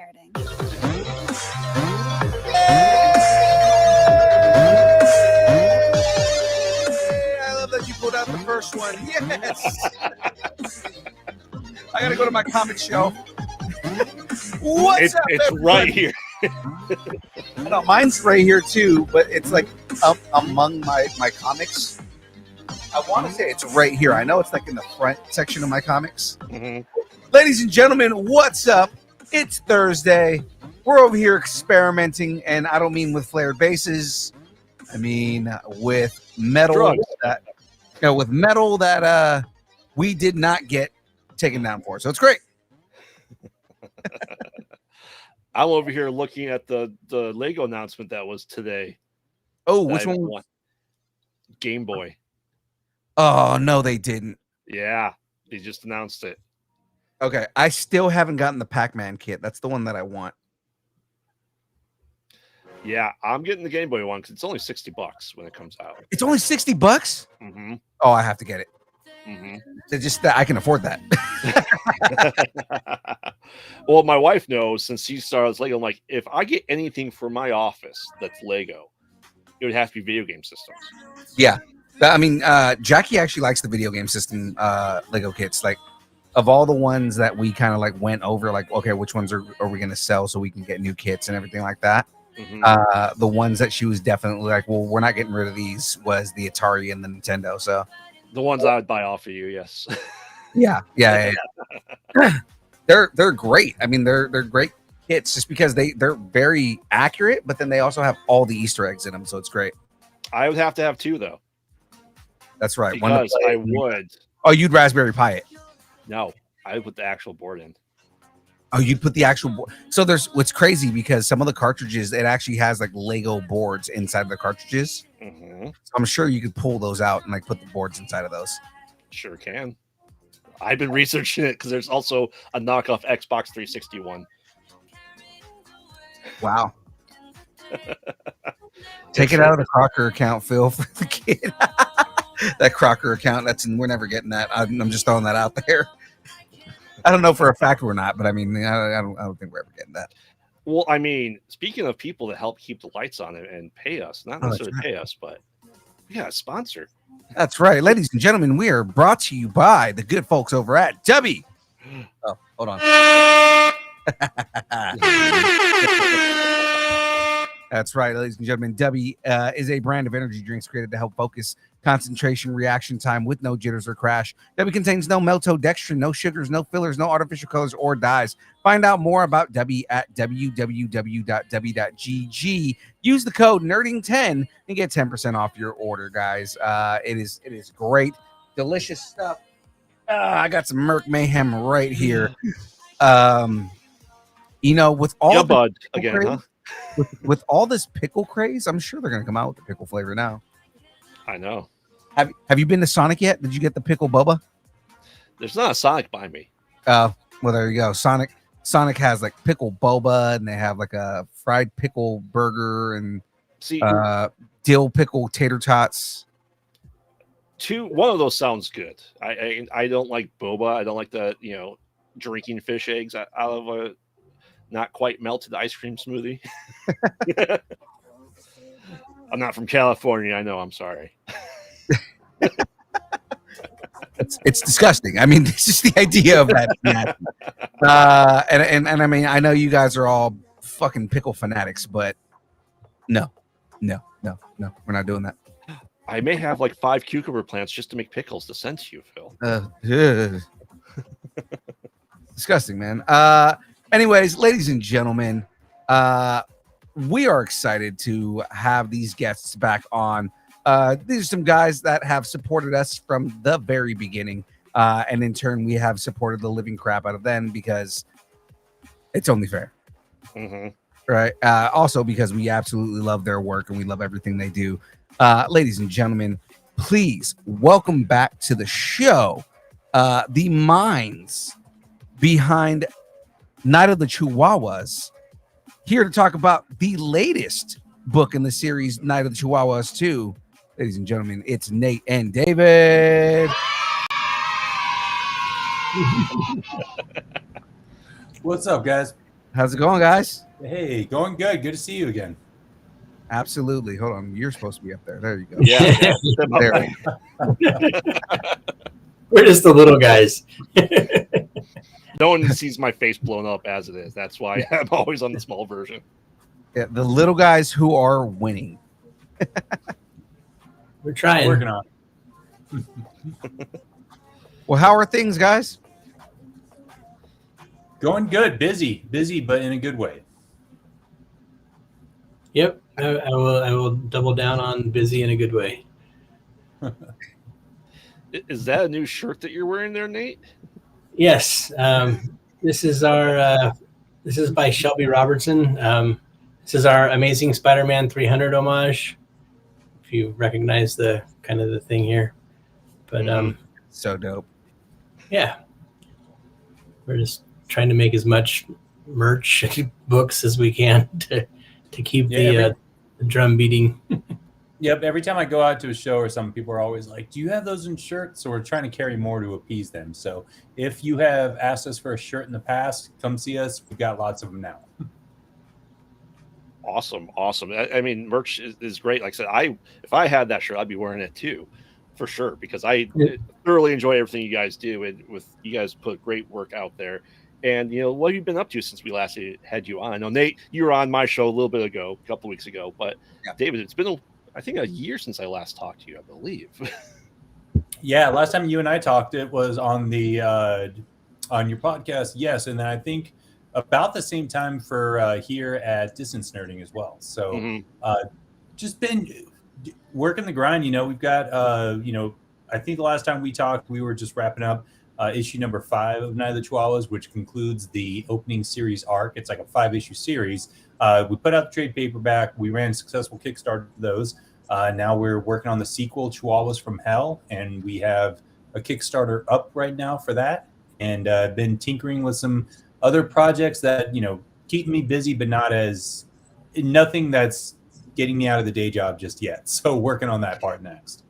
parroting. I love that you pulled out the first one. Yes. I gotta go to my comic shelf. What's up? It's right here. No, mine's right here too, but it's like up among my comics. I want to say it's right here. I know it's like in the front section of my comics. Mm-hmm. Ladies and gentlemen, what's up? It's Thursday. We're over here experimenting, and I don't mean with flared bases. I mean with metal Drugs. with metal that we did not get taken down for. So it's great. I'm over here looking at the Lego announcement that was today. Oh, which one? Game Boy. Oh, no, they didn't. Yeah, they just announced it. Okay, I still haven't gotten the Pac-Man kit. That's the one that I want. Yeah, I'm getting the Game Boy one because it's only $60 when it comes out. It's only $60? Mm-hmm. Oh, I have to get it. Mm-hmm. It's just that I can afford that. Well, my wife knows since she started Lego. I'm like, if I get anything for my office that's Lego, it would have to be video game systems. Yeah. I mean, Jackie actually likes the video game system Lego kits. Like, of all the ones that we kind of like went over, like, okay, which ones are we going to sell so we can get new kits and everything like that? Mm-hmm. The ones that she was definitely like, well, we're not getting rid of these was the Atari and the Nintendo. So the ones I would buy off of you, yes. Yeah. They're great. I mean, they're great kits just because they're very accurate, but then they also have all the Easter eggs in them, so it's great. I would have to have two though. That's right. Because I would. Oh, you'd Raspberry Pi it? No, I would put the actual board in. Oh, you'd put the actual board. So there's what's crazy because some of the cartridges, it actually has like Lego boards inside the cartridges. Mm-hmm. So I'm sure you could pull those out and like put the boards inside of those. Sure can. I've been researching it because there's also a knockoff Xbox 360 one. Wow. Take it out of the Crocker account, Phil, for the kid. That Crocker account, we're never getting that. I'm just throwing that out there. I don't know for a fact we're not, but I mean, I don't think we're ever getting that. Well, I mean, speaking of people that help keep the lights on and pay us, not necessarily pay us, but we got a sponsor. That's right. Ladies and gentlemen, we are brought to you by the good folks over at Debbie. Oh, hold on. That's right, ladies and gentlemen. Debbie is a brand of energy drinks created to help focus concentration, reaction time with no jitters or crash. Debbie contains no maltodextrin, no sugars, no fillers, no artificial colors or dyes. Find out more about Debbie at www.debbie.gg. Use the code nerding10 and get 10% off your order, guys. It is great, delicious stuff. I got some Merc Mayhem right here. You know, with all bud again, craze, huh? With all this pickle craze, I'm sure they're gonna come out with the pickle flavor now. I know. Have you been to Sonic yet? Did you get the pickle boba? There's not a Sonic by me. Well, there you go. Sonic has like pickle boba, and they have like a fried pickle burger and dill pickle tater tots. One of those sounds good. I don't like boba. I don't like the drinking fish eggs out of a not quite melted ice cream smoothie. I'm not from California. I know. I'm sorry. It's disgusting. I mean, it's just the idea of that. And I mean, I know you guys are all fucking pickle fanatics, but no, we're not doing that. I may have like 5 cucumber plants just to make pickles to send to you, Phil. Disgusting, man. Anyways, ladies and gentlemen, we are excited to have these guests back on. These are some guys that have supported us from the very beginning. And in turn, we have supported the living crap out of them because it's only fair. Mm-hmm. Right. Also, because we absolutely love their work and we love everything they do. Ladies and gentlemen, please welcome back to the show the minds behind Night of the Chihuahuas, here to talk about the latest book in the series, Night of the Chihuahuas 2. Ladies and gentlemen, it's Nate and David. What's up, guys? How's it going, guys? Hey, going good. Good to see you again. Absolutely. Hold on. You're supposed to be up there. There you go. Yeah. There. We're just the little guys. No one sees my face blown up as it is. That's why I'm always on the small version. Yeah, the little guys who are winning. We're trying. Working on it. Well, how are things, guys? Going good. Busy, but in a good way. Yep, I will double down on busy in a good way. Is that a new shirt that you're wearing there, Nate? Yes, this is this is by Shelby Robertson. This is our Amazing Spider-Man 300 homage. If you recognize the kind of the thing here, but So dope. yeah, we're just trying to make as much merch books as we can to keep the drum beating. Yep. Every time I go out to a show or something, people are always like, "Do you have those in shirts?" So we're trying to carry more to appease them. So if you have asked us for a shirt in the past, come see us. We've got lots of them now. Awesome. I mean, merch is great. Like I said, if I had that shirt, I'd be wearing it too, for sure, because I thoroughly enjoy everything you guys do, and you guys put great work out there. And what have you been up to since we last had you on? I know, Nate, you were on my show a little bit ago, a couple of weeks ago, but yeah. David, it's been I think a year since I last talked to you, I believe. Yeah, last time you and I talked, it was on the on your podcast, yes, and then I think about the same time for here at Distance Nerding as well. So just been working the grind. We've got I think the last time we talked, we were just wrapping up issue number 5 of Night of the Chihuahuas, which concludes the opening series arc. It's like a 5-issue series. We put out the trade paperback. We ran a successful Kickstarter for those. Now we're working on the sequel, Chihuahuas from Hell, and we have a Kickstarter up right now for that. And been tinkering with some other projects that keep me busy, but nothing that's getting me out of the day job just yet. So working on that part next.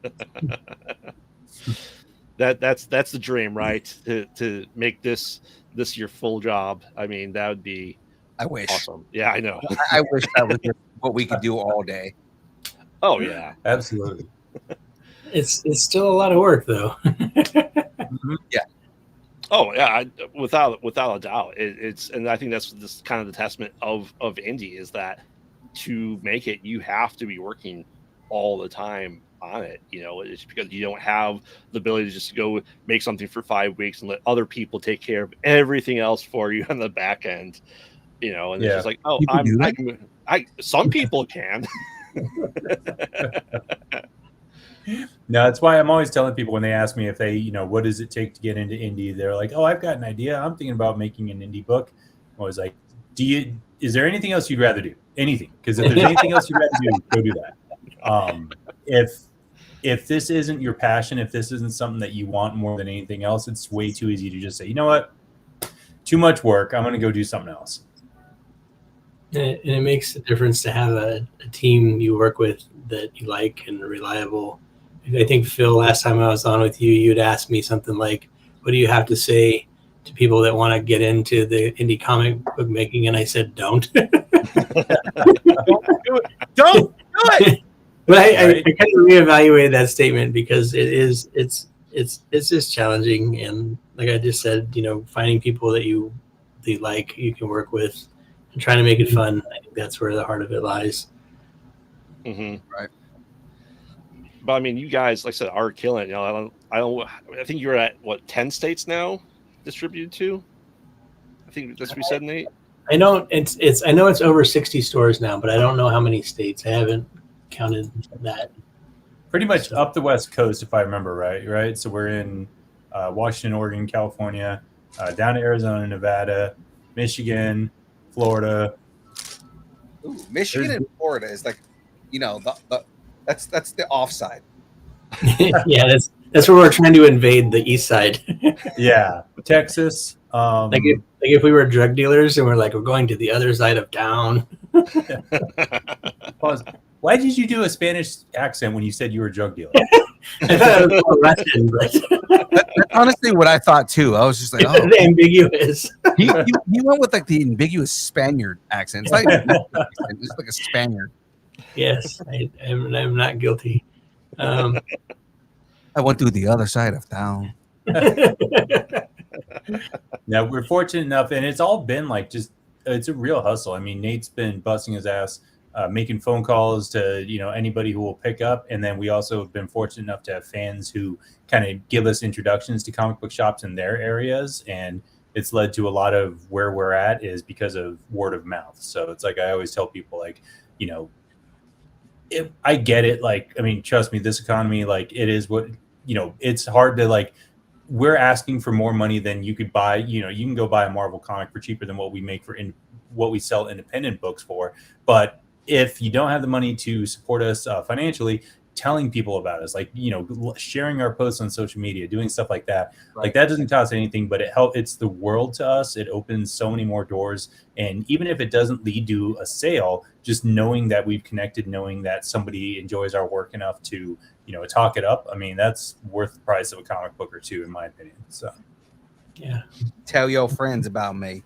That's the dream, right? To make this your full job. I mean, that would be I wish. awesome. Yeah, I know. I wish that was just what we could do all day. Oh yeah, absolutely. It's still a lot of work, though. Yeah. Oh yeah, without a doubt. It's and I think that's just kind of the testament of indie is that to make it, you have to be working all the time on it. It's because you don't have the ability to just go make something for 5 weeks and let other people take care of everything else for you on the back end. And it's just like, oh, some people can. No, that's why I'm always telling people when they ask me if they, what does it take to get into indie? They're like, oh, I've got an idea. I'm thinking about making an indie book. I'm always like, is there anything else you'd rather do? Anything. Because if there's anything else you'd rather do, go do that. If this isn't your passion, if this isn't something that you want more than anything else, it's way too easy to just say, you know what? Too much work. I'm going to go do something else. And it makes a difference to have a team you work with that you like and reliable. I think, Phil, last time I was on with you, you'd ask me something like, what do you have to say to people that want to get into the indie comic book making? And I said, don't. Don't do it. But I kind of reevaluated that statement because it's just challenging. And like I just said, finding people that you like, you can work with, and trying to make it fun. I think that's where the heart of it lies. Right. But I mean, you guys, like I said, are killing it. I think you're at 10 states now distributed to. I think that's what we said, Nate. I know it's over 60 stores now, but I don't know how many states. I haven't counted that. Pretty much up the West Coast, if I remember right. So we're in Washington, Oregon, California, down to Arizona, Nevada, Michigan, Florida. Ooh, Michigan and Florida is like, that's the offside. Yeah, that's where we're trying to invade the east side. Yeah, Texas. Like if we were drug dealers and we're going to the other side of town. Pause. Why did you do a Spanish accent when you said you were a drug dealer? I thought it was more Russian, but That's honestly what I thought too. I was just like, oh, ambiguous. he went with like the ambiguous Spaniard accent. It's like it's like a Spaniard. Yes, I'm not guilty. I went through the other side of town. Now we're fortunate enough, and it's all been like just it's a real hustle. I mean, Nate's been busting his ass, making phone calls to anybody who will pick up, and then we also have been fortunate enough to have fans who kind of give us introductions to comic book shops in their areas, and it's led to a lot of where we're at is because of word of mouth. So it's like I always tell people, like, if I get it, like, I mean, trust me, this economy, like, it is what it's hard to like. We're asking for more money than you could buy. You can go buy a Marvel comic for cheaper than what we make for what we sell independent books for. But if you don't have the money to support us financially, telling people about us, like, sharing our posts on social media, doing stuff like that, Right. like that doesn't cost anything, but it's the world to us. It opens so many more doors. And even if it doesn't lead to a sale, just knowing that we've connected, knowing that somebody enjoys our work enough to talk it up, I mean, that's worth the price of a comic book or two, in my opinion. So Yeah. Tell your friends about me.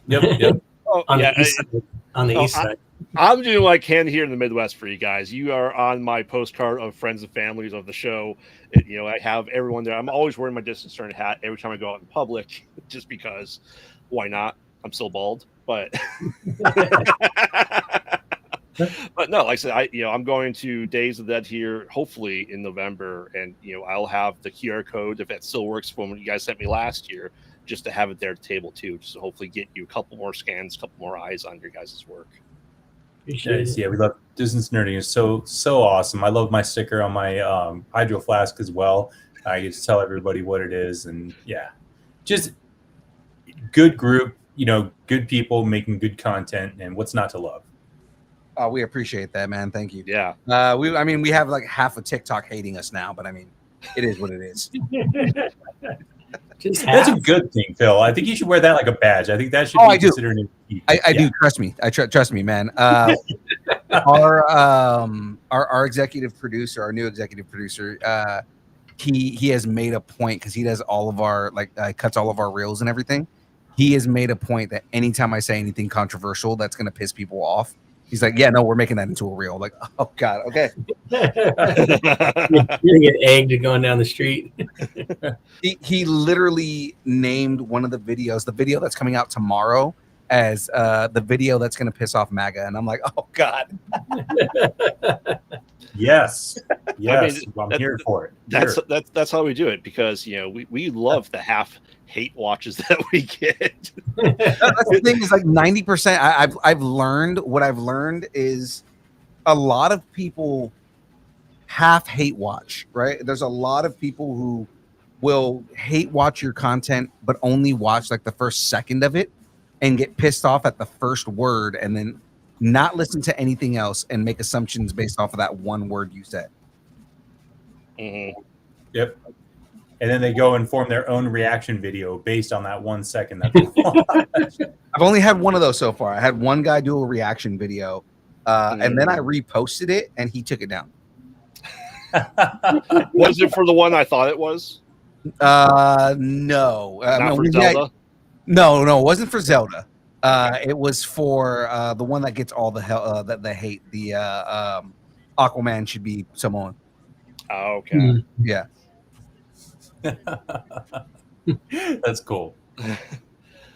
Yep. Oh, On yeah, the east side. On the east side. I'm doing what I can here in the Midwest for you guys. You are on my postcard of friends and families of the show. I have everyone there. I'm always wearing my distance starting hat every time I go out in public, just because. Why not? I'm still bald, but but no, like I said, I'm going to Days of the Dead here, hopefully in November, and I'll have the QR code if that still works from what you guys sent me last year, just to have it there at the table too, just to hopefully get you a couple more scans, a couple more eyes on your guys' work. Appreciate it. Yeah, we love Distance Nerding. It's so awesome. I love my sticker on my hydro flask as well. I get to tell everybody what it is, and yeah, just good group, good people making good content, and what's not to love. Oh, we appreciate that, man. Thank you. Yeah. We have like half of TikTok hating us now, but I mean, it is what it is. Just That's half. a good thing, Phil. I think you should wear that like a badge. I think that should Oh, be I do. considered an achievement. I do. Trust me. Trust me, man. Our executive producer, our new executive producer, he has made a point, because he does all of our cuts all of our reels and everything. He has made a point that anytime I say anything controversial that's going to piss people off, he's like, "Yeah, no, we're making that into a reel." I'm like, oh God, okay. You're gonna get egged going down the street. He literally named one of the videos, the video that's coming out tomorrow, as the video that's going to piss off MAGA, and I'm like, oh God. Yes. I mean, I'm here for it. That's how we do it, because we love the half hate watches that we get. That's the thing, is like 90%. I've learned, what I've learned is a lot of people half hate watch, right? There's a lot of people who will hate watch your content, but only watch like the first second of it and get pissed off at the first word, and then not listen to anything else and make assumptions based off of that one word you said. Mm-hmm. Yep. And then they go and form their own reaction video based on that 1 second that they watch. I've only had one of those so far. I had one guy do a reaction video, and then I reposted it, and he took it down. Was it for the one I thought it was? No. Not for Zelda? No, it wasn't for Zelda. It was for the one that gets all the hell the hate. The Aquaman should be Samoan. Oh, okay. Yeah. That's cool.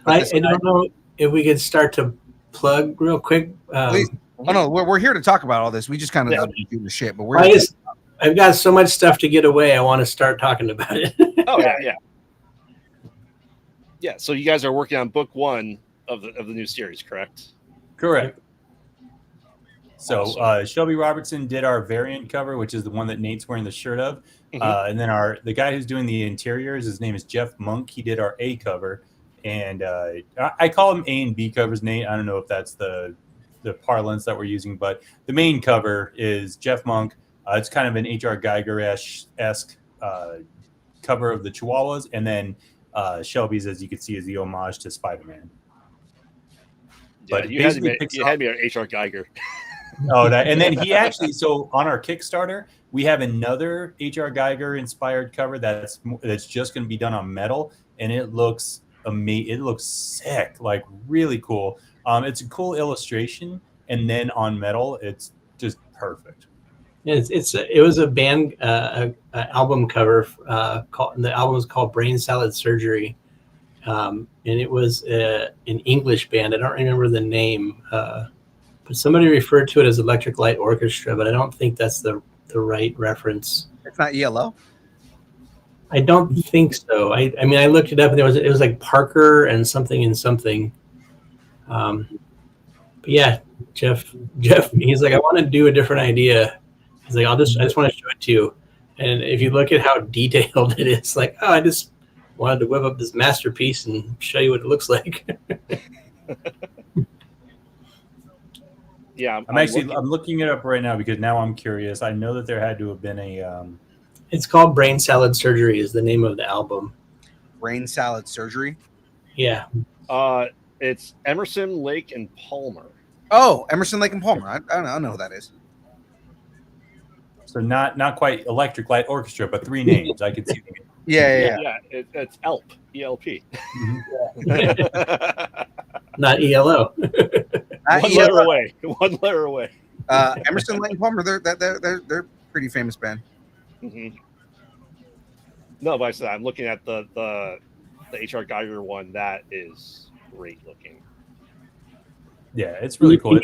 I don't know if we could start to plug real quick. Please. Oh no, we're here to talk about all this. We just kind of do the shit, but I've got so much stuff to get away. I want to start talking about it. Oh yeah. So you guys are working on book 1 of the new series, correct? Correct. So Awesome. Shelby Robertson did our variant cover, which is the one that Nate's wearing the shirt of. Mhm. And then the guy who's doing the interiors, his name is Jeff Monk. He did our A cover. And I call him A and B covers, Nate. I don't know if that's the parlance that we're using, but the main cover is Jeff Monk. It's kind of an H.R. Geiger-esque cover of the Chihuahuas. And then Shelby's, as you can see, is the homage to Spider-Man. Yeah, But you had basically me on H.R. Geiger. Oh, and then he actually, so on our Kickstarter, we have another H.R. Geiger inspired cover that's just going to be done on metal, and it looks amazing. It looks sick, like really cool. It's a cool illustration, and then on metal, it's just perfect. It was a band album cover called, the album was called Brain Salad Surgery, and it was an English band. I don't remember the name, but somebody referred to it as Electric Light Orchestra, but I don't think that's the right reference. It's not ELO. I don't think so. I mean, I looked it up, and it was like Parker and something and something. But yeah, Jeff, he's like, I want to do a different idea. He's like, I just want to show it to you. And if you look at how detailed it is, like, oh, I just wanted to whip up this masterpiece and show you what it looks like. Yeah, I'm looking it up right now because now I'm curious. I know that there had to have been a. It's called Brain Salad Surgery is the name of the album. Brain Salad Surgery? Yeah. It's Emerson, Lake, and Palmer. Oh, Emerson, Lake, and Palmer. I don't know who that is. So not quite Electric Light Orchestra, but 3 names. I could see. Yeah. It's ELP, ELP. Not ELO. One letter away. Emerson, Lake, and Palmer. They're pretty famous band. Mm-hmm. No, but I said I'm looking at the H.R. Geiger one. That is great looking. Yeah, it's really cool.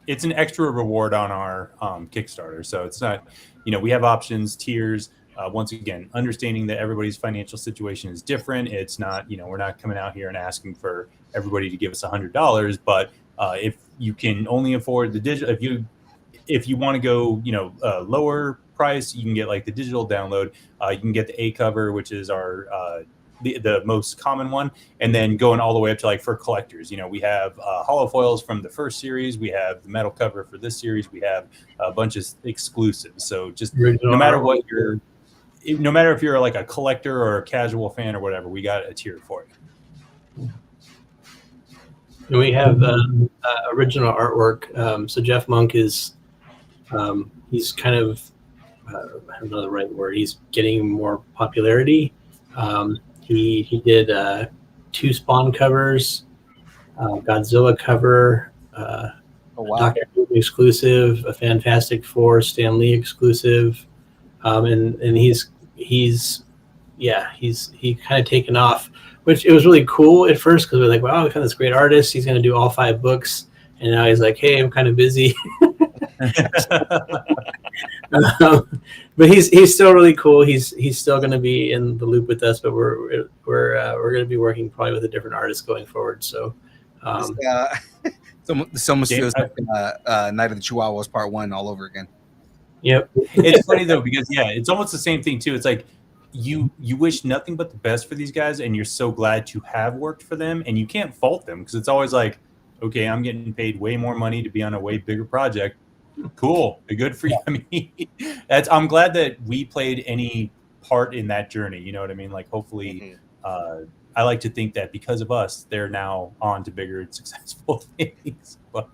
It's an extra reward on our Kickstarter. So it's not, we have options, tiers. Once again, understanding that everybody's financial situation is different. It's not, we're not coming out here and asking for everybody to give us $100. But if you can only afford the digital, if you want to go, lower price, you can get like the digital download. You can get the A cover, which is our the most common one, and then going all the way up to like for collectors. We have hollow foils from the first series. We have the metal cover for this series. We have a bunch of exclusives. So just no matter if you're like a collector or a casual fan or whatever, we got a tier for you. And we have original artwork. So Jeff Monk is he's kind of I don't know the right word. He's getting more popularity. He did 2 Spawn covers, Godzilla cover, Doctor Who exclusive, a Fantastic Four Stan Lee exclusive, and he's kind of taken off, which it was really cool at first because we're like, wow, we found this great artist. He's going to do all 5 books, and now he's like, hey, I'm kind of busy. But he's still really cool. He's still going to be in the loop with us, but we're going to be working probably with a different artist going forward. So, this almost feels like Night of the Chihuahuas Part 1 all over again. Yep. It's funny though because it's almost the same thing too. It's like you wish nothing but the best for these guys, and you're so glad to have worked for them, and you can't fault them because it's always like, okay, I'm getting paid way more money to be on a way bigger project. Cool, good for you. I mean, I'm glad that we played any part in that journey. You know what I mean? Like, hopefully, I like to think that because of us, they're now on to bigger and successful things. But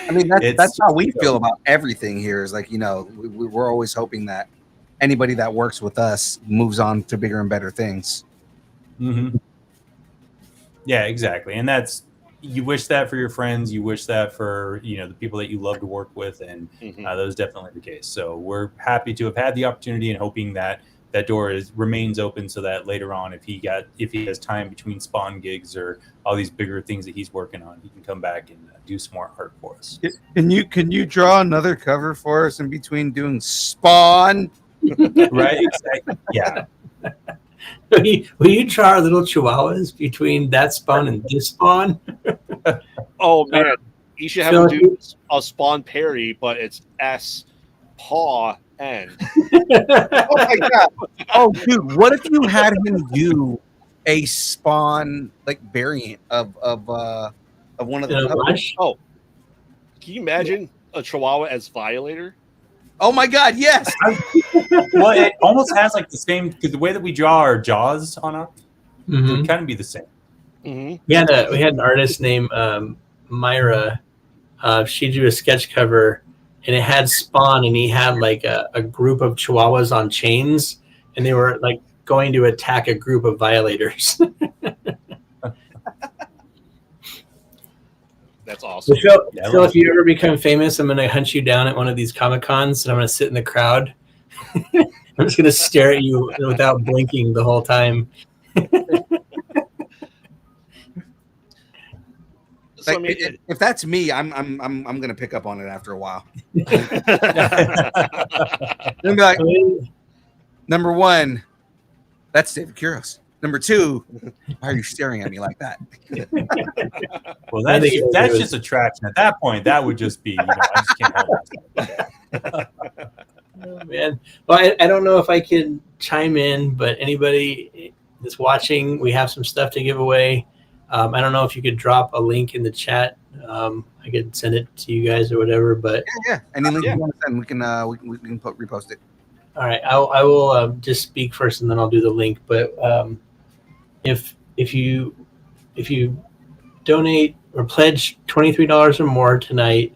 I mean, that's how we feel about everything here. Is like, we're always hoping that anybody that works with us moves on to bigger and better things. Mm-hmm. Yeah, exactly, and you wish that for your friends. You wish that for the people that you love to work with, and that is definitely the case. So we're happy to have had the opportunity, and hoping that door remains open, so that later on, if he has time between Spawn gigs or all these bigger things that he's working on, he can come back and do some more art for us. Can you draw another cover for us in between doing Spawn? Right? Exactly. Yeah. Will you draw our little chihuahuas between that Spawn and this Spawn? Oh man, you should have him do a Spawn parody, but it's S paw N. Oh my god! Oh dude, what if you had him do a Spawn like variant of one of the? Oh, can you imagine a Chihuahua as Violator? Oh my god, yes. Well, it almost has like the same, because the way that we draw our jaws on it would kind of be the same. We had an artist named Myra She drew a sketch cover, and it had Spawn, and he had like a group of Chihuahuas on chains, and they were like going to attack a group of violators. That's awesome. Phil, if you ever become famous, I'm going to hunt you down at one of these Comic Cons, and I'm going to sit in the crowd. I'm just going to stare at you without blinking the whole time. So, I mean, if that's me, I'm gonna pick up on it after a while. I'm like, number one, that's David Kuros. Number two, why are you staring at me like that? Well, that's just attraction. At that point, that would just be, I just can't help myself. Oh, man. Well, I don't know if I can chime in, but anybody that's watching, we have some stuff to give away. I don't know if you could drop a link in the chat. I could send it to you guys or whatever. But yeah. Any link you want to send, we can repost it. All right, I will just speak first, and then I'll do the link. But if you donate or pledge $23 or more tonight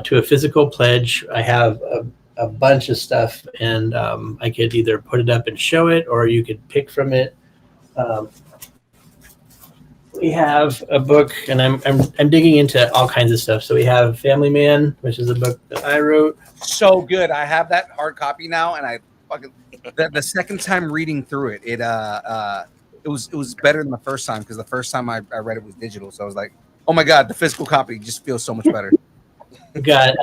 to a physical pledge, I have a bunch of stuff, and I could either put it up and show it, or you could pick from it. We have a book, and I'm digging into all kinds of stuff. So we have Family Man, which is a book that I wrote. So good. I have that hard copy now, and I fucking the second time reading through it, it was better than the first time, because the first time I read it was digital. So I was like, oh my god, the physical copy just feels so much better. We got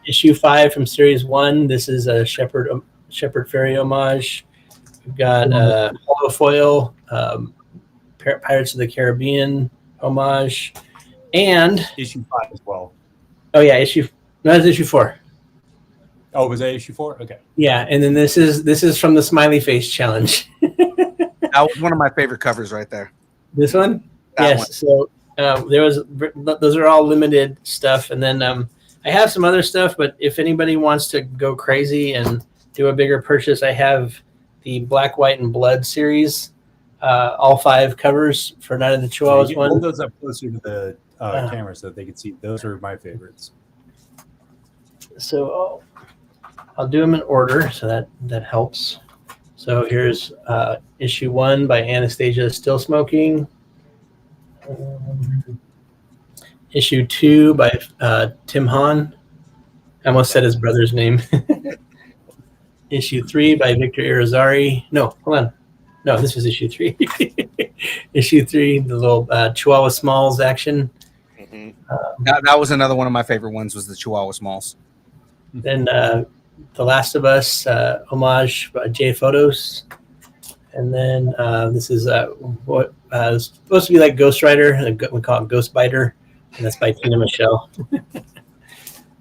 issue 5 from series 1. This is a Shepherd Fairy homage. We've got holofoil. Pirates of the Caribbean homage, and issue 5 as well. Oh yeah, that's issue 4. Oh, was that issue 4? Okay. Yeah, and then this is from the Smiley Face Challenge. That was one of my favorite covers right there. This one? Yes. One. So those are all limited stuff, and then I have some other stuff. But if anybody wants to go crazy and do a bigger purchase, I have the Black, White, and Blood series. All 5 covers for Night of the Chihuahuas one. Hold those up closer to the camera so that they can see. Those are my favorites. So I'll do them in order, so that helps. So here's issue 1 by Anastasia Still Smoking. Issue 2 by Tim Hahn. I almost said his brother's name. Issue 3 by Victor Irizarry. No, hold on. No, this was issue 3. Issue 3, the little Chihuahua Smalls action. Mm-hmm. That was another one of my favorite ones, was the Chihuahua Smalls. Then The Last of Us homage by Jay Photos. And then this is what is supposed to be like Ghost Rider. We call it Ghost Biter, and that's by Tina Michelle.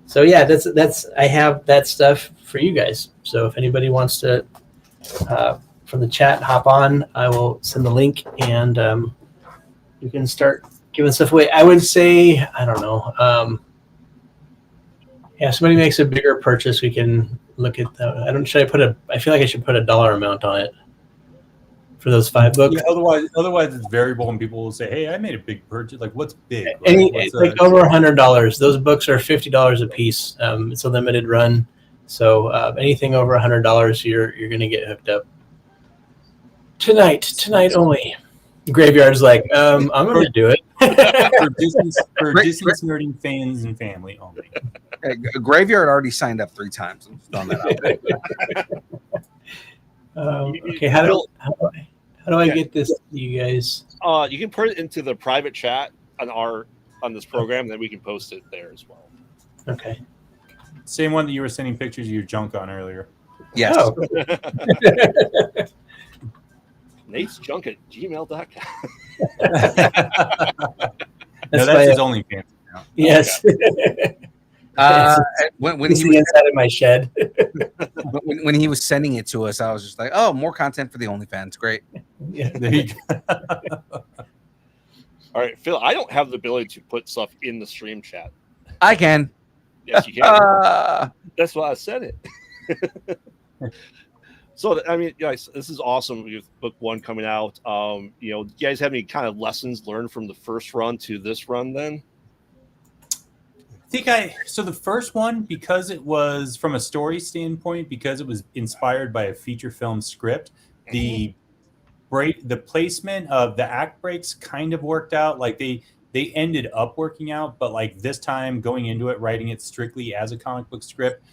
So yeah, that's I have that stuff for you guys. So if anybody wants to from the chat hop on, I will send the link, and you can start giving stuff away. I would say, I don't know. If somebody makes a bigger purchase, we can look at that. I feel like I should put a dollar amount on it for those 5 books. Yeah, otherwise it's variable, and people will say, "Hey, I made a big purchase." Like, what's big? It's like over $100. Those books are $50 a piece. It's a limited run, so anything over $100, you're going to get hooked up. Tonight only. Graveyard's like, I'm going to do it. for distance nerding fans and family only. Graveyard already signed up 3 times. I'm just on that out. Okay, how do I get this to you guys? You can put it into the private chat on this program, and then we can post it there as well. Okay. Same one that you were sending pictures of your junk on earlier. Yes. Oh. Nate's junk at gmail.com. No, that's his OnlyFans account. Yes. When he was inside of my shed. when he was sending it to us, I was just like, "Oh, more content for the OnlyFans, great." Yeah. There you go. All right, Phil. I don't have the ability to put stuff in the stream chat. I can. Yes, you can. That's why I said it. So, I mean, guys, this is awesome. We have book 1 coming out. Do you guys have any kind of lessons learned from the first run to this run then? So the first one, because it was from a story standpoint, because it was inspired by a feature film script, the placement of the act breaks kind of worked out. Like they ended up working out, but like this time going into it, writing it strictly as a comic book script,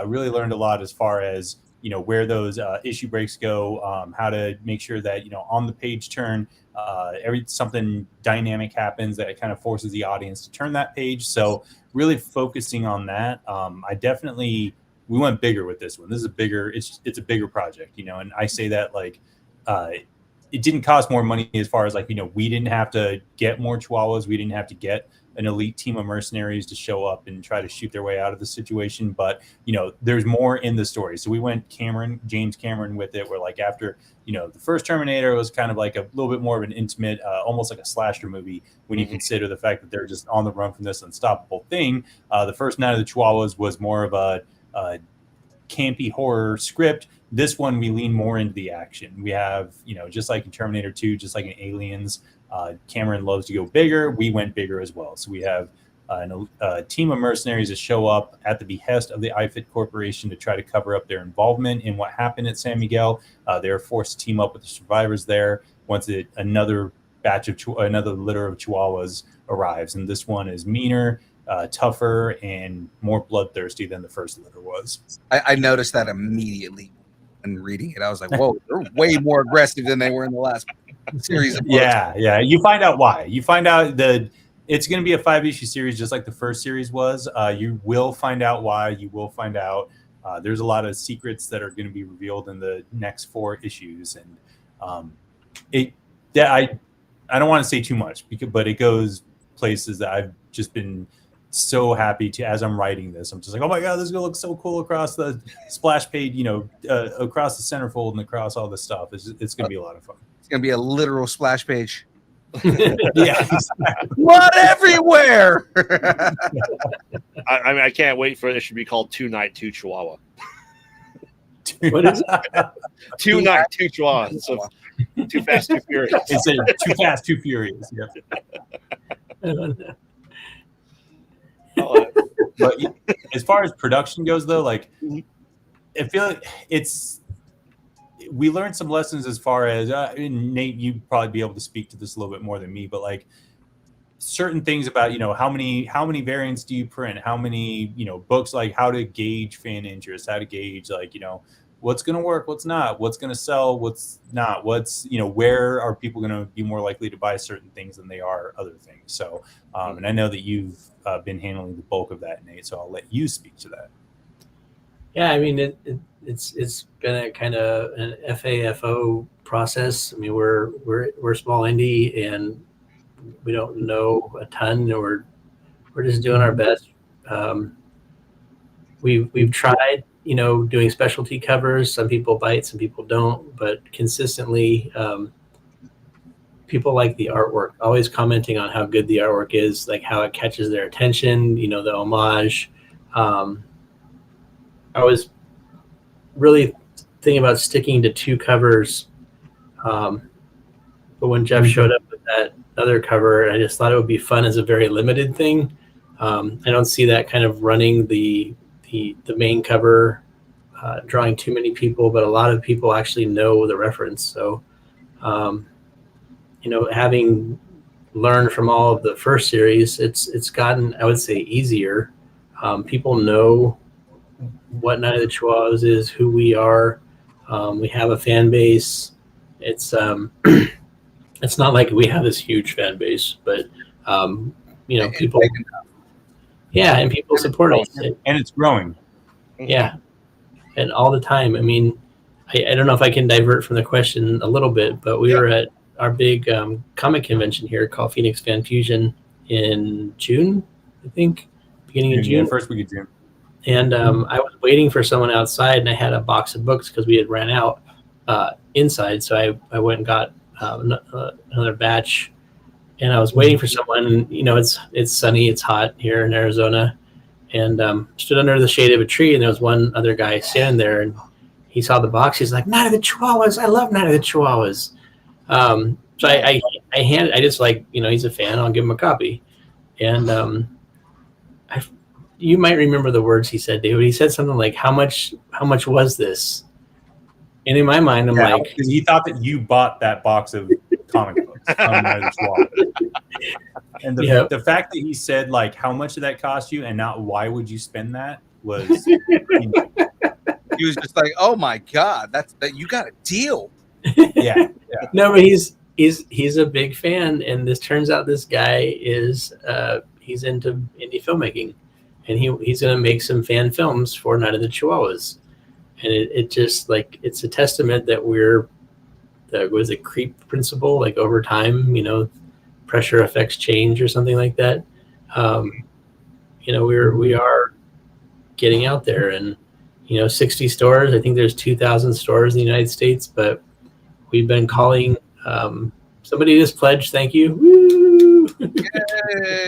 really learned a lot as far as, you know, where those issue breaks go, how to make sure that, you know, on the page turn, something dynamic happens that kind of forces the audience to turn that page. So really focusing on that. We went bigger with this one. This is it's a bigger project, you know, and I say that like, it didn't cost more money as far as like, you know, we didn't have to get more Chihuahuas. We didn't have to get an elite team of mercenaries to show up and try to shoot their way out of the situation. But, you know, there's more in the story. So we went James Cameron with it, where like after, you know, the first Terminator was kind of like a little bit more of an intimate, almost like a slasher movie when you consider the fact that they're just on the run from this unstoppable thing. The first Night of the Chihuahuas was more of a campy horror script. This one, we lean more into the action. We have, you know, just like in Terminator 2, just like in Aliens, Cameron loves to go bigger. We went bigger as well. So we have a team of mercenaries that show up at the behest of the IFIT Corporation to try to cover up their involvement in what happened at San Miguel. They're forced to team up with the survivors there once another litter of Chihuahuas arrives. And this one is meaner, tougher, and more bloodthirsty than the first litter was. I noticed that immediately when reading it. I was like, whoa, they're way more aggressive than they were in the last series of books. Yeah. You find out why. You find out that it's going to be a 5-issue series, just like the first series was. You will find out why. You will find out there's a lot of secrets that are going to be revealed in the next 4 issues. And I don't want to say too much, but it goes places that I've just been so happy to, as I'm writing this, I'm just like, oh my God, this is going to look so cool across the splash page, you know, across the centerfold and across all this stuff. It's going to be a lot of fun. It's going to be a literal splash page. Yeah, exactly. Blood everywhere. I mean, I can't wait for it. It should be called Two Night, Two Chihuahua. What is it? Two Night, Two Chihuahua. So Too Fast, Too Furious. It's Too Fast, Too Furious. Yep. But as far as production goes, though, like I feel like we learned some lessons as far as Nate, you'd probably be able to speak to this a little bit more than me, but like certain things about, you know, how many variants do you print, how many, you know, books, like how to gauge fan interest, how to gauge, like, you know, what's going to work, what's not, what's going to sell, what's not, what's, you know, where are people going to be more likely to buy certain things than they are other things. So and I know that you've been handling the bulk of that, Nate, so I'll let you speak to that. Yeah, I mean, it's been a kind of an FAFO process. I mean, we're small indie and we don't know a ton. We're just doing our best. We've tried, you know, doing specialty covers. Some people bite, some people don't, but consistently, people like the artwork. Always commenting on how good the artwork is, like how it catches their attention. You know, the homage. I was really thinking about sticking to 2 covers, but when Jeff showed up with that other cover, I just thought it would be fun as a very limited thing. I don't see that kind of running the main cover, drawing too many people, but a lot of people actually know the reference. So, you know, having learned from all of the first series, it's gotten, I would say, easier. People know what Night of the Chihuahuas is, who we are. We have a fan base. It's it's not like we have this huge fan base, but you know, people, yeah, and people support us, and it's growing. Yeah, and all the time. I mean, I don't know if I can divert from the question a little bit, but we were at our big comic convention here called Phoenix Fan Fusion in June, I think, beginning of June. Yeah, first week of June. And I was waiting for someone outside, and I had a box of books because we had ran out inside. So I went and got another batch, and I was waiting for someone. And, you know, it's sunny, it's hot here in Arizona, and stood under the shade of a tree, and there was one other guy standing there, and he saw the box. He's like, "Night of the Chihuahuas! I love Night of the Chihuahuas." So I just, like, you know, he's a fan. I'll give him a copy, and you might remember the words he said, David. He said something like, how much was this? And in my mind, I'm like, because he thought that you bought that box of comic books from United Chihuahua. And the fact that he said, like, how much did that cost you, and not why would you spend that, was he was just like, oh my God, that you got a deal. Yeah. No, but he's a big fan, and this turns out this guy is he's into indie filmmaking, and he's going to make some fan films for Night of the Chihuahuas, and it just like it's a testament that we're was it creep principle, like over time, pressure affects change or something like that. We are getting out there, and 60 stores. I think there's 2,000 stores in the United States, but we've been calling. Somebody just pledged. Thank you. Woo!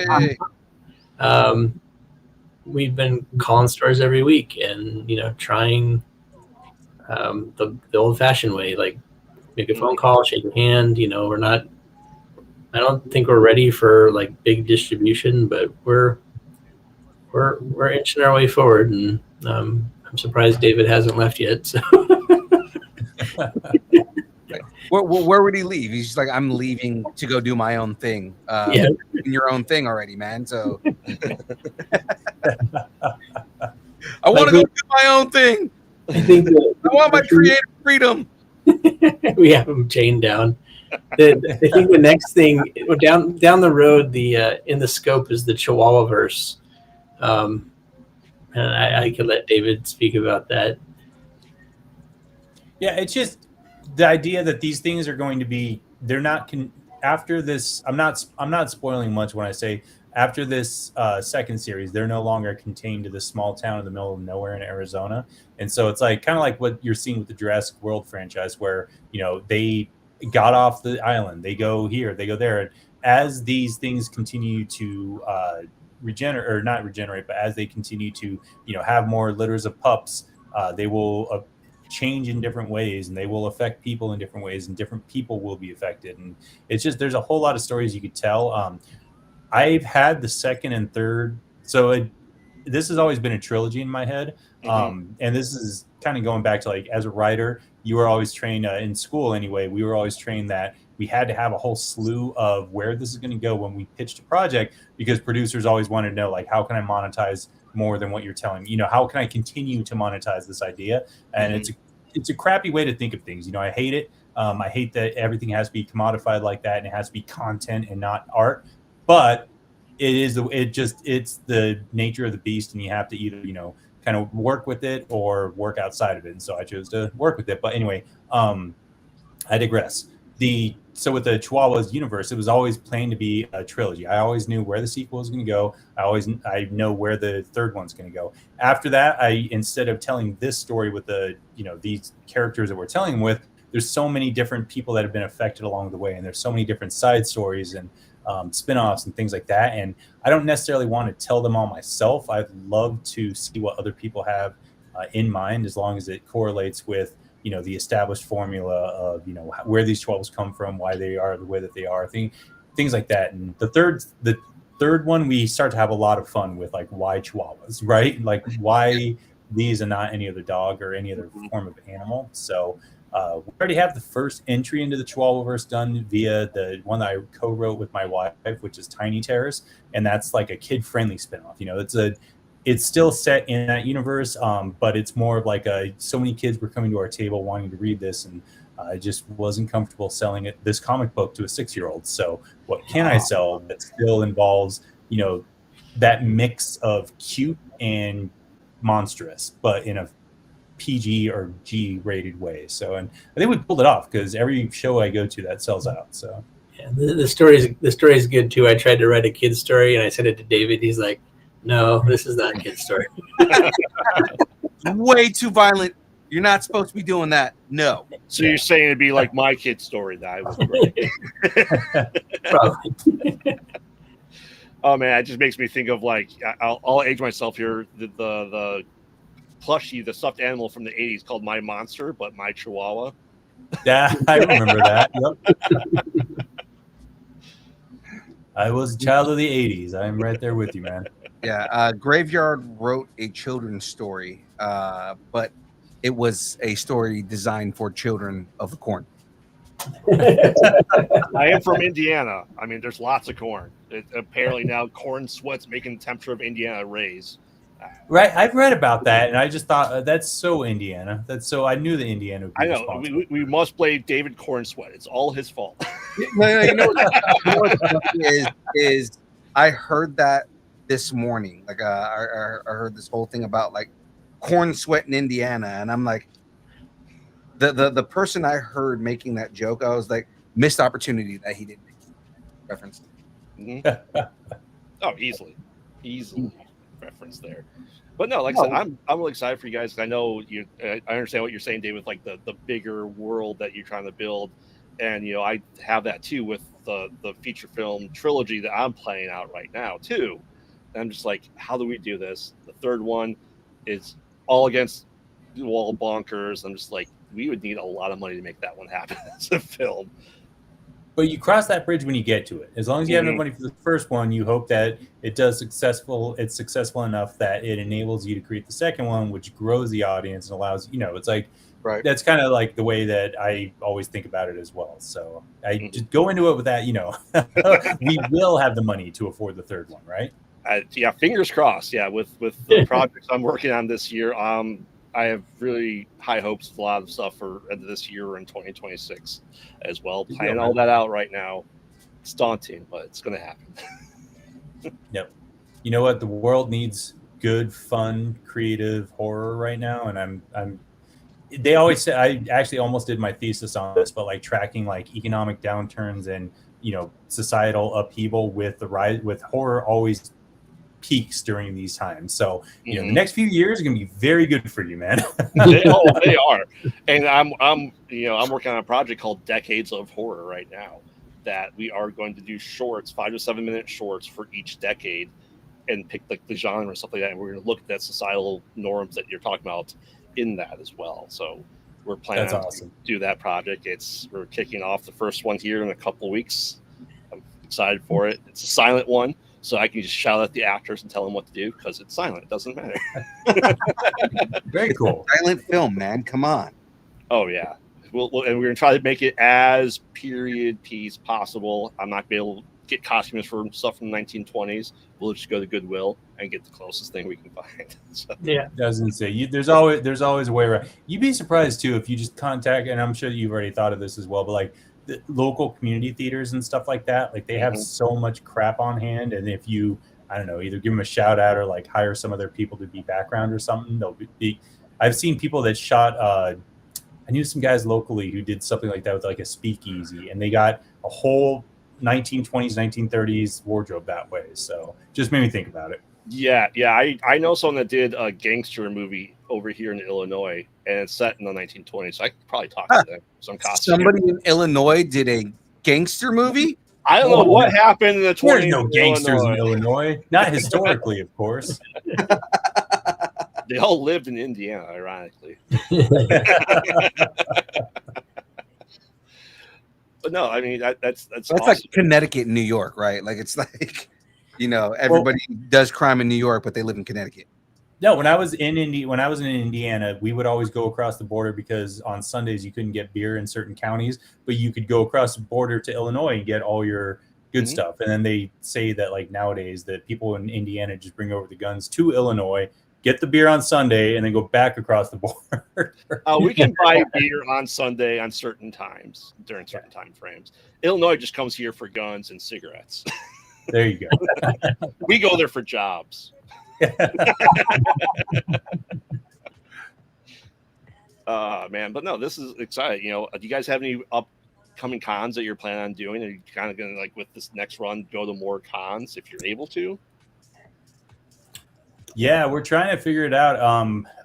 Yay! We've been calling stores every week, and trying the old-fashioned way, like make a phone call, shake a hand. We're not. I don't think we're ready for like big distribution, but we're inching our way forward, and I'm surprised David hasn't left yet. So. Where would he leave? He's just like, I'm leaving to go do my own thing. Yeah. Your own thing already, man. So I want to go do my own thing. I think I want my creative freedom. We have him chained down. I think the next thing down the road, the in the scope is the Chihuahua-verse. And I could let David speak about that. Yeah, it's just the idea that these things are going to be, they're not after this. I'm not spoiling much when I say after this second series, they're no longer contained to this small town in the middle of nowhere in Arizona. And so it's like kind of like what you're seeing with the Jurassic World franchise, where they got off the island, they go here, they go there. And as these things continue to not regenerate, but as they continue to have more litters of pups, they will change in different ways, and they will affect people in different ways, and different people will be affected. And it's just, there's a whole lot of stories you could tell. I've had the second and third, so this has always been a trilogy in my head. And this is kind of going back to, like, as a writer, you were always trained in school anyway, we were always trained that we had to have a whole slew of where this is going to go when we pitched a project, because producers always wanted to know, like, how can I monetize more than what you're telling me? How can I continue to monetize this idea? And it's a crappy way to think of things. I hate it. I hate that everything has to be commodified like that, and it has to be content and not art. But it's the nature of the beast, and you have to either kind of work with it or work outside of it. And so I chose to work with it. But anyway, I digress. So with the Chihuahuas universe, it was always planned to be a trilogy. I always knew where the sequel was going to go. I know where the third one's going to go. After that, instead of telling this story with these characters that we're telling with, there's so many different people that have been affected along the way, and there's so many different side stories and spin-offs and things like that. And I don't necessarily want to tell them all myself. I'd love to see what other people have in mind, as long as it correlates with the established formula of where these Chihuahuas come from, why they are the way that they are, things like that. And the third one, we start to have a lot of fun with, like, why Chihuahuas, right? Like, why these and not any other dog or any other form of animal. So we already have the first entry into the Chihuahua-verse done via the one that I co-wrote with my wife, which is Tiny Terrors, and that's like a kid-friendly spinoff. It's still set in that universe, but it's more of like so many kids were coming to our table wanting to read this, and I just wasn't comfortable selling this comic book to a 6-year-old. So what can I sell that still involves, that mix of cute and monstrous, but in a PG or G rated way? So, and I think we pulled it off, because every show I go to that sells out. So yeah, the story is good too. I tried to write a kid's story, and I sent it to David. He's like, no, this is not a kid's story. Way too violent. You're not supposed to be doing that. No. So you're saying it'd be like my kid's story that I was writing. Probably. Oh man, it just makes me think of, like, I'll age myself here. The plushie, the stuffed animal from the 80s called My Monster, but My Chihuahua. Yeah, I remember that. Yep. I was a child of the 80s. I'm right there with you, man. Yeah. Graveyard wrote a children's story, but it was a story designed for children of the corn. I am from Indiana. I mean, there's lots of corn. Apparently now corn sweat's making the temperature of Indiana raise. Right, I've read about that, and I just thought that's so Indiana. That's so I knew that Indiana would be I know responsible. we must blame David Corn Sweat. It's all his fault. You know what's funny is I heard that this morning. Like I heard this whole thing about like corn sweat in Indiana, and I'm like, the person I heard making that joke, I was like, missed opportunity that he didn't make reference. Oh, easily reference there. But no, like I said, I'm really excited for you guys. I know you. I understand what you're saying, Dave, with like the bigger world that you're trying to build, and I have that too with the feature film trilogy that I'm playing out right now too. And I'm just like, how do we do this? The third one is all against the wall bonkers. I'm just like, we would need a lot of money to make that one happen as a film. But you cross that bridge when you get to it. As long as you have no money for the first one, you hope that it's successful enough that it enables you to create the second one, which grows the audience and allows, it's like, right. That's kind of like the way that I always think about it as well. So I just go into it with that, we will have the money to afford the third one, right? Yeah, fingers crossed. Yeah, with the projects I'm working on this year, I have really high hopes of a lot of stuff for this year and 2026 as well. Planning all that out right now. It's daunting, but it's going to happen. Yep. You know what? The world needs good, fun, creative horror right now, and they always say, I actually almost did my thesis on this, but like tracking like economic downturns and societal upheaval with horror always peaks during these times. So the next few years are going to be very good for you, man. They are. And I'm working on a project called Decades of Horror right now that we are going to do shorts, 5 to 7 minute shorts for each decade, and pick like the genre and stuff like that. And we're going to look at that societal norms that you're talking about in that as well. So we're planning to do that project. We're kicking off the first one here in a couple of weeks. I'm excited for it. It's a silent one, so I can just shout at the actors and tell them what to do because it's silent. It doesn't matter. Very cool. Silent film, man. Come on. Oh yeah. And we're gonna try to make it as period piece possible. I'm not gonna be able to get costumes for stuff from the 1920s. We'll just go to Goodwill and get the closest thing we can find. So. Yeah, doesn't say there's always a way around. You'd be surprised too if you just contact, and I'm sure you've already thought of this as well, but like the local community theaters and stuff like that, like they have so much crap on hand, and if you, I don't know, either give them a shout out or like hire some of their people to be background or something, they'll be. I've seen people that shot. I knew some guys locally who did something like that with like a speakeasy, and they got a whole 1920s, 1930s wardrobe that way. So just made me think about it. Yeah. I know someone that did a gangster movie over here in Illinois, and it's set in the 1920s. So I could probably talk to them. Some costume. Somebody in Illinois did a gangster movie? I don't know what happened in the 20s. There's no gangsters in Illinois. Not historically, of course. They all lived in Indiana, ironically. But no, I mean that's awesome. Like Connecticut, New York, right? Like it's like everybody does crime in New York, but they live in Connecticut. No, when I was in Indiana, we would always go across the border because on Sundays you couldn't get beer in certain counties, but you could go across the border to Illinois and get all your good stuff. And then they say that like nowadays that people in Indiana just bring over the guns to Illinois, get the beer on Sunday, and then go back across the border. We can buy beer on Sunday on certain times during certain time frames. Illinois just comes here for guns and cigarettes. There you go. We go there for jobs. Man, but no, this is exciting. Do you guys have any upcoming cons that you're planning on doing? Are you kind of going to, like with this next run, go to more cons if you're able to? Yeah, we're trying to figure it out.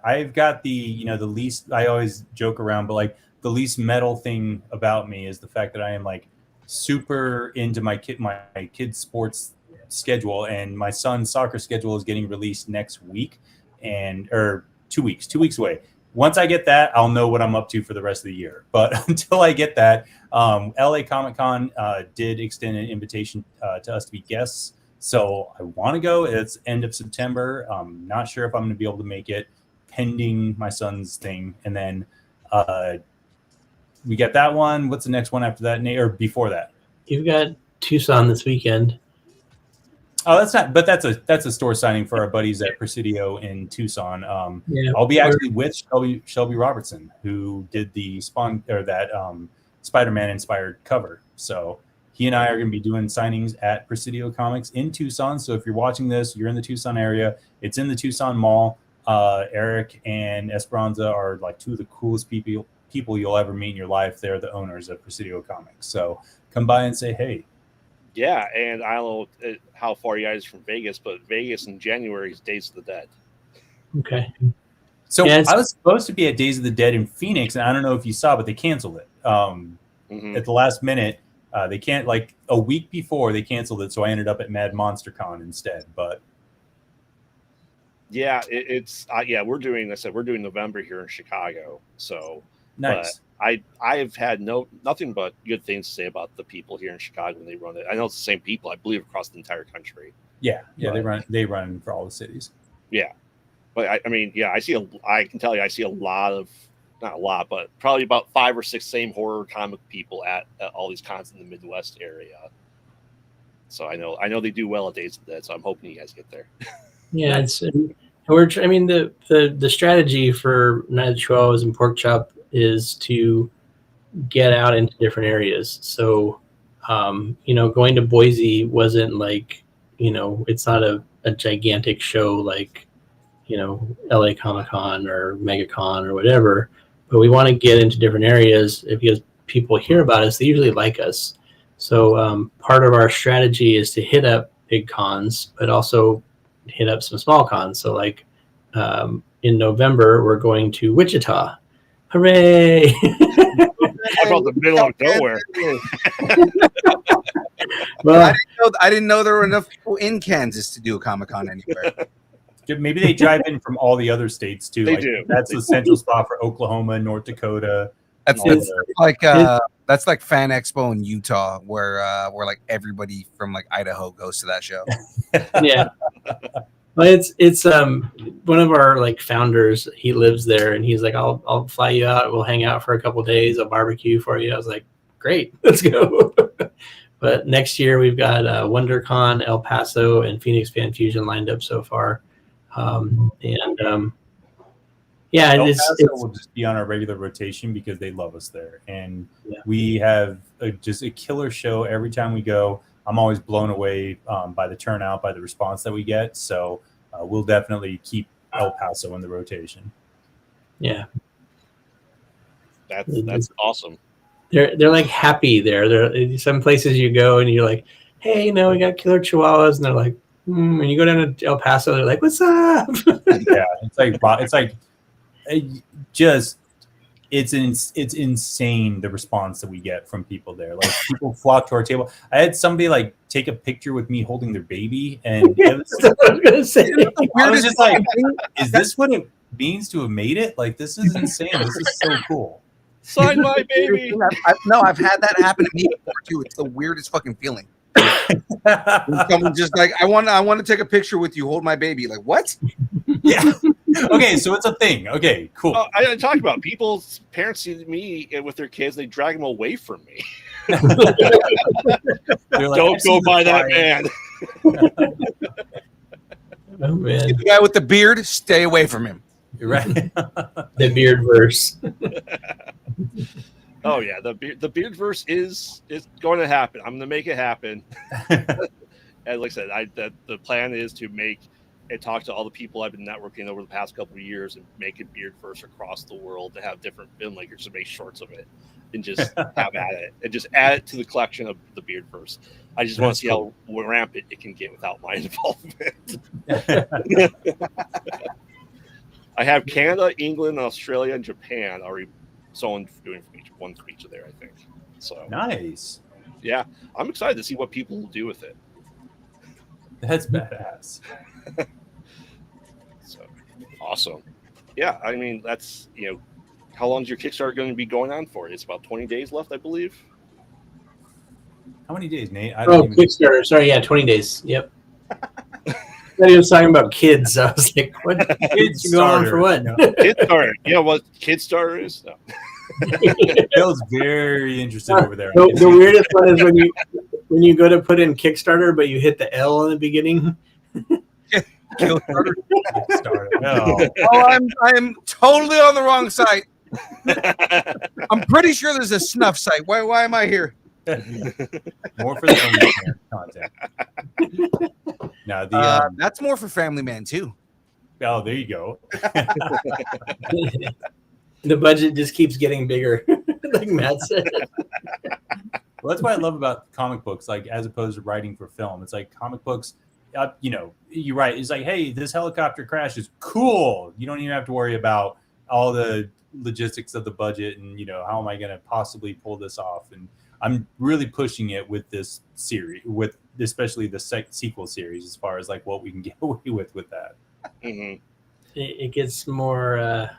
I've got the least, I always joke around, but like the least metal thing about me is the fact that I am like super into my kid's sports schedule, and my son's soccer schedule is getting released next week or 2 weeks away. Once I get that, I'll know what I'm up to for the rest of the year. But until I get that, LA Comic Con did extend an invitation to us to be guests So I want to go. It's end of September. Not sure if I'm going to be able to make it, pending my son's thing. And then we get that one. What's the next one after that, Nate, or before that? You've got Tucson this weekend. Oh, that's not. But that's a store signing for our buddies at Presidio in Tucson. Yeah, I'll be actually with Shelby Robertson, who did the Spider-Man inspired cover. So he and I are going to be doing signings at Presidio Comics in Tucson. So if you're watching this, you're in the Tucson area. It's in the Tucson Mall. Eric and Esperanza are like two of the coolest people you'll ever meet in your life. They're the owners of Presidio Comics. So come by and say hey. Yeah, and I don't know how far you guys are from Vegas, but Vegas in January is Days of the Dead. Okay. So I was supposed to be at Days of the Dead in Phoenix, and I don't know if you saw, but they canceled it at the last minute. They can't, like a week before they canceled it, so I ended up at Mad Monster Con instead. But yeah, we're doing. I said we're doing November here in Chicago, so nice. But I've had nothing but good things to say about the people here in Chicago when they run it. I know it's the same people, I believe, across the entire country. Yeah, but they run for all the cities. Yeah, but I can tell you, I see a lot of, not a lot, but probably about 5 or 6 same horror comic people at all these cons in the Midwest area. So I know they do well at Days of the Dead, so I'm hoping you guys get there. Yeah, the strategy for Night of the Chihuahuas and Pork Chop is to get out into different areas. So, going to Boise wasn't like, it's not a gigantic show like, LA Comic-Con or MegaCon or whatever, but we want to get into different areas because people hear about us, they usually like us. So part of our strategy is to hit up big cons, but also hit up some small cons. So like in November, we're going to Wichita. Hooray! How about the middle of nowhere? Well, I didn't know there were enough people in Kansas to do a Comic-Con anywhere. Maybe they drive in from all the other states too. They do. That's the central spot for Oklahoma, North Dakota. That's like Fan Expo in Utah, where like everybody from like Idaho goes to that show. Yeah. Well, it's one of our like founders. He lives there, and he's like, "I'll fly you out. We'll hang out for a couple days. I'll barbecue for you." I was like, "Great, let's go." But next year we've got WonderCon, El Paso, and Phoenix Fan Fusion lined up so far. El Paso will just be on our regular rotation because they love us there, and we have just a killer show every time we go. I'm always blown away by the turnout, by the response that we get. So we'll definitely keep El Paso in the rotation. Yeah, that's awesome. They're like happy there. There some places you go and you're like, hey, we got killer Chihuahuas, and they're like, when you go down to El Paso, they're like, what's up? Yeah, it's insane the response that we get from people there. Like people flock to our table. I had somebody like take a picture with me holding their baby, and it was, I was just like, "Is this what it means to have made it? Like this is insane. This is so cool." Sign my baby. I've had that happen to me before too. It's the weirdest fucking feeling. Someone just like, I want to take a picture with you. Hold my baby. Like what? Yeah. Okay, so it's a thing. Okay, cool. I talked about people's parents see me with their kids, they drag them away from me. Like, don't go by that man. Oh man, the guy with the beard, stay away from him. You're right. The beard verse. Oh yeah, the beard verse is going to happen. I'm going to make it happen. And like I said, the plan is to make and talk to all the people I've been networking over the past couple of years and make a beard verse across the world to have different filmmakers to make shorts of it and just have at it and just add it to the collection of the beard verse. I just want to see how rampant it can get without my involvement. I have Canada, England, Australia, and Japan already. Someone doing one for each of there, I think. So nice. Yeah, I'm excited to see what people will do with it. That's badass. So awesome. Yeah, I mean that's how long is your Kickstarter going to be going on for? It's about 20 days left, I believe. How many days, Nate? Kickstarter. Sorry, 20 days. Yep. He was talking about kids. I was like, what? Kids You go on starter. for what? No. Kid starter. You know what kid starter is? No. Phil's very interested over there. The weirdest one is when you go to put in Kickstarter, but you hit the L in the beginning. Kickstarter. Kickstarter. No. Oh, I am totally on the wrong site. I'm pretty sure there's a snuff site. Why am I here? More for the content. Now That's more for Family Man too. oh, there you go. The budget just keeps getting bigger, like Matt said. Well, that's what I love about comic books, like as opposed to writing for film. It's like comic books, you know, you're right. It's like, hey, this helicopter crash is cool. You don't even have to worry about all the logistics of the budget and, you know, how am I going to possibly pull this off? And I'm really pushing it with this series, with especially the sequel series, as far as like what we can get away with that. Mm-hmm. It gets more.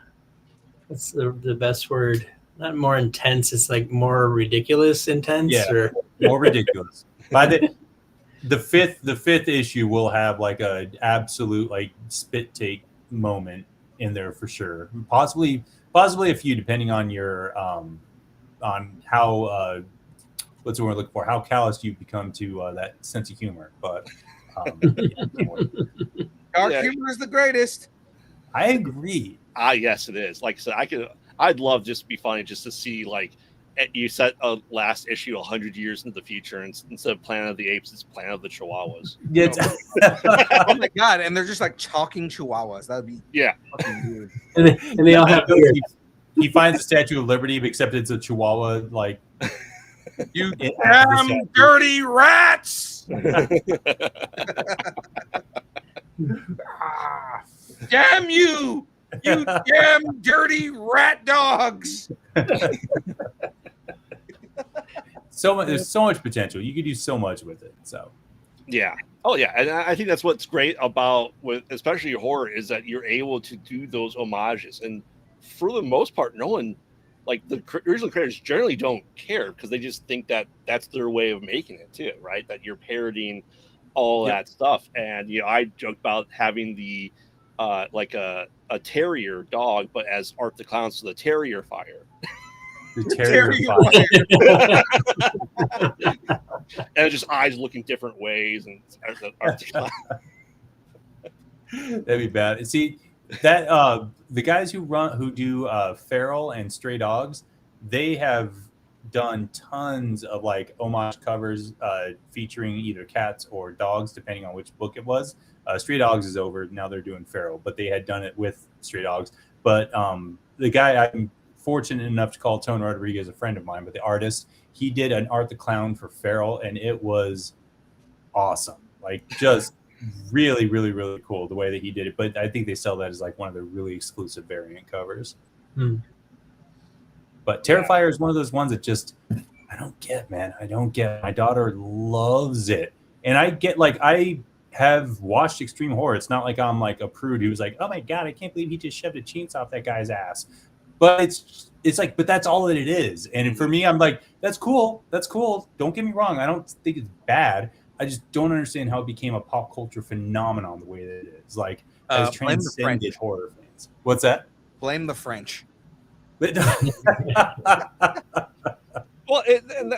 What's the best word? Not more intense. It's like more ridiculous intense. Yeah, or more ridiculous. By the fifth issue will have like a absolute like spit take moment in there for sure. Possibly a few, depending on your on how what's the word we're looking for? How callous you become to that sense of humor. But Dark humor is the greatest. I agree. Yes, it is. Like I said, I'd love just to be funny just to see like you set a last issue 100 years into the future, and instead of Planet of the Apes, it's Planet of the Chihuahuas. Yeah, Oh my god! And they're just like talking Chihuahuas. That'd be fucking weird. and they all have beard. He finds the Statue of Liberty, except it's a Chihuahua. Like you damn dirty rats! Damn you! You damn dirty rat dogs! There's so much potential. You could do so much with it. So, yeah. Oh yeah, and I think that's what's great about with especially horror is that you're able to do those homages, and for the most part, no one like the original creators generally don't care because they just think that that's their way of making it too, right? That you're parodying all that stuff, and you know, I joked about having the like a terrier dog, but as Art the Clown, so the Terrier Fire. The Terrier Fire. And just eyes looking different ways, and Art the Clown. That'd be bad. See that the guys who do Feral and Stray Dogs, they have done tons of like homage covers featuring either cats or dogs, depending on which book it was. Stray Dogs is over now; they're doing Feral, but they had done it with Stray Dogs. But the guy I'm fortunate enough to call Tone Rodriguez a friend of mine, but the artist, he did an Art the Clown for Feral, and it was awesome. Like just really, really, really cool the way that he did it. But I think they sell that as like one of the really exclusive variant covers. But Terrifier is one of those ones that just I don't get, man. I don't get. My daughter loves it, and I get like I have watched extreme horror. It's not like I'm like a prude who's like, oh my god, I can't believe he just shoved a chainsaw off that guy's ass. But it's like, but that's all that it is. And for me, I'm like, that's cool. That's cool. Don't get me wrong. I don't think it's bad. I just don't understand how it became a pop culture phenomenon the way that it is. Like, as transcended horror fans. What's that? Blame the French. Well,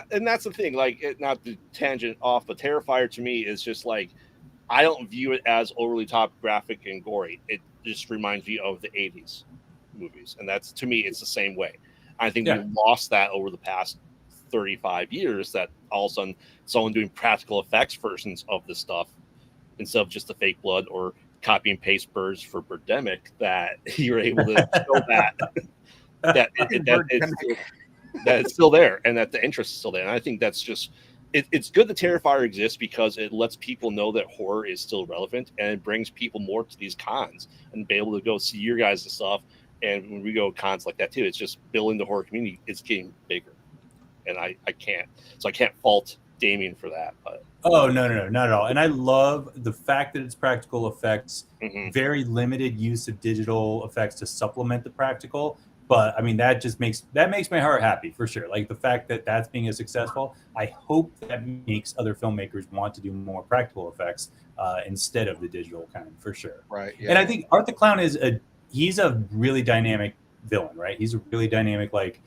and that's the thing. Like, not to tangent off, but Terrifier to me is just like, I don't view it as overly top graphic and gory. It just reminds me of the 80s movies, and that's, to me, it's the same way. I think we've lost that over the past 35 years, that all of a sudden someone doing practical effects versions of this stuff instead of just the fake blood or copy and paste birds for Birdemic, that you're able to show that it's still there, and that the interest is still there. And I think that's just it's good that Terrifier exists because it lets people know that horror is still relevant, and it brings people more to these cons and be able to go see your guys' stuff. And when we go to cons like that too, it's just building the horror community. It's getting bigger, and I can't fault Damien for that. But oh no, not at all. And I love the fact that it's practical effects, very limited use of digital effects to supplement the practical. But I mean, that makes my heart happy for sure. Like the fact that that's being as successful, I hope that makes other filmmakers want to do more practical effects instead of the digital kind, for sure. Right. Yeah. And I think Art the Clown he's a really dynamic villain, right? He's a really dynamic, like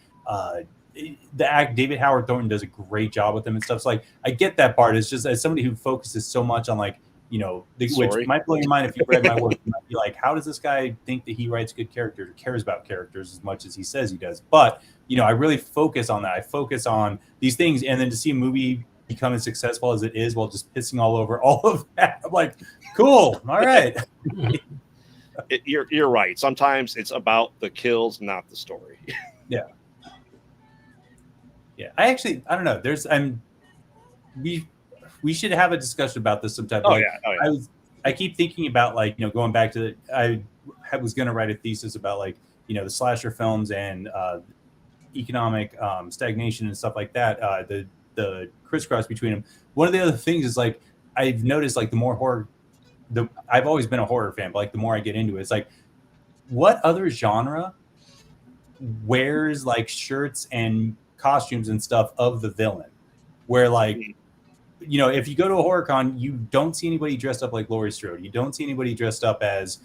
David Howard Thornton does a great job with him and stuff. So like, I get that part. It's just as somebody who focuses so much on like, which might blow your mind if you read my work. You might be like, how does this guy think that he writes good characters or cares about characters as much as he says he does? But, I really focus on that. I focus on these things. And then to see a movie become as successful as it is while just pissing all over all of that, I'm like, cool. All right. You're right. Sometimes it's about the kills, not the story. Yeah. Yeah. I don't know. We should have a discussion about this sometime. I keep thinking about like, going back to I was going to write a thesis about like, the slasher films and economic stagnation and stuff like that. The crisscross between them. One of the other things is like, I've noticed like the more horror, I've always been a horror fan, but like the more I get into it, it's like, what other genre wears like shirts and costumes and stuff of the villain, where like, if you go to a horror con, you don't see anybody dressed up like Laurie Strode. You don't see anybody dressed up as,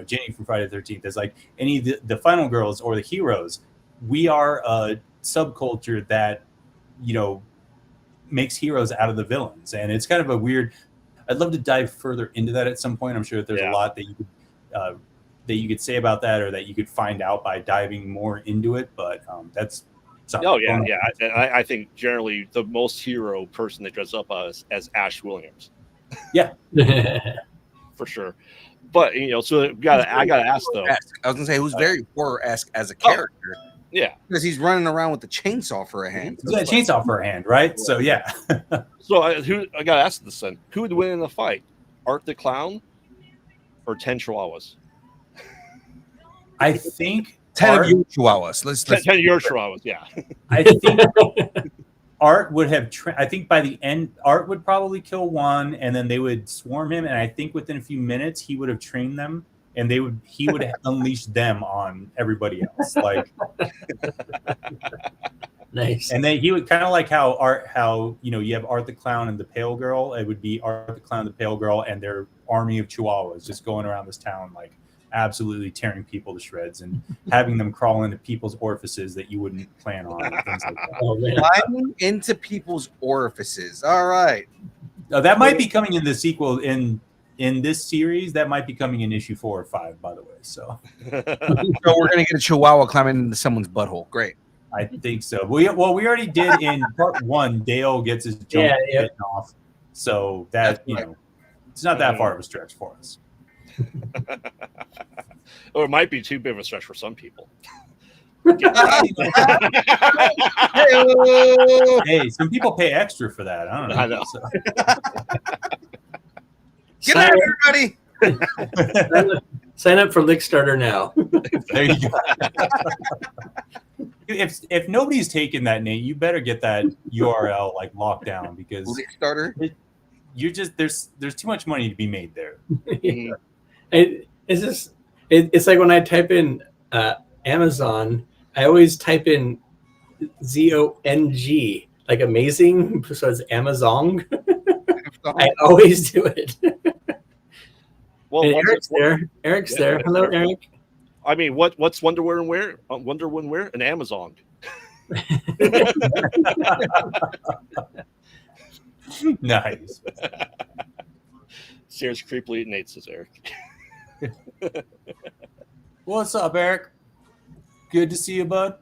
Jenny from Friday the 13th. As like any of the final girls or the heroes. We are a subculture that, makes heroes out of the villains. And it's kind of a weird, I'd love to dive further into that at some point. I'm sure that there's a lot that you could say about that, or that you could find out by diving more into it. But that's something. Oh yeah, yeah. I think generally the most hero person that dresses up as Ash Williams. Yeah, for sure. But so I gotta ask though. I was gonna say, who's very horror-esque as a character. Yeah, because he's running around with the chainsaw for a hand. He's got a chainsaw for a hand, right? So yeah. So I gotta ask this then: who would win in the fight, Art the Clown or 10 Chihuahuas? I think 10 of your Chihuahuas. Let's 10 of your Chihuahuas. Yeah. I think Art would have. I think by the end, Art would probably kill one, and then they would swarm him. And I think within a few minutes, he would have trained them, and he would have unleashed them on everybody else. Like, nice. And then he would kind of like how you have Art the Clown and the Pale Girl. It would be Art the Clown, the Pale Girl, and their army of Chihuahuas just going around this town, like absolutely tearing people to shreds and having them crawl into people's orifices that you wouldn't plan on. And things like that. Oh, man. Climbing into people's orifices. All right. That might be coming in the sequel in this series. That might be coming in issue 4 or 5, by the way. So So we're gonna get a Chihuahua climbing into someone's butthole. Great. I think so. We already did in part 1. Dale gets his jump bitten off, so that it's not that far of a stretch for us. Or it might be too big of a stretch for some people. Hey, some people pay extra for that. I don't know. I know. So. Get out, everybody. Sign up for Lickstarter now. There you go. If nobody's taken that, Nate, you better get that URL like locked down, because Lickstarter. There's too much money to be made there. It's like when I type in Amazon, I always type in ZONG, like amazing, so it's Amazon. I always do it. Well, Eric's there. Eric's there. Hello, Eric. I mean, what's Wonder Woman wear? Wonder Woman wear? An Amazon. Nice. Stares creepily at Nate, says Eric. What's up, Eric? Good to see you, bud.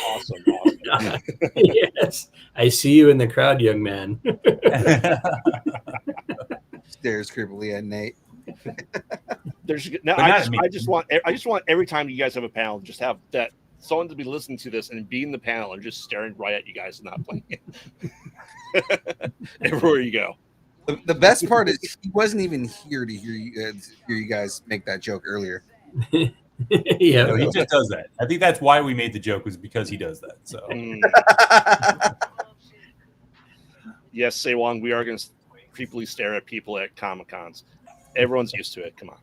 Awesome. Yes, I see you in the crowd, young man. Stares creepily at Nate. I just want every time you guys have a panel, just have that someone to be listening to this and be in the panel and just staring right at you guys and not playing it. Everywhere you go. The best part is he wasn't even here to hear you guys make that joke earlier. Yeah, no, he just does that. I think that's why we made the joke, was because he does that. So yes, Sewong, we are going to creepily stare at people at Comic-Cons. Everyone's used to it. Come on.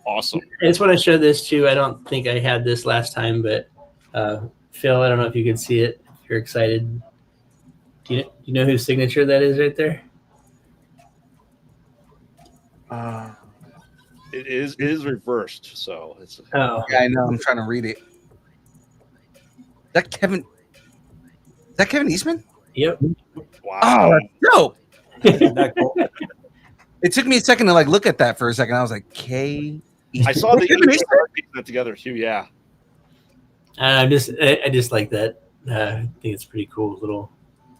Awesome. I just want to show this too. I don't think I had this last time, but Phil, I don't know if you can see it. If you're excited, do you know whose signature that is right there? It is reversed, so it's. Oh, Yeah, I know. I'm trying to read it. Is that Kevin Eastman? yep. Wow. Oh, that's dope. Isn't that cool? It took me a second to like look at that for a second. I was like, K. I saw the Kevin Eastman? piecing that together too. Yeah. I just like that. I think it's pretty cool little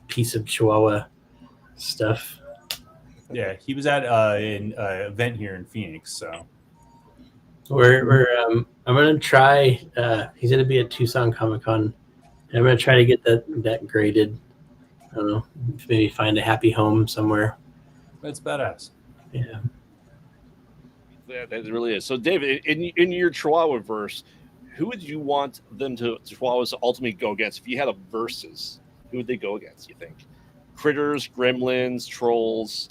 piece of Chihuahua stuff. Yeah, he was at an event here in Phoenix. So I'm gonna try. He's gonna be at Tucson Comic Con. I'm gonna try to get that graded. I don't know, maybe find a happy home somewhere. that's badass. Yeah. Yeah, that really is. So, David, in your Chihuahua verse, who would you want them Chihuahuas to ultimately go against? If you had a versus, who would they go against? You think critters, gremlins, trolls?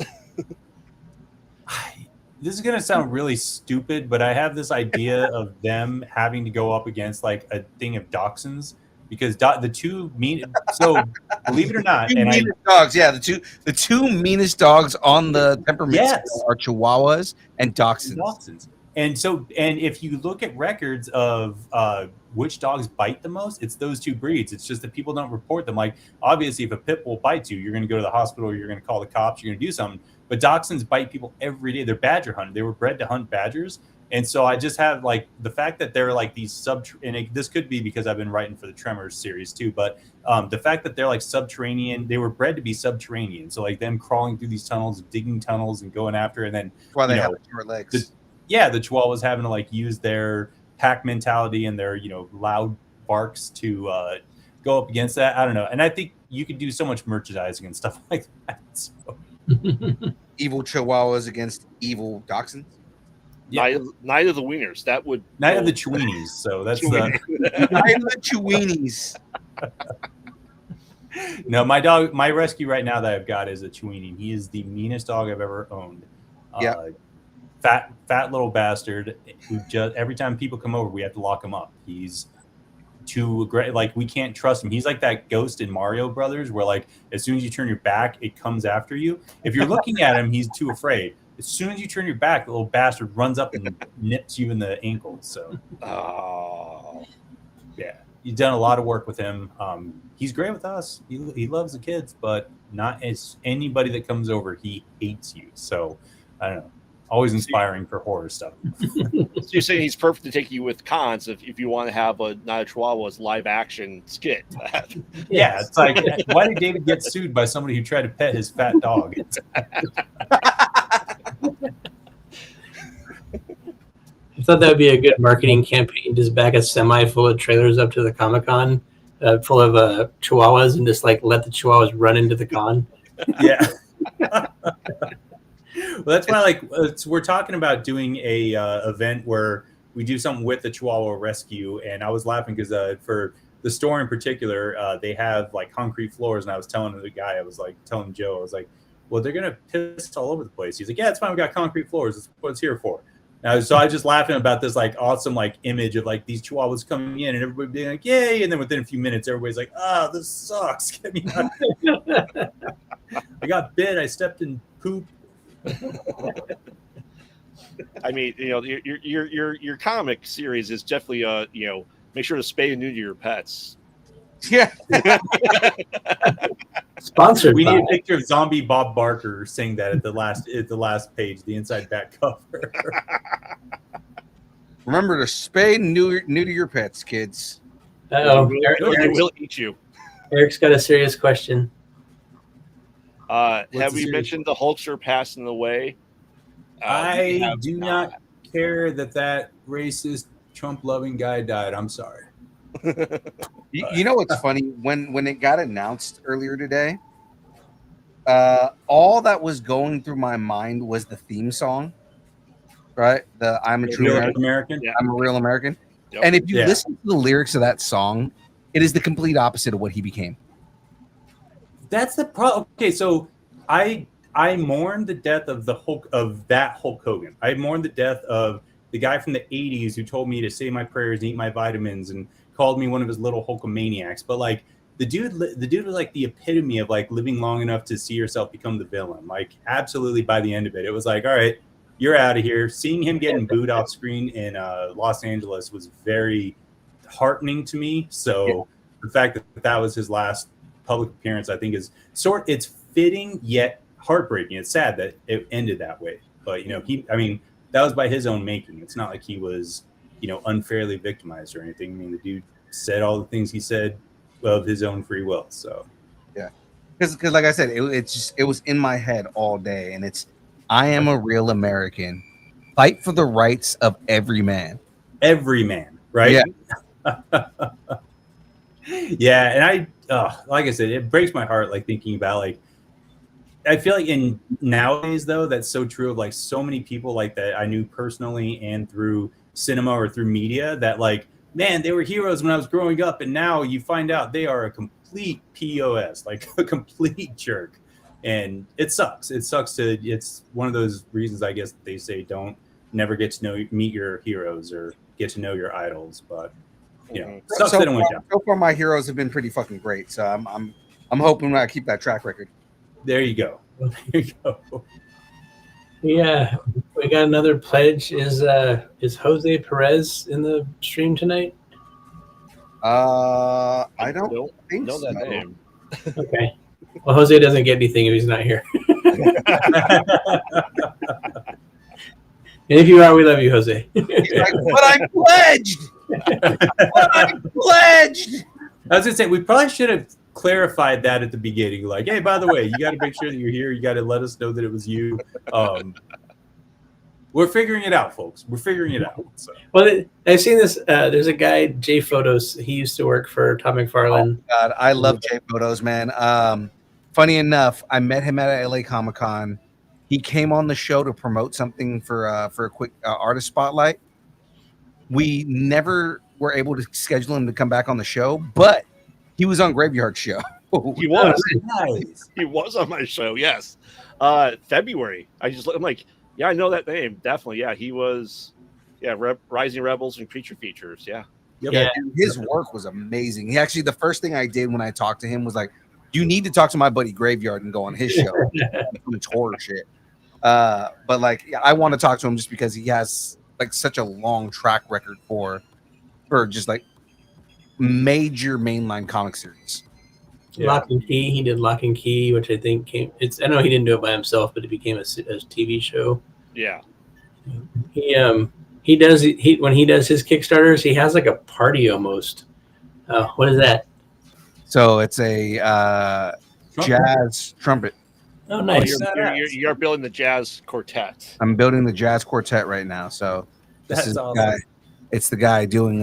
This is gonna sound really stupid, but I have this idea of them having to go up against like a thing of dachshunds because the two mean. So believe it or not, Two and I meanest dogs. Yeah, the two meanest dogs on the temperament Yes. scale are Chihuahuas and Dachshunds. dachshunds. And if you look at records of which dogs bite the most, it's those two breeds. It's just that people don't report them. Like obviously, if a pit bull bites you, you're going to go to the hospital, you're going to call the cops, you're going to do something. But dachshunds bite people every day. They're badger hunted. They were bred to hunt badgers. And so I just have like the fact that they're like these this could be because I've been writing for the Tremors series too, but the fact that they're like subterranean, they were bred to be subterranean. So like them crawling through these tunnels, digging tunnels and going after, and then That's why they you have know, short legs. the Chihuahuas having to like use their pack mentality and their loud barks to go up against that. I don't know, and I think you could do so much merchandising and stuff like that. So, Evil Chihuahuas against evil Dachshunds. yeah. Night of the Wieners. That would Night of the Cheweenies. So that's the Night of the Cheweenies. no. My rescue right now that I've got is a Cheweenie. He is the meanest dog I've ever owned. Yeah. Fat little bastard who just every time people come over, we have to lock him up. He's too great. Like we can't trust him. He's like that ghost in Mario Brothers, where like as soon as you turn your back, it comes after you. If you're looking at him, he's too afraid. As soon as you turn your back, the little bastard runs up and nips you in the ankle. So, yeah, you've done a lot of work with him. He's great with us. He loves the kids, but not as anybody that comes over, he hates you. So, I don't know. Always inspiring for horror stuff. So you're saying he's perfect to take you with cons if you want to have a Night of Chihuahuas live action skit. Yeah, it's like, why did David get sued by somebody who tried to pet his fat dog? I thought that would be a good marketing campaign. Just back a semi full of trailers up to the Comic-Con, full of Chihuahuas, and just like let the Chihuahuas run into the con. Yeah. Well, that's why we're talking about doing a event where we do something with the Chihuahua Rescue, and I was laughing because for the store in particular, they have like concrete floors, and I was telling the guy, I was like telling Joe, I was like, well, they're gonna piss all over the place. He's like, yeah, it's fine, we got concrete floors. That's what it's here for. Now, so I was just laughing about this like awesome like image of like these Chihuahuas coming in and everybody being like, yay, and then within a few minutes, everybody's like, this sucks. Get me out. I got bit. I stepped in poop. I mean, your comic series is definitely make sure to spay and neuter your pets. Yeah. Sponsored. We by. need a picture of zombie Bob Barker saying that at the last page, the inside back cover. Remember to spay and neuter your pets, kids. Uh-oh. It will eat you. Eric's got a serious question. Have we mentioned the Hulkster passing away? I do not care that racist Trump-loving guy died. I'm sorry. You know what's funny? When it got announced earlier today, all that was going through my mind was the theme song, right? The I'm a true American. Yeah. I'm a real American. Yep. And if you listen to the lyrics of that song, it is the complete opposite of what he became. That's the problem. Okay, so I mourn the death of that Hulk Hogan. I mourn the death of the guy from the 80s who told me to say my prayers and eat my vitamins and called me one of his little Hulkamaniacs. But like the dude was like the epitome of like living long enough to see yourself become the villain. Like absolutely by the end of it, it was like, all right, you're out of here. Seeing him getting booed off screen in Los Angeles was very heartening to me. So the fact that was his last public appearance, I think it's fitting yet heartbreaking. It's sad that it ended that way. But, that was by his own making. It's not like he was, unfairly victimized or anything. I mean, the dude said all the things he said of his own free will. So, yeah. Because like I said, it was in my head all day. And I am a real American. Fight for the rights of every man. Every man, right? Yeah. Yeah. And like I said, it breaks my heart, like thinking about like, I feel like in nowadays though, that's so true of like so many people like that I knew personally and through cinema or through media that like, man, they were heroes when I was growing up. And now you find out they are a complete POS, like a complete jerk. And it sucks. It's one of those reasons, I guess, that they say never get to meet your heroes or get to know your idols. But, sucks that it went down. So far, my heroes have been pretty fucking great. So I'm hoping I keep that track record. There you go. There you go. Yeah, we got another pledge. Is Jose Perez in the stream tonight? I don't think know so. that name. Okay. Well, Jose doesn't get anything if he's not here. And if you are, we love you, Jose. He's like, but I pledged. But I pledged. I was gonna say we probably should have clarified that at the beginning. Like, hey, by the way, you got to make sure that you're here. You got to let us know that it was you. We're figuring it out, folks. We're figuring it out. So. Well, I've seen this. There's a guy, Jay Photos. He used to work for Todd McFarlane. Oh, God, I love Jay Photos, man. Funny enough, I met him at LA Comic Con. He came on the show to promote something for a quick artist spotlight. We never were able to schedule him to come back on the show, but he was on Graveyard Show. He was. Nice. He was on my show. Yes. February. I'm like, yeah, I know that name. Definitely. Yeah, he was. Yeah, Rising Rebels and Creature Features. Yeah. Yep. Yeah, his work was amazing. He actually, the first thing I did when I talked to him was like, you need to talk to my buddy Graveyard and go on his show. It's horror shit. But like, yeah, I want to talk to him just because he has like such a long track record for just like major mainline comic series. Yeah. Lock and Key. He did Lock and Key, which I think I know he didn't do it by himself, but it became a TV show. Yeah. He does when he does his Kickstarters, he has like a party almost. What is that? So it's a jazz trumpet. Oh, nice. You're building the jazz quartet. I'm building the jazz quartet right now. So this is awesome. The guy. It's the guy doing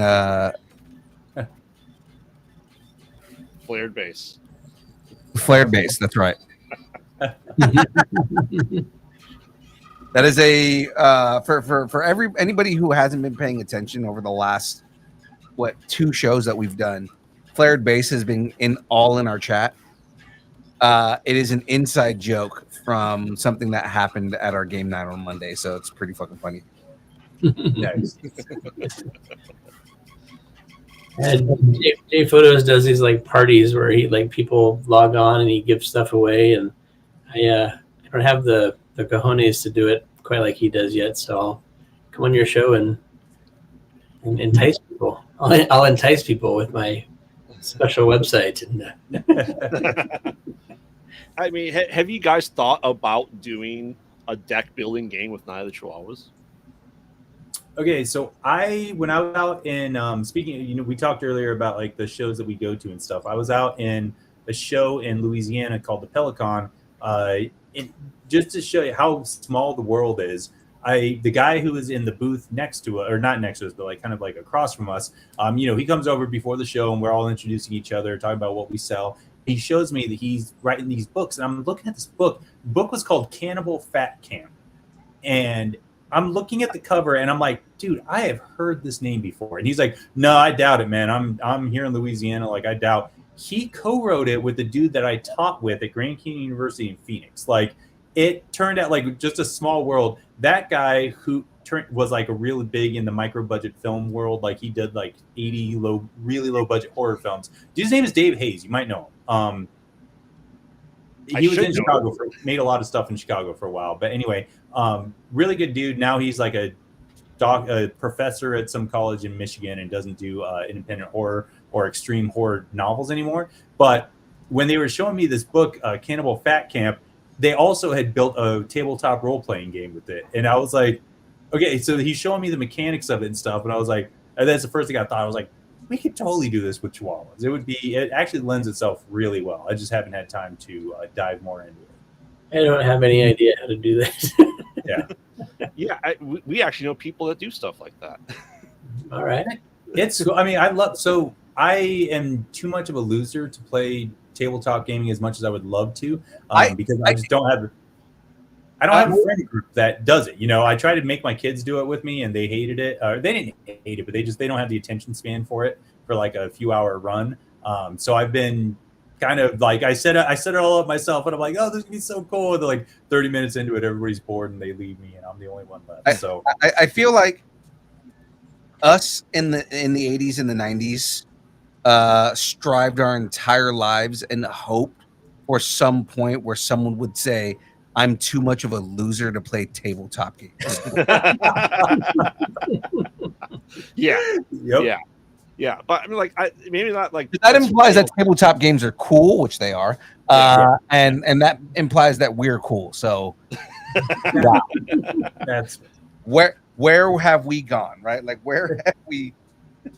flared bass. Flared bass. That's right. That is a for anybody who hasn't been paying attention over the last 2 shows that we've done. Flared bass has been in our chat. It is an inside joke from something that happened at our game night on Monday, so it's pretty fucking funny. Nice. And Jay Photos does these like parties where he like people log on and he gives stuff away, and I don't have the cojones to do it quite like he does yet, so I'll come on your show and entice people. I'll entice people with my special website. And I mean, have you guys thought about doing a deck building game with Night of the Chihuahuas? Okay, so when I was out in speaking, we talked earlier about like the shows that we go to and stuff. I was out in a show in Louisiana called the Pelican. Just to show you how small the world is, the guy who was in the booth next to us, or not next to us, but like kind of like across from us, he comes over before the show and we're all introducing each other, talking about what we sell. He shows me that he's writing these books, and I'm looking at this book. The book was called Cannibal Fat Camp, and I'm looking at the cover and I'm like, dude, I have heard this name before. And he's like, no, I doubt it, man. I'm here in Louisiana. Like, I doubt. He co-wrote it with the dude that I taught with at Grand Canyon University in Phoenix. Like, it turned out like just a small world. That guy who was like a really big in the micro budget film world. Like he did like 80 really low budget horror films. His name is Dave Hayes. You might know him. He was in Chicago, made a lot of stuff in Chicago for a while. But anyway, really good dude. Now he's like a professor at some college in Michigan and doesn't do independent horror or extreme horror novels anymore. But when they were showing me this book, Cannibal Fat Camp, they also had built a tabletop role-playing game with it. And I was like, okay, so he's showing me the mechanics of it and stuff. And I was like, and that's the first thing I thought. I was like, we could totally do this with Chihuahuas. It actually lends itself really well. I just haven't had time to dive more into it. I don't have any idea how to do this. Yeah, we actually know people that do stuff like that. All right. I am too much of a loser to play tabletop gaming as much as I would love to, because I just don't have a friend group that does it. You know, I try to make my kids do it with me, and they hated it. They didn't hate it, but they don't have the attention span for it for like a few hour run. So I've been kind of like I set it all up myself, and I'm like, oh, this is gonna be so cool. And they're like 30 minutes into it, everybody's bored and they leave me, and I'm the only one left. I feel like us in the 80s and the 90s strived our entire lives and hoped for some point where someone would say, I'm too much of a loser to play tabletop games. Yeah. Yep. Yeah. But I mean, like, maybe not like that implies that tabletop games are cool, which they are. And that implies that we're cool. So That's where have we gone, right? Like, where have we?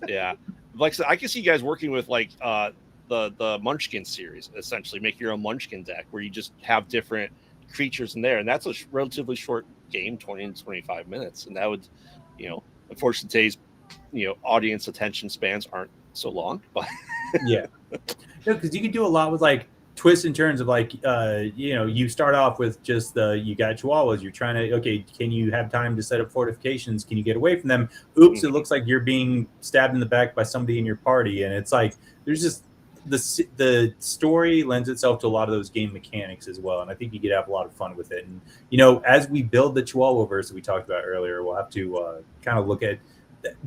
Yeah. Like, so I can see you guys working with like the Munchkin series, essentially make your own Munchkin deck where you just have different creatures in there, and that's a relatively short game, 20 to 25 minutes, and that would, unfortunately today's audience attention spans aren't so long, but yeah, because you can do a lot with like twists and turns of like you start off with just you got Chihuahuas, you're trying to, can you have time to set up fortifications, can you get away from them, oops, it looks like you're being stabbed in the back by somebody in your party, and it's like there's just the story lends itself to a lot of those game mechanics as well, and I think you could have a lot of fun with it. And as we build the Chihuahua verse that we talked about earlier, we'll have to kind of look at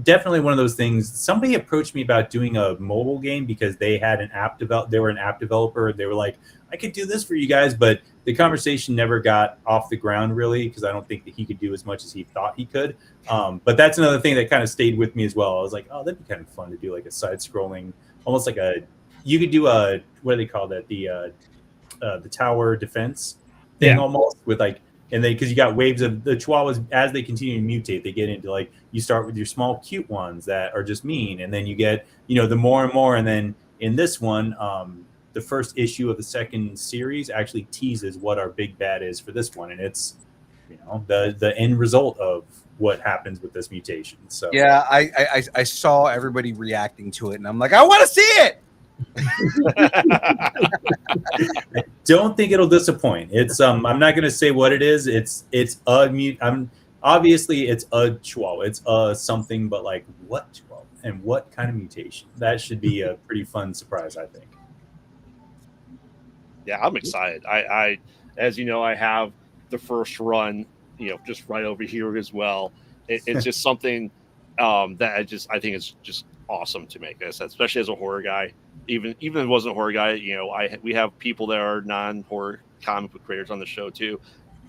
definitely one of those things. Somebody approached me about doing a mobile game because they had an app they were an app developer. They were like, I could do this for you guys, but the conversation never got off the ground really, because I don't think that he could do as much as he thought he could. But that's another thing that kind of stayed with me as well. I was like, oh, that'd be kind of fun to do like a side scrolling, almost like you could do what do they call that? The tower defense thing, almost with like, and then because you got waves of the Chihuahuas as they continue to mutate, they get into like, you start with your small cute ones that are just mean, and then you get the more and more, and then in this one, the first issue of the second series actually teases what our big bad is for this one, and it's the end result of what happens with this mutation. So yeah, I saw everybody reacting to it, and I'm like, I want to see it. I don't think it'll disappoint. It's I'm not going to say what it is. Obviously it's a Chihuahua. It's something, but like what Chihuahua and what kind of mutation? That should be a pretty fun surprise, I think. Yeah, I'm excited. I as you know, I have the first run, just right over here as well. It's just something that I think is just awesome to make this, especially as a horror guy. Even if it wasn't a horror guy, we have people that are non-horror comic book creators on the show too,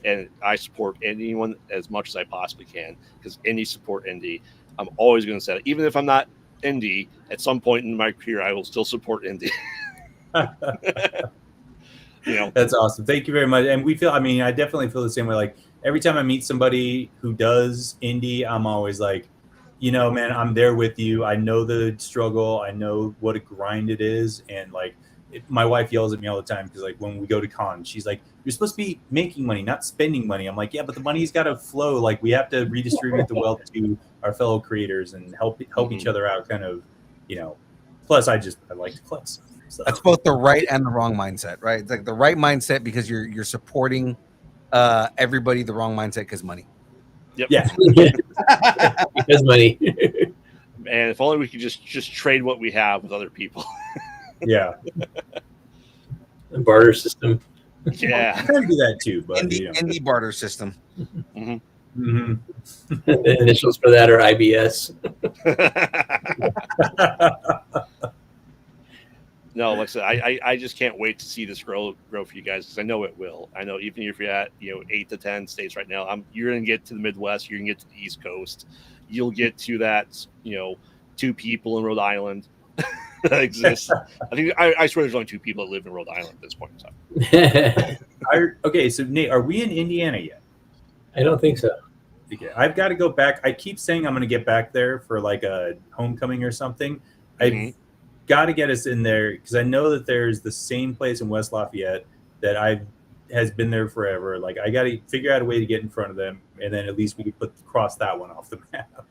and I support anyone as much as I possibly can, because indie support indie. I'm always going to say that. Even if I'm not indie, at some point in my career, I will still support indie. That's awesome. Thank you very much. And I definitely feel the same way. Like every time I meet somebody who does indie, I'm always like, man, I'm there with you. I know the struggle. I know what a grind it is. And like, my wife yells at me all the time because like when we go to cons, she's like, you're supposed to be making money, not spending money. I'm like, yeah, but the money's got to flow. Like we have to redistribute the wealth to our fellow creators and help each other out, kind of, plus I like to flex. So. That's both the right and the wrong mindset, right? It's like the right mindset because you're supporting everybody, the wrong mindset because money. Yep. Yeah. Because money. And if only we could just trade what we have with other people. Yeah. The barter system. Yeah. I can do that too, but indie barter system. Mm-hmm. Mhm. The initials for that are IBS. No, like I said, I just can't wait to see this grow for you guys, because I know it will. I know even if you're at 8 to 10 states right now, you're gonna get to the Midwest, you're gonna get to the East Coast, you'll get to that 2 people in Rhode Island that exists. I think I swear there's only 2 people that live in Rhode Island at this point in time. Okay, so Nate, are we in Indiana yet? I don't think so. Okay, I've got to go back. I keep saying I'm going to get back there for like a homecoming or something. I've got to get us in there because I know that there's the same place in West Lafayette that has been there forever. Like I got to figure out a way to get in front of them, and then at least we could cross that one off the map.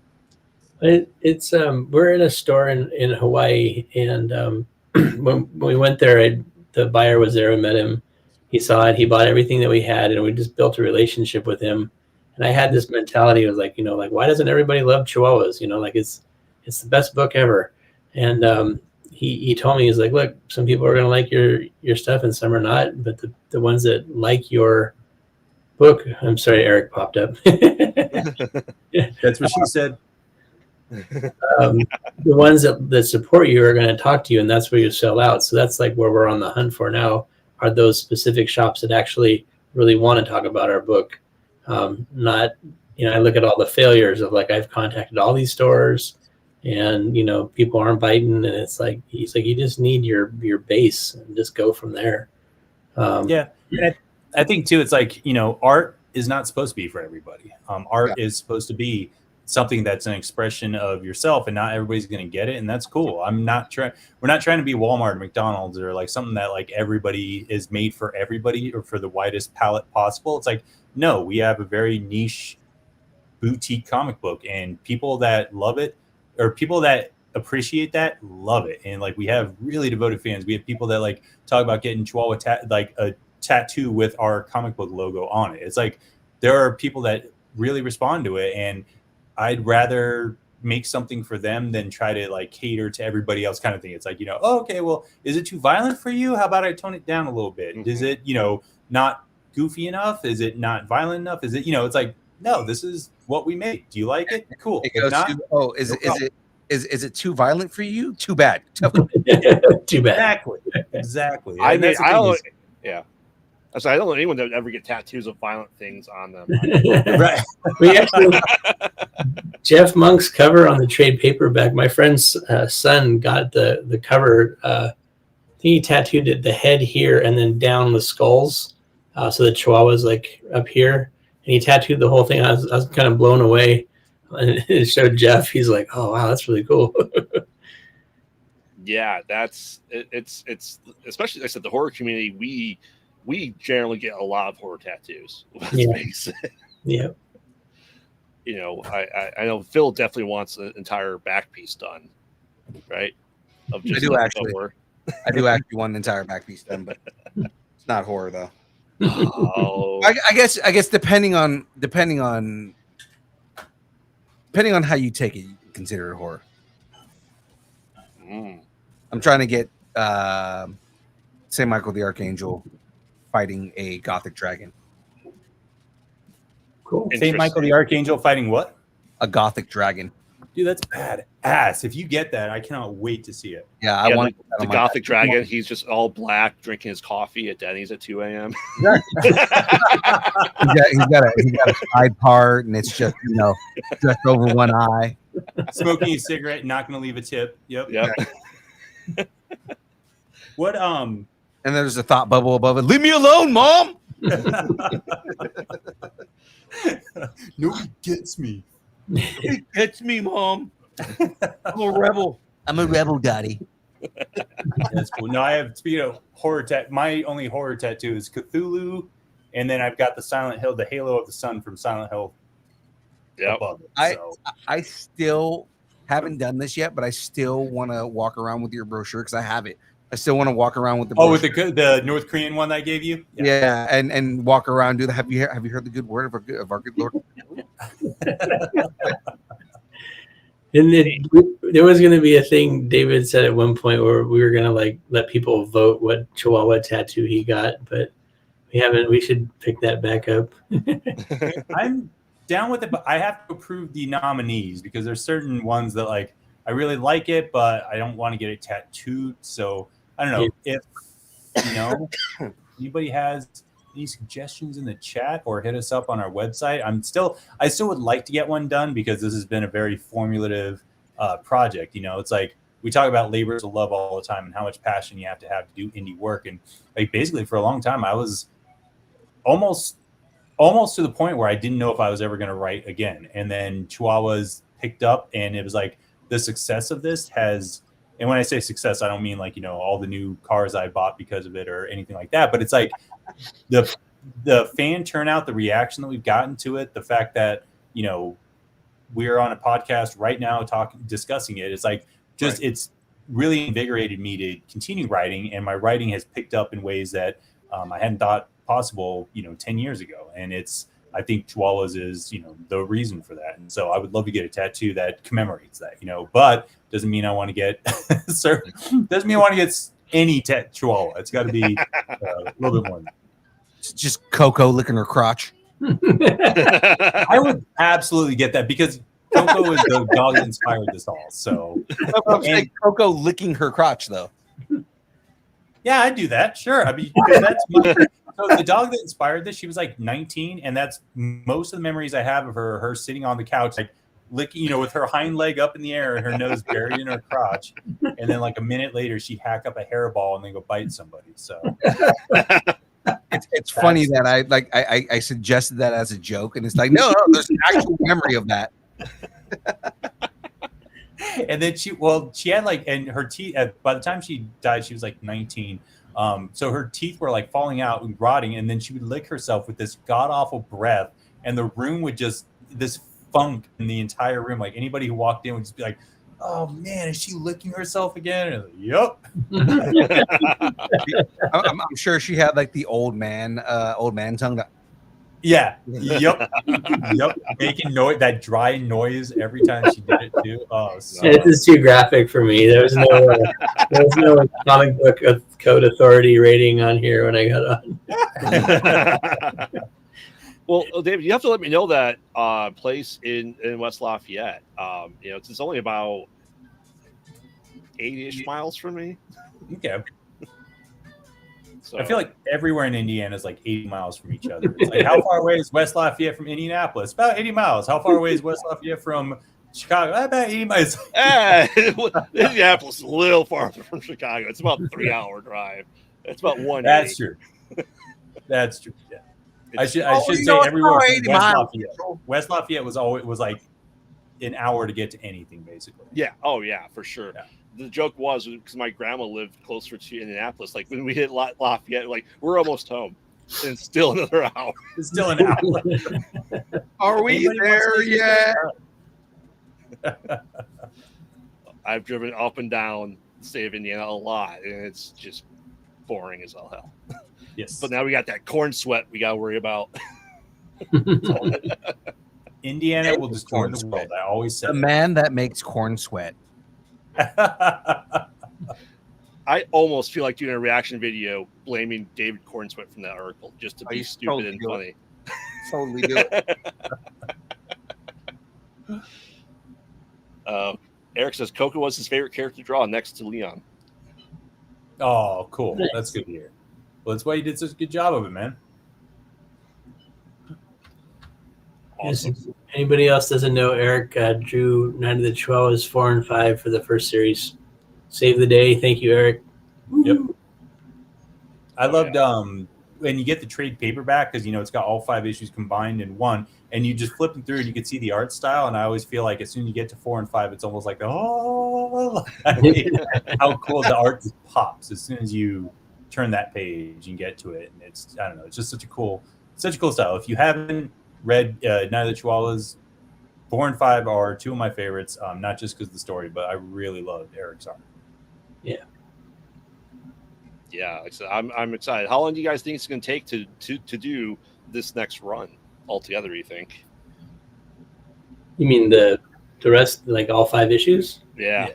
It's we're in a store in Hawaii, and when we went there, the buyer was there. We met him. He saw it. He bought everything that we had, and we just built a relationship with him. And I had this mentality. It was like, like, why doesn't everybody love Chihuahuas? Like it's the best book ever. And he told me, he's like, look, some people are going to like your stuff and some are not. But the ones that like your book, I'm sorry, Eric popped up. That's what she said. The ones that support you are going to talk to you, and that's where you sell out. So that's like where we're on the hunt for now, are those specific shops that actually really want to talk about our book. Not, I look at all the failures of like, I've contacted all these stores and, people aren't biting. And it's like, he's like, you just need your base and just go from there. Yeah. And I think too, it's like, art is not supposed to be for everybody. Art is supposed to be something that's an expression of yourself, and not everybody's going to get it. And that's cool. We're not trying to be Walmart or McDonald's or like something that like everybody is made for everybody or for the widest palette possible. It's like, no, we have a very niche boutique comic book, and people that love it or people that appreciate that love it. And like, we have really devoted fans. We have people that like talk about getting Chihuahua like a tattoo with our comic book logo on it. It's like, there are people that really respond to it, and I'd rather make something for them than try to like cater to everybody else kind of thing. It's like, oh, okay, well, is it too violent for you? How about I tone it down a little bit? Mm-hmm. Is it, not goofy enough? Is it not violent enough? Is it, it's like, no, this is what we made. Do you like it? Cool. It not, is it too violent for you? Too bad. Too bad. Exactly. I don't know anyone that would ever get tattoos of violent things on them. Right. We actually, Jeff Monk's cover on the trade paperback, my friend's son got the cover. He tattooed it, the head here and then down the skulls. So the Chihuahua's like up here. And he tattooed the whole thing. I was kind of blown away. And it showed Jeff. He's like, oh, wow, that's really cool. Yeah, it's especially, like I said, the horror community, we generally get a lot of horror tattoos. Yeah. I know Phil definitely wants an entire back piece done, right? Of just I do actually want an entire back piece done, but it's not horror though. Oh. I guess depending on how you take it, you consider it horror. I'm trying to get St. Michael the Archangel fighting a Gothic dragon. Cool. St. Michael the Archangel fighting what? A Gothic dragon. Dude, that's bad ass. If you get that, I cannot wait to see it. Yeah, I want the Gothic dragon. He's just all black, drinking his coffee at Denny's at 2 a.m. he's got a side part, and it's just just over one eye. Smoking a cigarette, not going to leave a tip. Yep. What And there's a thought bubble above it. Leave me alone, Mom. Nobody gets me. Nobody gets me, Mom. I'm a rebel. I'm a rebel, Daddy. That's cool. No, I have horror my only horror tattoo is Cthulhu, and then I've got the Silent Hill, the Halo of the Sun from Silent Hill. Yeah. I still haven't done this yet, but I still want to walk around with your brochure because I have it. I still want to walk around with the brochure. With the North Korean one that I gave you. Yeah, and walk around. Have you heard the good word of our good Lord? And there was going to be a thing David said at one point where we were going to like let people vote what Chihuahua tattoo he got, but we haven't. We should pick that back up. down with it, but I have to approve the nominees because there's certain ones that like I really like it, but I don't want to get it tattooed. So I don't know if anybody has any suggestions in the chat or hit us up on our website. I still would like to get one done because this has been a very formulative project. It's like we talk about labors of love all the time and how much passion you have to do indie work. And like basically for a long time, I was almost to the point where I didn't know if I was ever going to write again. And then Chihuahuas picked up, and it was like the success of this has, and when I say success, I don't mean like, all the new cars I bought because of it or anything like that, but it's like the fan turnout, the reaction that we've gotten to it, the fact that, we're on a podcast right now discussing it. It's like, It's really invigorated me to continue writing, and my writing has picked up in ways that I hadn't thought possible, 10 years ago. And I think Chihuahuas is, the reason for that. And so I would love to get a tattoo that commemorates that, but doesn't mean I want to get, doesn't mean I want to get any Chihuahua. It's got to be a little bit more than that. Just Coco licking her crotch. I would absolutely get that because Coco is the dog that inspired this all. So Coco licking her crotch, though. Yeah, I'd do that. Sure. I mean, that's so the dog that inspired this, she was like 19, and that's most of the memories I have of her sitting on the couch, like licking, with her hind leg up in the air and her nose buried in her crotch. And then like a minute later, she'd hack up a hairball and then go bite somebody. So it's funny that I suggested that as a joke, and it's like, no, there's an actual memory of that. And then she had like, and her teeth, by the time she died, she was like 19. So her teeth were like falling out and rotting, and then she would lick herself with this god awful breath, and the room would just, this funk in the entire room. Like anybody who walked in would just be like, oh man, is she licking herself again? And like, yep. I'm sure she had like the old man tongue. Yeah. Yep. Yep. Making that dry noise every time she did it too. Oh, so. This is too graphic for me. There was no comic book code authority rating on here when I got on. Well, David, you have to let me know that place in West Lafayette. It's only about 80-ish miles from me. Okay. So. I feel like everywhere in Indiana is like 80 miles from each other. It's like, how far away is West Lafayette from Indianapolis? About 80 miles. How far away is West Lafayette from Chicago? About 80 miles. Indianapolis is a little farther from Chicago. It's about a 3-hour drive. It's about 180. That's true. That's true. Yeah. I should say everywhere from West Lafayette. West Lafayette was like an hour to get to anything, basically. Yeah. Oh, yeah, for sure. Yeah. The joke was because my grandma lived closer to Indianapolis. Like when we hit Lafayette, like we're almost home, and still another hour. It's still an hour. Are we there yet? I've driven up and down the state of Indiana a lot, and it's just boring as all hell. Yes. But now we got that corn sweat we got to worry about. Indiana will destroy the world. I always say the man that makes corn sweat. I almost feel like doing a reaction video blaming David Cornsweat from that article just to be stupid and funny. Totally do it. Eric says Coco was his favorite character to draw next to Leon. Oh, cool. That's good to hear. Well, that's why you did such a good job of it, man. Awesome. Yes. Anybody else doesn't know, Eric drew Night of the Chihuahuas 4 and 5 for the first series. Save the day. Thank you, Eric. Yep. I loved when you get the trade paperback because it's got all 5 issues combined in one, and you just flip them through and you can see the art style. And I always feel like as soon as you get to 4 and 5, it's almost like how cool the art just pops as soon as you turn that page and get to it. And it's just such a cool style. If you haven't read Night of the Chihuahuas, 4 and 5 are 2 of my favorites, not just because of the story, but I really loved Eric's art. Yeah, like I said, I'm excited. How long do you guys think it's going to take to do this next run altogether? You think? You mean the rest, like all 5 issues? Yeah.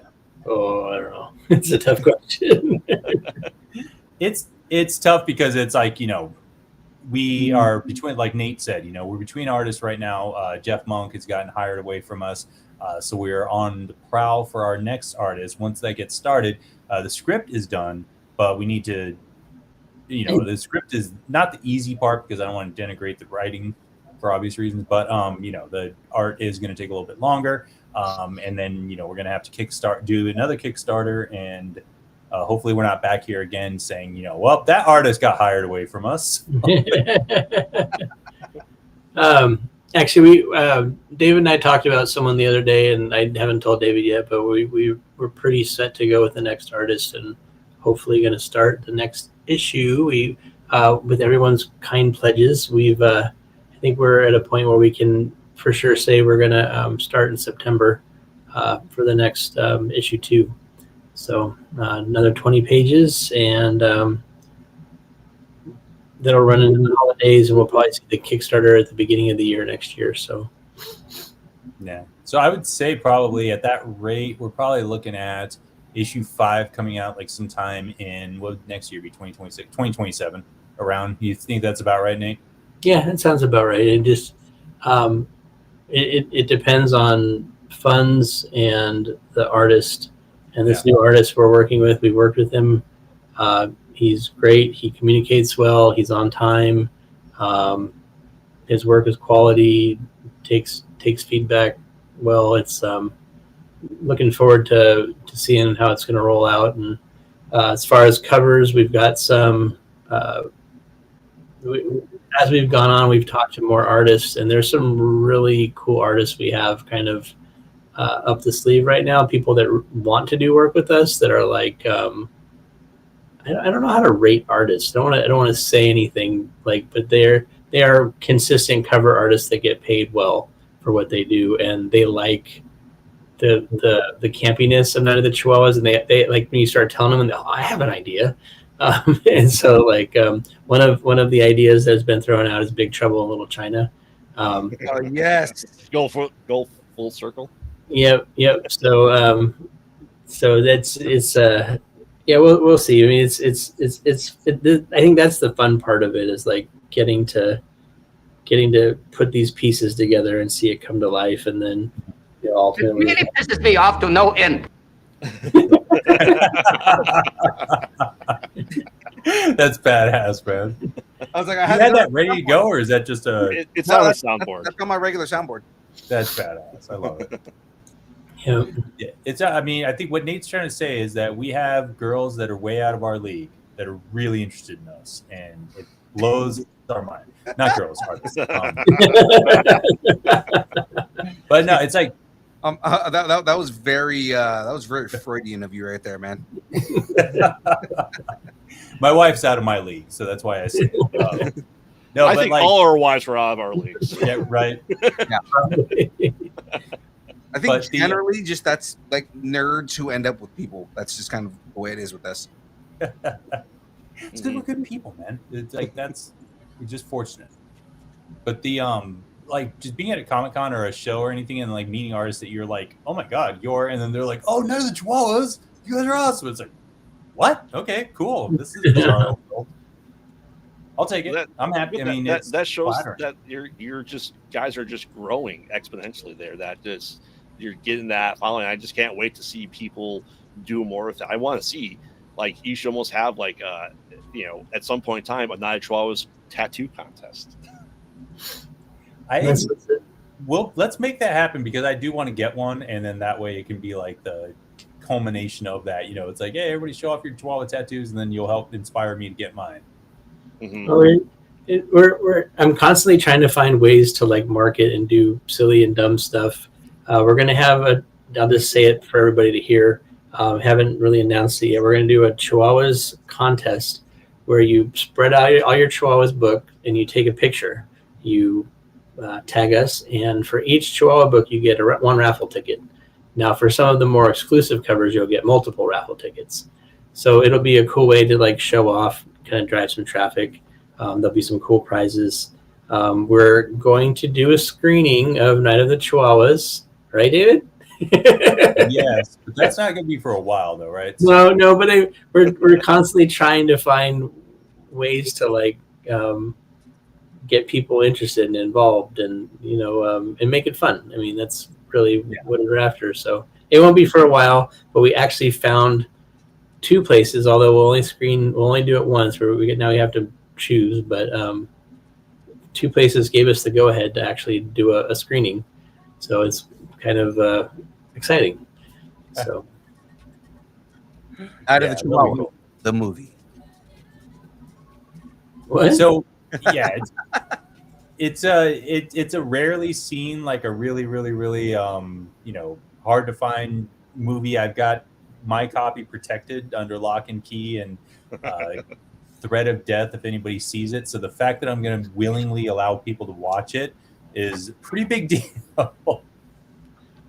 Oh, I don't know. It's a tough question. It's tough because it's like we are between, like Nate said, we're between artists right now. Jeff Monk has gotten hired away from us. So we're on the prowl for our next artist. Once that gets started, the script is done, but we need to, the script is not the easy part because I don't want to denigrate the writing for obvious reasons, but, the art is going to take a little bit longer. And then, we're going to have to do another Kickstarter, and hopefully we're not back here again saying, well, that artist got hired away from us. Actually, David and I talked about someone the other day, and I haven't told David yet, but we were pretty set to go with the next artist, and hopefully going to start the next issue. We, with everyone's kind pledges, I think we're at a point where we can for sure say we're going to start in September for the next issue 2. So another 20 pages, and that'll run into the holidays, and we'll probably see the Kickstarter at the beginning of the year next year. So, yeah. So I would say probably at that rate, we're probably looking at issue 5 coming out like sometime in next year be 2026, 2027 around. You think that's about right, Nate? Yeah, that sounds about right. It just it depends on funds and the artist. And this new artist we're working with, we worked with him. He's great. He communicates well. He's on time. His work is quality. Takes feedback well. It's looking forward to seeing how it's going to roll out. And as far as covers, we've got some. As we've gone on, we've talked to more artists, and there's some really cool artists we have kind of up the sleeve right now. People that want to do work with us that are like. I don't know how to rate artists. I don't want to say anything but they are consistent cover artists that get paid well for what they do, and they like the campiness of Night of the Chihuahuas, and they like when you start telling them, and I have an idea, and so one of the ideas that's been thrown out is Big Trouble in Little China. Oh yes, go full circle. Yep. So it's yeah, we'll see. I mean, I think that's the fun part of it is like getting to put these pieces together and see it come to life, and then ultimately. It really pisses me off to no end. That's badass, man. I was like, I had that ready to go, or is that just it's on a soundboard? That's on my regular soundboard. That's badass. I love it. Yeah. It's. I mean, I think what Nate's trying to say is that we have girls that are way out of our league that are really interested in us, and it blows our mind. Not girls, artists. But no, it's like that was very Freudian of you right there, man. My wife's out of my league, so that's why I say it. No, I think all our wives were out of our leagues. Yeah, right. Yeah. I think generally just that's like nerds who end up with people. That's just kind of the way it is with us. It's because we're good people, man. It's like we're just fortunate. But the like just being at a Comic-Con or a show or anything and like meeting artists that you're like, oh my god, and then they're like, oh, Night of the Chihuahuas, you guys are awesome. It's like, what? Okay, cool. This is bizarre. I'll take it. I'm happy. I mean, that shows flattering. that you're just guys are just growing exponentially there. That just you're getting that following. I just can't wait to see people do more with it. I want to see you should almost have at some point in time a Night of Chihuahuas tattoo contest. Let's make that happen because I do want to get one, and then that way it can be like the culmination of that. It's like, hey, everybody show off your Chihuahua tattoos, and then you'll help inspire me to get mine. Mm-hmm. I'm constantly trying to find ways to market and do silly and dumb stuff. We're going to have I'll just say it for everybody to hear. Haven't really announced it yet. We're going to do a Chihuahuas contest where you spread out all your Chihuahuas book and you take a picture. You tag us, and for each Chihuahua book, you get one raffle ticket. Now, for some of the more exclusive covers, you'll get multiple raffle tickets. So it'll be a cool way to show off, kind of drive some traffic. There'll be some cool prizes. We're going to do a screening of Night of the Chihuahuas, right, David? Yes, but that's not going to be for a while, though, right? No, but we're constantly trying to find ways to get people interested and involved, and and make it fun. I mean, that's really what we're after. So it won't be for a while, but we actually found 2 places. Although we'll only do it once. Where now we have to choose, but 2 places gave us the go ahead to actually do a screening. So it's kind of exciting. So Out of the Chihuahua, the movie. what? So yeah, it's a rarely seen, like a really hard to find movie. I've got my copy protected under lock and key and threat of death if anybody sees it. So the fact that I'm going to willingly allow people to watch it is a pretty big deal.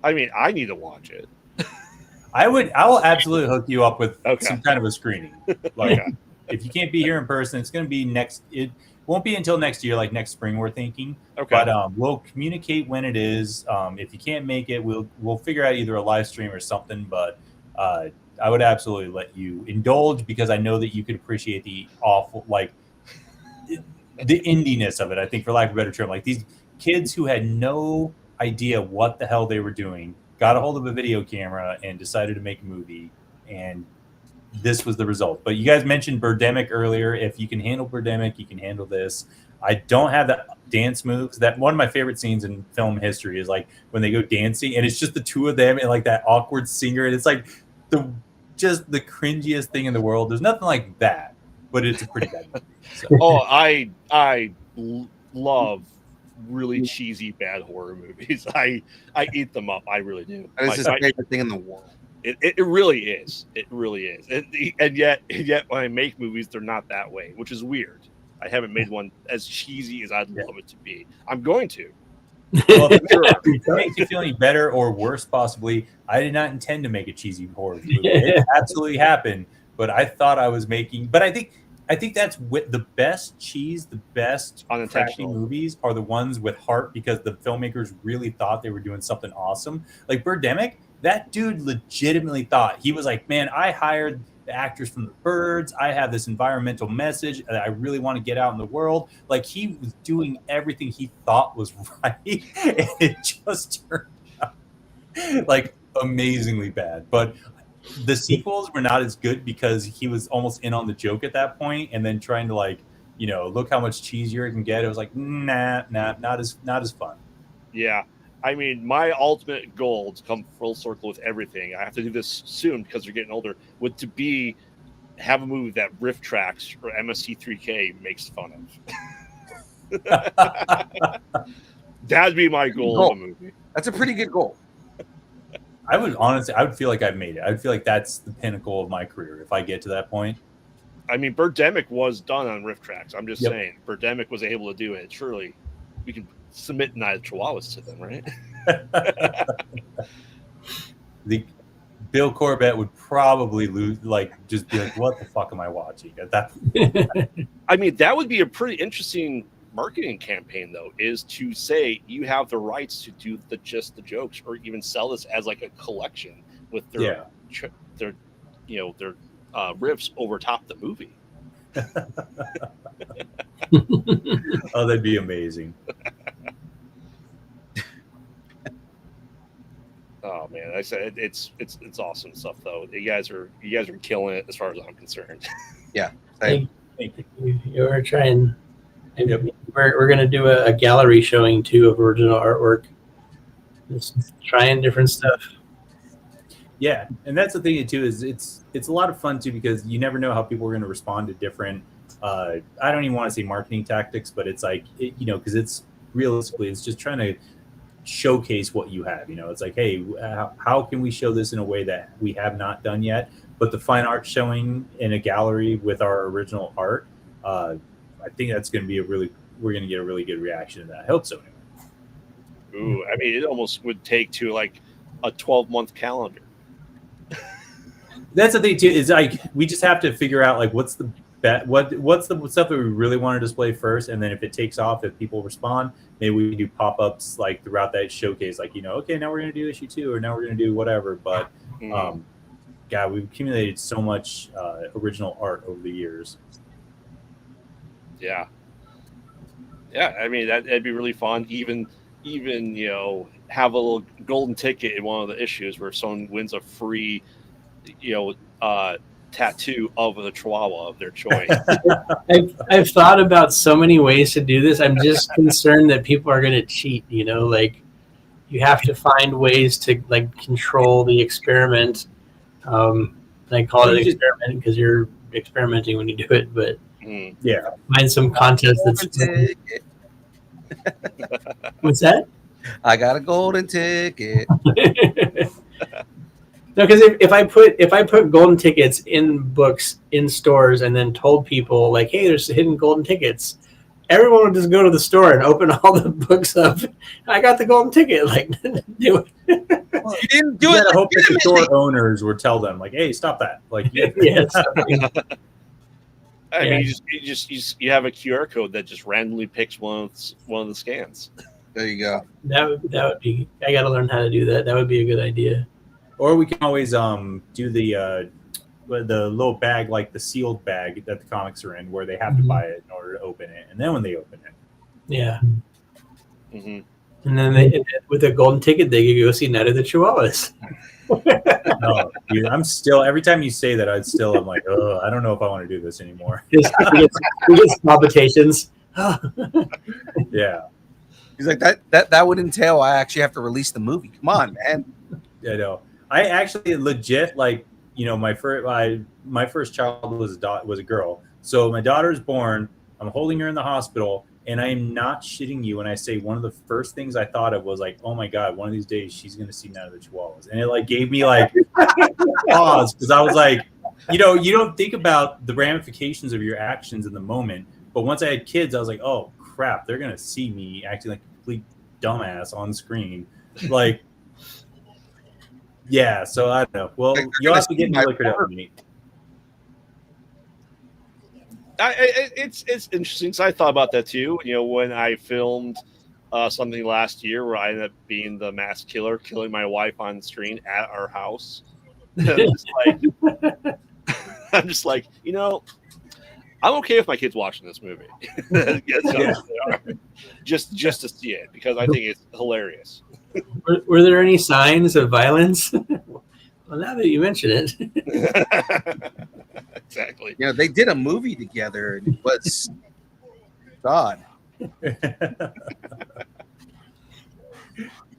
I mean, I need to watch it. I will absolutely hook you up with some kind of a screening. Like, if you can't be here in person, it's going to be it won't be until next year, like next spring, we're thinking. Okay. But we'll communicate when it is. If you can't make it, we'll figure out either a live stream or something. But I would absolutely let you indulge, because I know that you could appreciate the awful, like the indiness of it. I think, for lack of a better term, like these kids who had no idea what the hell they were doing, got a hold of a video camera and decided to make a movie, and this was the result. But you guys mentioned Birdemic earlier. If you can handle Birdemic, you can handle this. I don't have that dance moves. That one of my favorite scenes in film history is like when they go dancing and it's just the 2 of them and like that awkward singer, and it's like just the cringiest thing in the world. There's nothing like that, but it's a pretty bad movie. So. Oh, I love really cheesy bad horror movies. I eat them up. I really do. That is my favorite thing in the world. It really is. It really is. And yet when I make movies, they're not that way, which is weird. I haven't made one as cheesy as I'd love it to be. I'm going to. Well, if it makes you feel any better or worse, possibly, I did not intend to make a cheesy horror movie. It absolutely happened, but I thought I was making. But I think that's the best cheese, the best trashy movies are the ones with heart, because the filmmakers really thought they were doing something awesome. Like Birdemic, that dude legitimately thought, he was like, man, I hired the actors from the birds. I have this environmental message that I really want to get out in the world. Like, he was doing everything he thought was right, and it just turned out like amazingly bad. But the sequels were not as good because he was almost in on the joke at that point, and then trying to look how much cheesier it can get. It was like, nah, not as fun. Yeah. I mean, my ultimate goal to come full circle with everything, I have to do this soon because you're getting older, would to have a movie that Riff Tracks or MST3K makes fun of. That'd be my goal of a movie. That's a pretty good goal. I would feel like I've made it. I would feel like that's the pinnacle of my career if I get to that point. I mean, Birdemic was done on Riff Tracks. I'm just saying, Birdemic was able to do it. Surely we can submit Night Chihuahuas to them, right? The Bill Corbett would probably lose, just be like, what the fuck am I watching at that point? I mean, that would be a pretty interesting marketing campaign, though, is to say you have the rights to do the jokes, or even sell this as like a collection with their riffs over top the movie. Oh, that'd be amazing. Oh man, I said it's awesome stuff though. You guys are killing it as far as I'm concerned. Yeah, thank you. You're trying. We're gonna do a gallery showing too of original artwork. Just trying different stuff. Yeah, and that's the thing too, is it's a lot of fun too, because you never know how people are going to respond to different. I don't even want to say marketing tactics, but it's like because it's realistically, it's just trying to showcase what you have. It's like, hey, how can we show this in a way that we have not done yet? But the fine art showing in a gallery with our original art, I think that's going to be we're going to get a really good reaction to that. I hope so. Anyway. Ooh, I mean, it almost would take to like a 12-month calendar. That's the thing too, is like we just have to figure out like what's the stuff that we really want to display first, and then if it takes off, if people respond, maybe we do pop-ups like throughout that showcase, like okay, now we're going to do issue 2, or now we're going to do whatever. But God, we've accumulated so much original art over the years. Yeah. Yeah, I mean that'd be really fun. Even have a little golden ticket in one of the issues where someone wins a free tattoo of the Chihuahua of their choice. I've thought about so many ways to do this. I'm just concerned that people are going to cheat. Like you have to find ways to like control the experiment. I call it an experiment because you're experimenting when you do it, but Yeah. find some contest that's. What's that? I got a golden ticket. No, because if I put golden tickets in books in stores and then told people like, hey, there's hidden golden tickets, everyone would just go to the store and open all the books up. I got the golden ticket. Like, do it. Well, you didn't do You it. gotta hope that the legitimately. store owners would tell them, like, "Hey, stop that!" Like, Yes. I mean, you have a QR code that just randomly picks one of the scans. There you go. That would be. I got to learn how to do that. That would be a good idea. or we can always do the little bag, like the sealed bag that the comics are in, where they have to buy it in order to open it, and then when they open it, Yeah. Mm-hmm. And then with a golden ticket, they could go see Night of the Chihuahuas. no, dude, I'm still every time you say that, I'm like, oh, I don't know if I want to do this anymore. We get palpitations. Yeah, He's like that would entail I actually have to release the movie. Come on, man. I know. I actually legit my first child was a girl. So my daughter's born. I'm holding her in the hospital, and I am not shitting you when I say one of the first things I thought of was like, oh my god, one of these days she's gonna see Night of the Chihuahuas, and it like gave me like pause because I was like, you don't think about the ramifications of your actions in the moment, but once I had kids, I was like, oh crap, they're gonna see me acting like a complete dumbass on screen, like. Yeah, so I don't know. Well, you'll have to get me liquored up with me. It's interesting because I thought about that too. When I filmed something last year where I ended up being the mass killer, killing my wife on screen at our house. I'm just like, I'm okay with my kids watching this movie. Just to see it because I think it's hilarious. Were there any signs of violence? Well, now that you mention it. Exactly. They did a movie together and it was God.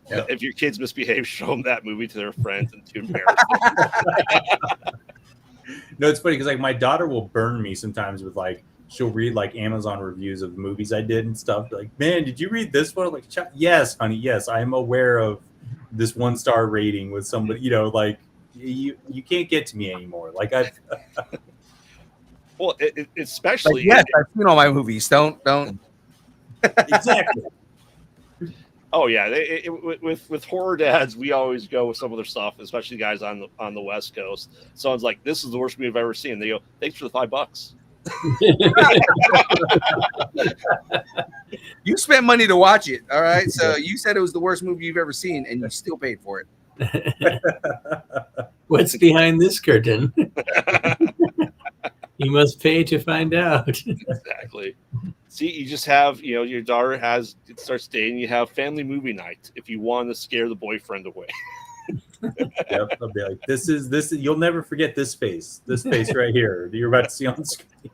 If your kids misbehave, show them that movie to their friends and to embarrass them. No, it's funny because like my daughter will burn me sometimes with like she'll read like Amazon reviews of movies I did and stuff. Like, man, did you read this one? I'm like, yes, honey, yes, I'm aware of this 1-star rating with somebody. Like you can't get to me anymore. Like I've. Well, especially yes, I've seen all my movies. Don't. Exactly. Oh yeah, with horror dads, we always go with some of their stuff, especially guys on the West Coast. Someone's like, "This is the worst movie I've ever seen." They go, "Thanks for the $5." You spent money to watch it, all right? So you said it was the worst movie you've ever seen, and you still paid for it. What's behind this curtain? You must pay to find out. Exactly. See, you just have, your daughter starts dating. You have family movie night if you want to scare the boyfriend away. Yep, I'll be like, this is. You'll never forget this face right here that you're about to see on screen.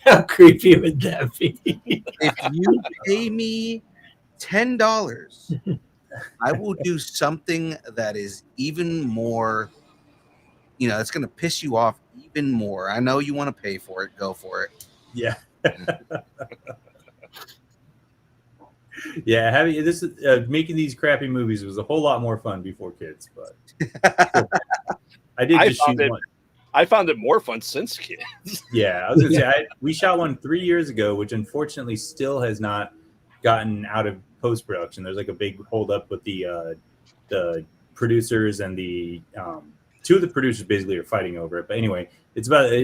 How creepy would that be? If you pay me $10, I will do something that is even more. It's going to piss you off even more. I know you want to pay for it. Go for it. Yeah. Yeah, making these crappy movies was a whole lot more fun before kids, but I did just shoot one. I found it more fun since kids. Yeah, I was gonna say we shot one 3 years ago, which unfortunately still has not gotten out of post production. There's like a big holdup with the producers and the two of the producers basically are fighting over it. But anyway,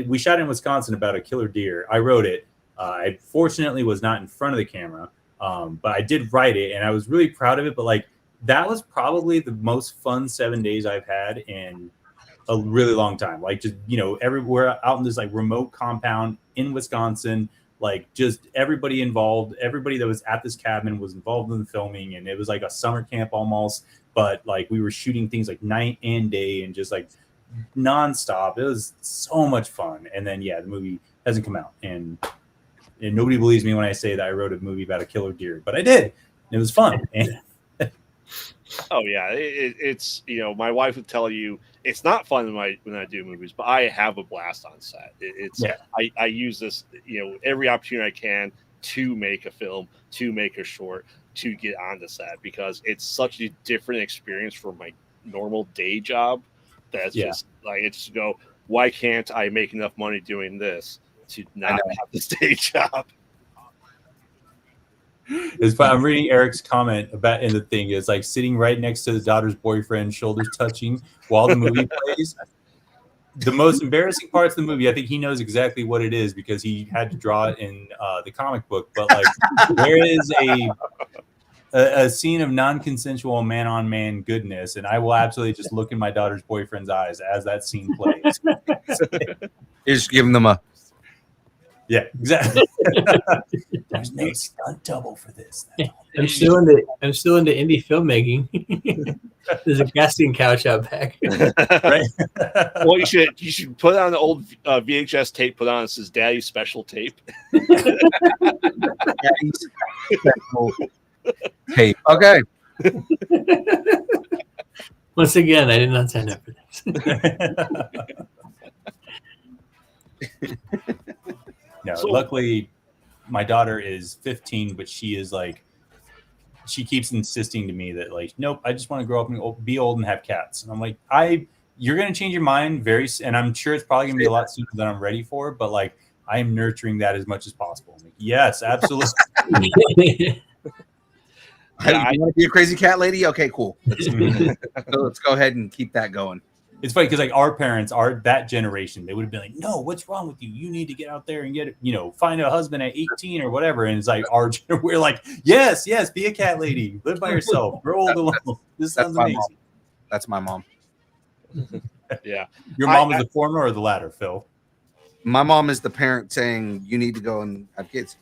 we shot in Wisconsin about a killer deer. I wrote it. I fortunately was not in front of the camera. But I did write it and I was really proud of it. But like that was probably the most fun 7 days I've had in a really long time. Like just, everywhere out in this like remote compound in Wisconsin like just everybody involved, everybody that was at this cabin was involved in the filming, and it was like a summer camp almost, but like we were shooting things like night and day and just like nonstop. It was so much fun. And then the movie hasn't come out, and nobody believes me when I say that I wrote a movie about a killer deer, but I did. It was fun. Oh yeah, it's my wife would tell you it's not fun when I do movies, but I have a blast on set. I use this every opportunity I can to make a film, to make a short, to get on the set, because it's such a different experience from my normal day job. That's just like, it's go, why can't I make enough money doing this to not have this day job? I'm reading Eric's comment about in the thing. It's like sitting right next to the daughter's boyfriend, shoulders touching while the movie plays. The most embarrassing parts of the movie, I think he knows exactly what it is because he had to draw it in the comic book. But like, there is a scene of non-consensual man-on-man goodness, and I will absolutely just look in my daughter's boyfriend's eyes as that scene plays. You're just giving them a. Yeah, exactly. There's no stunt double for this. I'm still into indie filmmaking. There's a casting couch out back. Right. Well, you should put on the old VHS tape. Put on it says "Daddy's special tape." Daddy's special tape. Okay. Once again, I did not sign up for this. No, luckily, my daughter is 15, but she keeps insisting to me that like, nope, I just want to grow up and be old and have cats. And I'm like, you're going to change your mind and I'm sure it's probably going to be a lot sooner than I'm ready for, but like, I am nurturing that as much as possible. Like, yes, absolutely. You want to be a crazy cat lady? Okay, cool. Let's go ahead and keep that going. It's funny because like our parents are that generation. They would have been like, "No, what's wrong with you? You need to get out there and get find a husband at 18 or whatever." And it's like we're like, "Yes, be a cat lady, live by yourself, grow old alone." This sounds amazing. Mom. That's my mom. Yeah, your mom is the former or the latter, Phil? My mom is the parent saying you need to go and have kids.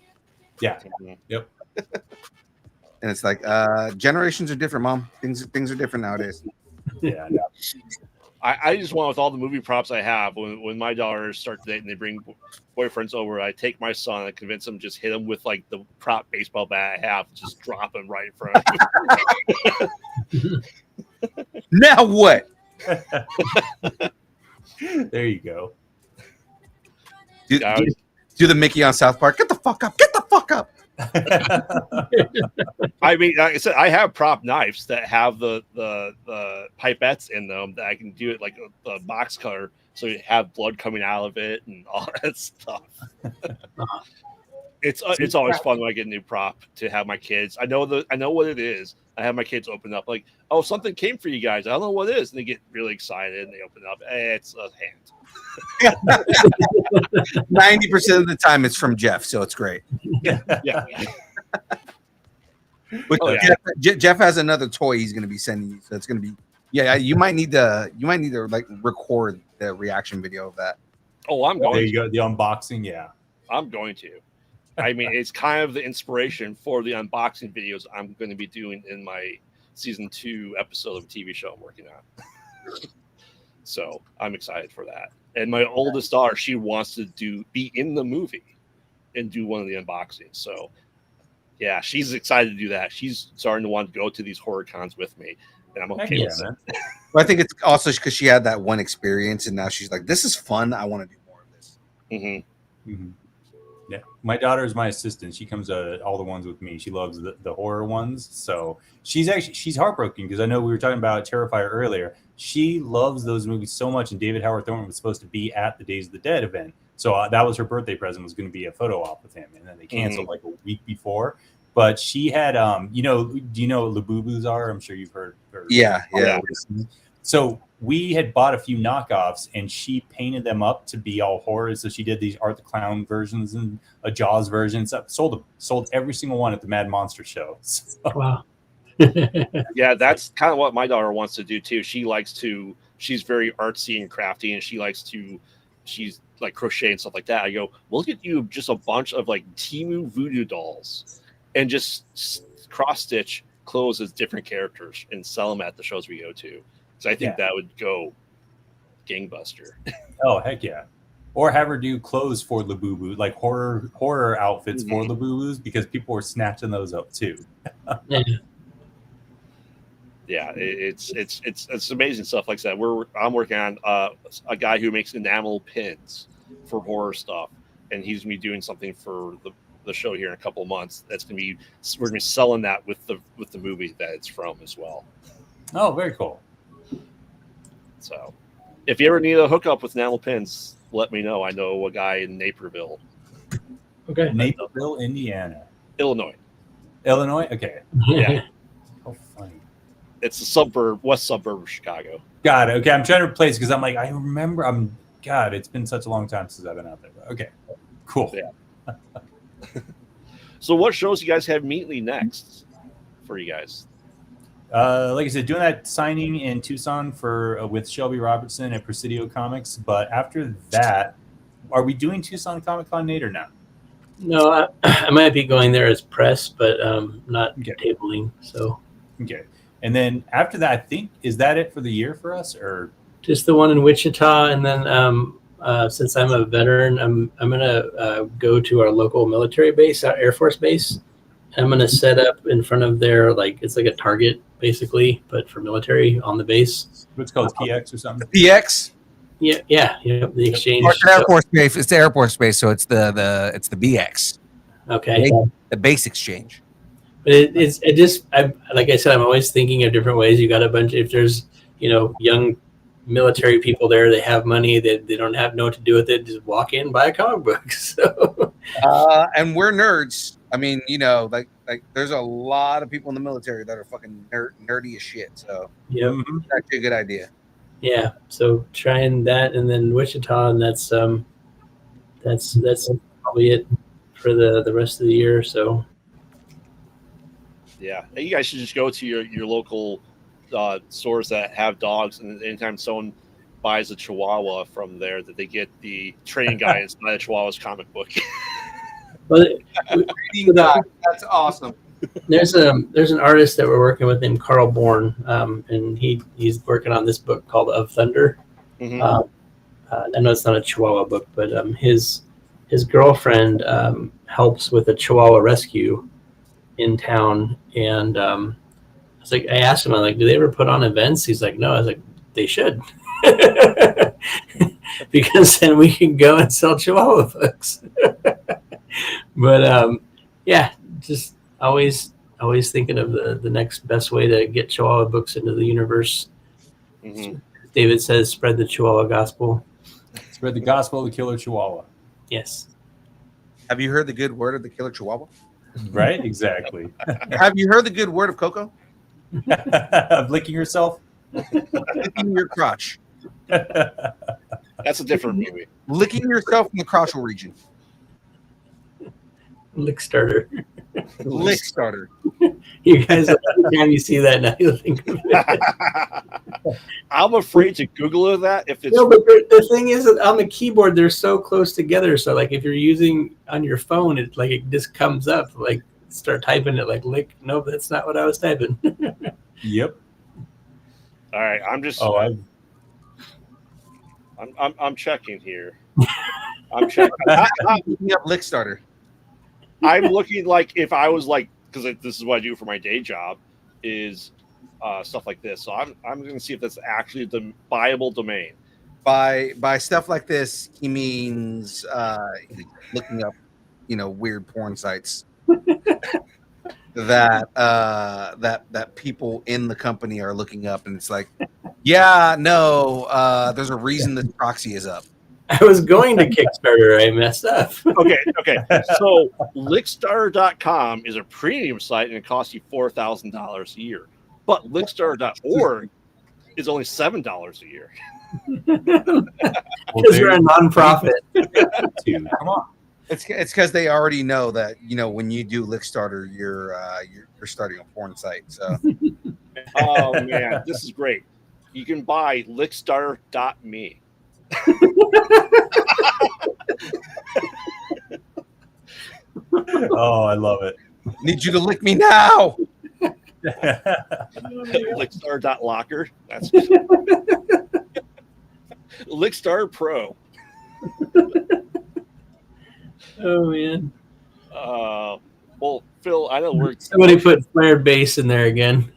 Yeah. Yep. And it's like generations are different, Mom. Things are different nowadays. Yeah. I just want, with all the movie props I have, when my daughters start to date and they bring boyfriends over, I take my son and convince him, just hit him with like the prop baseball bat I have, just drop him right in front of him. Now what? There you go. Do the Mickey on South Park. Get the fuck up. Get the fuck up. I mean, like I said, I have prop knives that have the pipettes in them that I can do it like a box cutter, so you have blood coming out of it and all that stuff. It's always fun when I get a new prop to have my kids. I know what it is. I have my kids open up like, oh, something came for you guys. I don't know what it is, and they get really excited and they open it up. It's a hand. 90% of the time it's from Jeff, so it's great. Yeah. But Jeff has another toy he's going to be sending you, so it's going to be you might need to like record the reaction video of that. Oh, I'm going. There you go, the unboxing. Yeah, I'm going to. I mean, it's kind of the inspiration for the unboxing videos I'm going to be doing in my season 2 episode of a TV show I'm working on. So I'm excited for that. And my oldest daughter, she wants to be in the movie and do one of the unboxings. So yeah, she's excited to do that. She's starting to want to go to these horror cons with me, and I'm okay with it. Well, I think it's also because she had that one experience, and now she's like, "This is fun. I want to do more of this." Mm-hmm. Mm-hmm. Yeah, my daughter is my assistant. She comes to all the ones with me. She loves the horror ones. So she's heartbroken because I know we were talking about Terrifier earlier. She loves those movies so much, and David Howard Thornton was supposed to be at the Days of the Dead event. So that was her birthday present, was going to be a photo op with him, and then they canceled like a week before. But she had, do you know what Labubus are? I'm sure you've heard. Yeah. So we had bought a few knockoffs, and she painted them up to be all horror. So she did these Art the Clown versions and a Jaws version. Sold every single one at the Mad Monster show. So. Wow. Yeah, that's kind of what my daughter wants to do too. She's very artsy and crafty, and she likes to she's like crocheting and stuff like that. I go, we'll get you just a bunch of like Temu voodoo dolls and just cross stitch clothes as different characters and sell them at the shows we go to. So I think that would go gangbuster. Oh, heck yeah. Or have her do clothes for Labubu, like horror outfits for Labubus, because people were snatching those up too. Yeah, it's amazing stuff like that. I'm working on a guy who makes enamel pins for horror stuff, and he's gonna be doing something for the show here in a couple of months. We're gonna be selling that with the movie that it's from as well. Oh, very cool. So, if you ever need a hookup with enamel pins, let me know. I know a guy in Naperville. Okay, Naperville, Indiana, Illinois. Okay. Yeah. Oh, funny. It's the west suburb of Chicago. Got it. Okay, I'm trying to replace because I'm like, I remember. God, it's been such a long time since I've been out there. Okay, cool. Yeah. So, what shows you guys have immediately next for you guys? Like I said, doing that signing in Tucson for with Shelby Robertson at Presidio Comics. But after that, are we doing Tucson Comic Con, Nate, or not? No, I might be going there as press, but not tabling. So okay. And then after that, I think, is that it for the year for us, or just the one in Wichita? And then since I'm a veteran, I'm gonna go to our local military base, our Air Force base. I'm gonna set up in front of their it's like a Target basically, but for military on the base. What's called PX or something? PX. Yeah. The exchange. It's Air Force base. It's the Air Force base, so it's the BX. Okay. The base exchange. But like I said, I'm always thinking of different ways. You got a bunch. If there's young military people there, they have money, they don't know what to do with it. Just walk in, buy a comic book. So. And we're nerds. I mean, like there's a lot of people in the military that are fucking nerdy as shit. So yeah, that's actually a good idea. Yeah. So trying that, and then Wichita, and that's probably it for the rest of the year. So. Yeah, you guys should just go to your local stores that have dogs, and anytime someone buys a Chihuahua from there, that they get the training guide inside a Chihuahua's comic book. But that's awesome. There's an artist that we're working with named Carl Bourne, and he's working on this book called Of Thunder. Mm-hmm. I know it's not a Chihuahua book, but his girlfriend helps with a Chihuahua rescue in town, and I asked him, I'm like, do they ever put on events? He's like, no. I was like, they should. Because then we can go and sell Chihuahua books. But just always thinking of the next best way to get Chihuahua books into the universe. Mm-hmm. David says, spread the Chihuahua gospel. Spread the gospel of the killer Chihuahua. Yes. Have you heard the good word of the killer Chihuahua? Right, exactly. Have you heard the good word of Coco? Of licking yourself? Licking your crotch. That's a different movie. Licking yourself in the crotchal region. Lick starter. Lick starter. You guys, every time you see that now, you'll think of it. I'm afraid to Google that if it's. No, but the thing is that on the keyboard, they're so close together. So, like, if you're using on your phone, it just comes up. Like, start typing it like lick. Nope, that's not what I was typing. Yep. All right, I'm just. Oh, I'm checking here. I'm checking. Looking up lick starter. I'm looking like if I was like, because this is what I do for my day job, is stuff like this. So I'm going to see if that's actually the viable domain. By stuff like this, he means looking up, weird porn sites that people in the company are looking up, and it's like, yeah, no, there's a reason this proxy is up. I was going to Kickstarter. I messed up. Okay. So Lickstarter.com is a premium site, and it costs you $4,000 a year. But Lickstarter.org is only $7 a year. Because you're a nonprofit. Dude, come on. It's because they already know that when you do Lickstarter, you're starting a porn site. So, oh man, this is great. You can buy Lickstarter.me. Oh, I love it. Need you to lick me now. Lickstar.locker. That's Lickstar Pro. Oh man. Well, Phil, I know we're Somebody put flared bass in there again.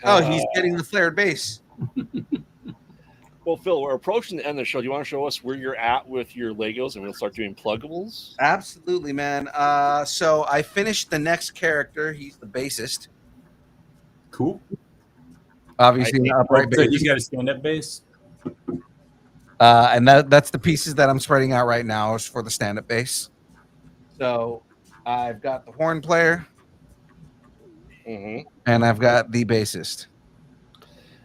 Oh, he's getting the flared bass. Well, Phil, we're approaching the end of the show. Do you want to show us where you're at with your Legos, and we'll start doing pluggables? Absolutely, man. So I finished the next character. He's the bassist. Cool. Obviously, an upright So bass. he's got a stand-up bass. And that's the pieces that I'm spreading out right now is for the stand-up bass. So I've got the horn player, Mm-hmm. and I've got the bassist.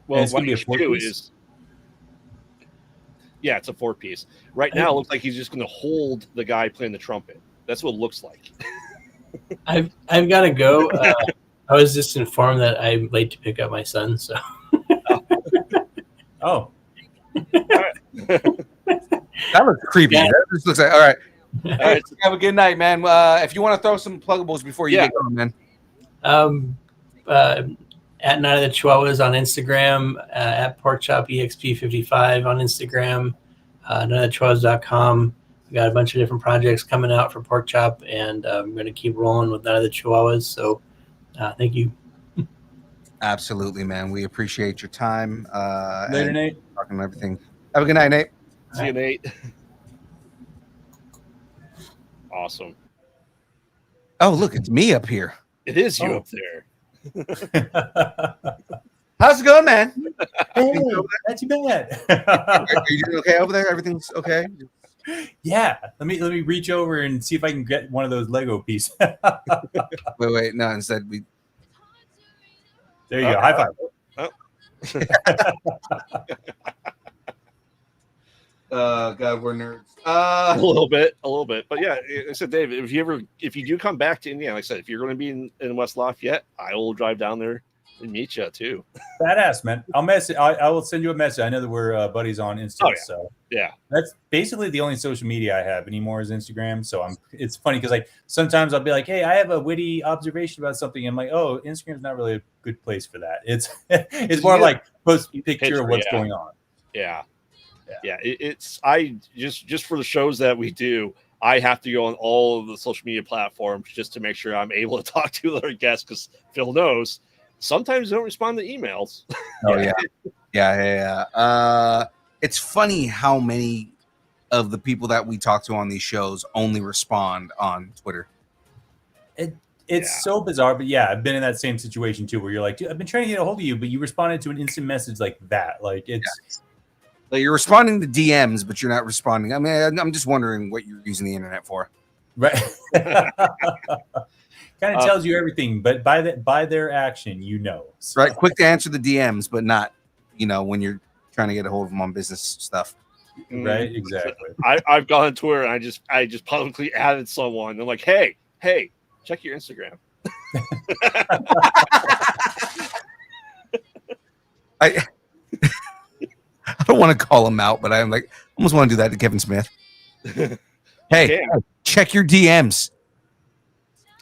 Well, it's what gonna be you a should do four-piece? is, yeah, it's a 4-piece. Right now, it looks like he's just going to hold the guy playing the trumpet. That's what it looks like. I've got to go. I was just informed that I'm late to pick up my son. So. Oh, That looks creepy. Yeah. That just looks like all right. All right. Have a good night, man. If you want to throw some pluggables before you Yeah. get going, man. At Night of the Chihuahuas on Instagram, at PorkChopEXP55 on Instagram, nightofthechihuahuas.com. We got a bunch of different projects coming out for Pork Chop, and I'm going to keep rolling with Night of the Chihuahuas. So thank you. Absolutely, man. We appreciate your time. later, and Nate. talking and everything. Have a good night, Nate. See you, Nate. Awesome. Oh, look, it's me up here. It is you Oh. up there. How's it going, man? Hey, not too bad. Are you doing okay over there? Everything's okay? Yeah, let me reach over and see if I can get one of those Lego pieces. Wait. No, instead we. There you go. High five. God, we're nerds. A little bit, but yeah. I said, Dave, if you do come back to Indiana, like I said, if you're going to be in West Lafayette, I will drive down there and meet you too. Badass, man. I'll message. I will send you a message. I know that we're buddies on Insta, Oh, yeah. so Yeah. that's basically the only social media I have anymore is Instagram. So it's funny because like sometimes I'll be like, hey, I have a witty observation about something. I'm like, oh, Instagram's not really a good place for that. It's more like post a picture of what's going on. Yeah. It's I just for the shows that we do, I have to go on all of the social media platforms just to make sure I'm able to talk to other guests because Phil knows sometimes they don't respond to emails. Oh yeah. It's funny how many of the people that we talk to on these shows only respond on Twitter. It's so bizarre, but yeah, I've been in that same situation too, where you're like, dude, I've been trying to get a hold of you, but you responded to an instant message like that. Like it's Like you're responding to DMs, but you're not responding. I mean, I'm just wondering what you're using the internet for. right. Kind of tells you everything, but by their action, you know. So, Right, quick to answer the DMs, but not, when you're trying to get a hold of them on business stuff. right, exactly. I've gone on Twitter and I just publicly added someone. I'm like, hey, check your Instagram. I don't want to call him out, but I'm like, almost want to do that to Kevin Smith. Hey, check your DMs.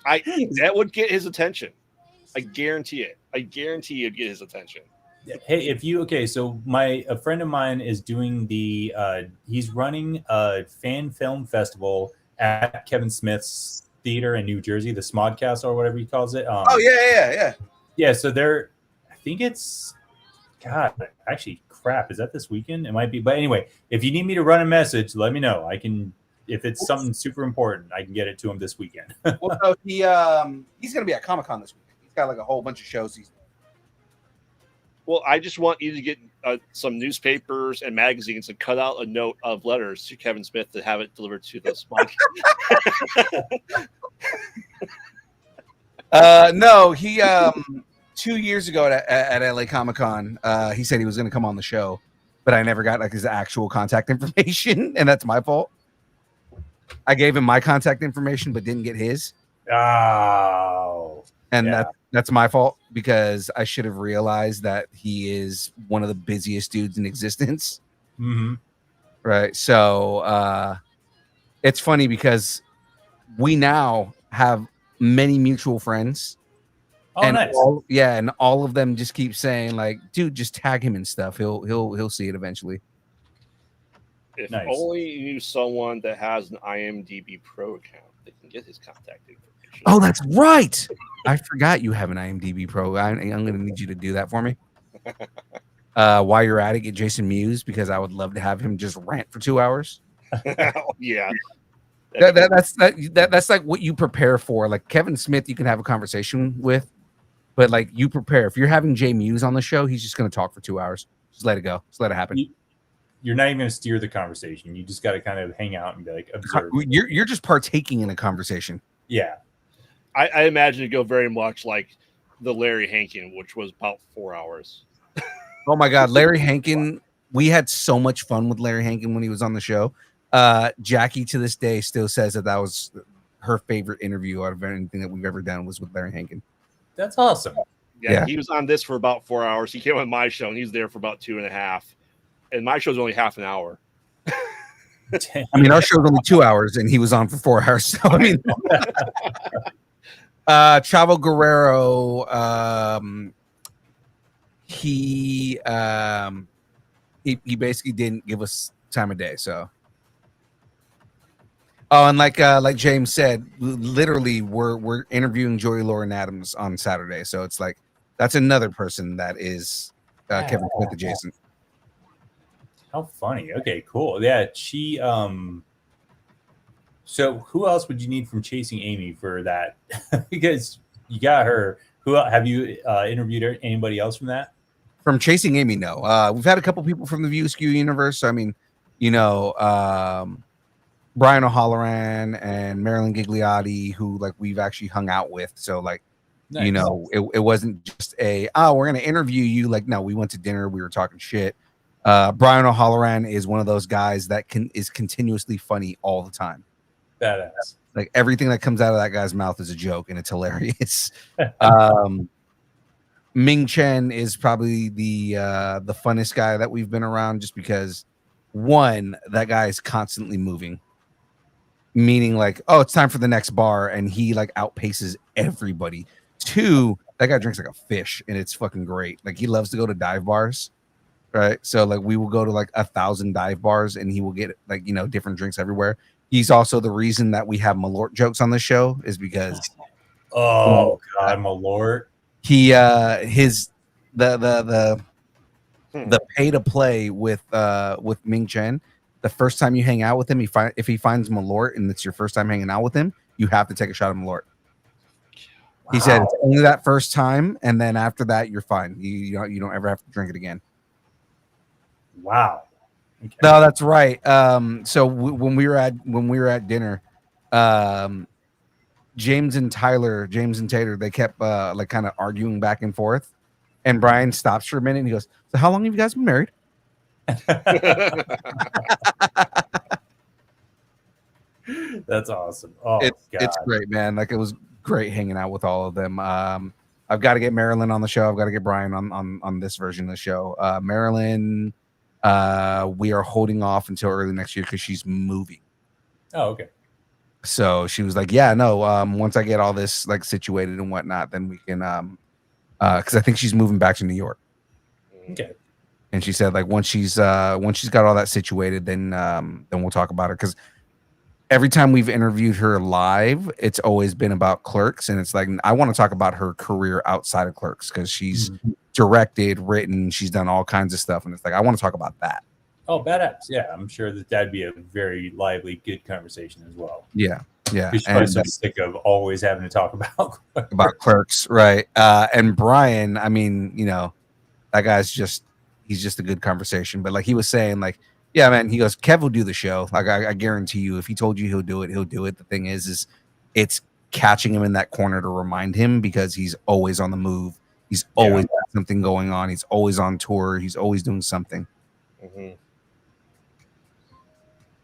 That would get his attention. I guarantee it. I guarantee it'd get his attention. Hey, so a friend of mine is doing he's running a fan film festival at Kevin Smith's theater in New Jersey, the Smodcast or whatever he calls it. Yeah. So I think it's, God, actually, crap. Is that this weekend? It might be. But anyway, if you need me to run a message, let me know. I can, if it's something super important, I can get it to him this weekend. Well, no, he's going to be at Comic-Con this weekend. He's got like a whole bunch of shows. Well, I just want you to get some newspapers and magazines and cut out a note of letters to Kevin Smith to have it delivered to the sponsor. No, he 2 years ago at LA Comic-Con, he said he was going to come on the show, but I never got like his actual contact information, and that's my fault. I gave him my contact information, but didn't get his. Oh, And yeah. that's my fault because I should have realized that he is one of the busiest dudes in existence. Mm-hmm. Right. So it's funny because we now have many mutual friends. Oh, And nice. and all of them just keep saying like, dude, just tag him and stuff. He'll see it eventually. If Nice. only you knew someone that has an IMDb Pro account, they can get his contact information. Oh, that's right. I forgot you have an IMDb Pro. I'm going to need you to do that for me. While you're at it, get Jason Mewes because I would love to have him just rant for 2 hours. Yeah. That's like what you prepare for. Like Kevin Smith, you can have a conversation with, but like you prepare. If you're having Jay Mewes on the show, he's just going to talk for 2 hours. Just let it go. Just let it happen. You're not even going to steer the conversation. You just got to kind of hang out and be like, observe. You're just partaking in a conversation. Yeah. I imagine it go very much like the Larry Hankin, which was about 4 hours. Oh my God, Larry Hankin. We had so much fun with Larry Hankin when he was on the show. Jackie to this day still says that was her favorite interview out of anything that we've ever done was with Larry Hankin. That's awesome. Yeah, he was on this for about 4 hours. He came on my show and he was there for about 2.5. And my show's only half an hour. I mean, our show's only 2 hours and he was on for 4 hours. So I mean, Chavo Guerrero, he basically didn't give us time of day. So, oh, and like James said, literally we're interviewing Joey Lauren Adams on Saturday. So it's like that's another person that is Kevin Smith adjacent. How funny. Okay, cool. Yeah, she so who else would you need from Chasing Amy for that? Because you got her. Who have you interviewed anybody else from that? From Chasing Amy, no. We've had a couple people from the View Askew universe. So, I mean, Brian O'Halloran and Marilyn Gigliotti, who like we've actually hung out with. So like, Nice. It wasn't just we're gonna interview you. Like, no, we went to dinner, we were talking shit. Brian O'Halloran is one of those guys that is continuously funny all the time. Badass. Like everything that comes out of that guy's mouth is a joke and it's hilarious. Ming Chen is probably the funnest guy that we've been around just because one, that guy is constantly moving. Meaning like, oh, it's time for the next bar, and he like outpaces everybody. Two, that guy drinks like a fish and it's fucking great. Like he loves to go to dive bars. Right. So like we will go to like 1,000 dive bars and he will get like, different drinks everywhere. He's also the reason that we have Malort jokes on the show is because God, Malort. He the pay to play with Ming Chen. The first time you hang out with him, if he finds Malort and it's your first time hanging out with him, you have to take a shot of Malort. Wow. He said it's only that first time, and then after that, you're fine. You don't ever have to drink it again. Wow. Okay. No, that's right. So when we were at dinner, James and Taylor, they kept like kind of arguing back and forth, and Brian stops for a minute and he goes, "So how long have you guys been married?" That's awesome. Oh, it's great, man. Like it was great hanging out with all of them. I've got to get Marilyn on the show. I've got to get Brian on this version of the show. Marilyn, we are holding off until early next year because she's moving. Oh, okay. So she was like, "Yeah, no. Once I get all this like situated and whatnot, then we can." Because I think she's moving back to New York. Okay. And she said, like, once she's got all that situated, then we'll talk about her. Because every time we've interviewed her live, it's always been about Clerks, and it's like I want to talk about her career outside of Clerks because she's directed, written, she's done all kinds of stuff, and it's like I want to talk about that. Oh, badass! Yeah, I'm sure that'd be a very lively, good conversation as well. Yeah. She's probably so sick of always having to talk about Clerks, right? And Brian, I mean, that guy's he's just a good conversation. But like he was saying, like, yeah, man, he goes, Kev will do the show. Like I guarantee you, if he told you he'll do it, he'll do it. The thing is it's catching him in that corner to remind him because he's always on the move. He's always got something going on. He's always on tour. He's always doing something. Mm-hmm.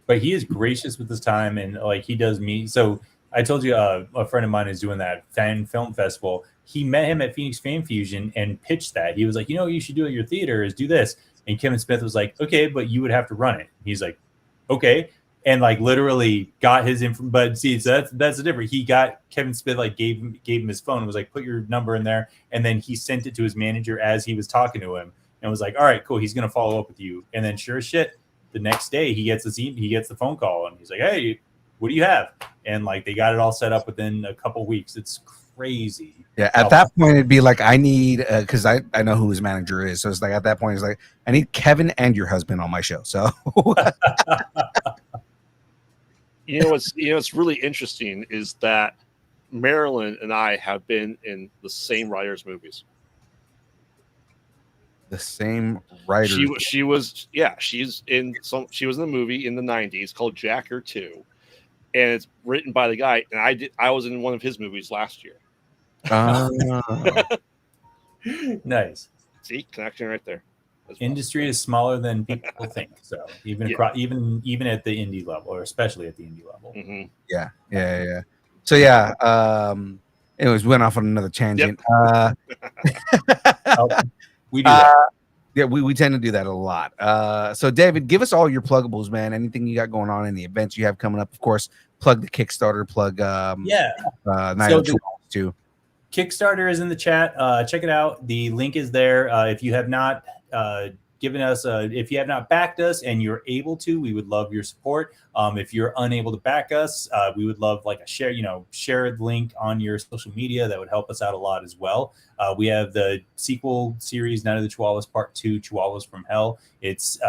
But he is gracious with his time, and like he does me. So I told you, a friend of mine is doing that fan film festival. he met him at Phoenix Fan Fusion and pitched that. He was like, what you should do at your theater is do this. And Kevin Smith was like, okay, but you would have to run it. He's like, okay. And like literally got his info. But see, so that's the difference. He got Kevin Smith, like gave him his phone and was like, put your number in there. And then he sent it to his manager as he was talking to him and was like, all right, cool. He's going to follow up with you. And then sure as shit, the next day he gets the phone call and he's like, hey, what do you have? And like they got it all set up within a couple weeks. It's crazy. Yeah, at that point it'd be like, I need because I know who his manager is. So it's like at that point it's like, I need Kevin and your husband on my show. So what's really interesting is that Marilyn and I have been in the same writers' movies. The same writer. She was in the movie in the 90s called Jacker 2. And it's written by the guy, and I was in one of his movies last year. Nice. See, connection right there. Industry is smaller than people think. So even at the indie level, or especially at the indie level. Mm-hmm. Yeah. So anyways, we went off on another tangent. Yep. We do that. Yeah, we tend to do that a lot. So David, give us all your pluggables, man. Anything you got going on, any events you have coming up. Of course, plug the Kickstarter, plug Night of Chihuahuas too. Kickstarter is in the chat. Check it out. The link is there. If you have not if you have not backed us and you're able to, we would love your support. If you're unable to back us, we would love like a shared link on your social media. That would help us out a lot as well. We have the sequel series, Night of the Chihuahuas Part 2, Chihuahuas from Hell. It's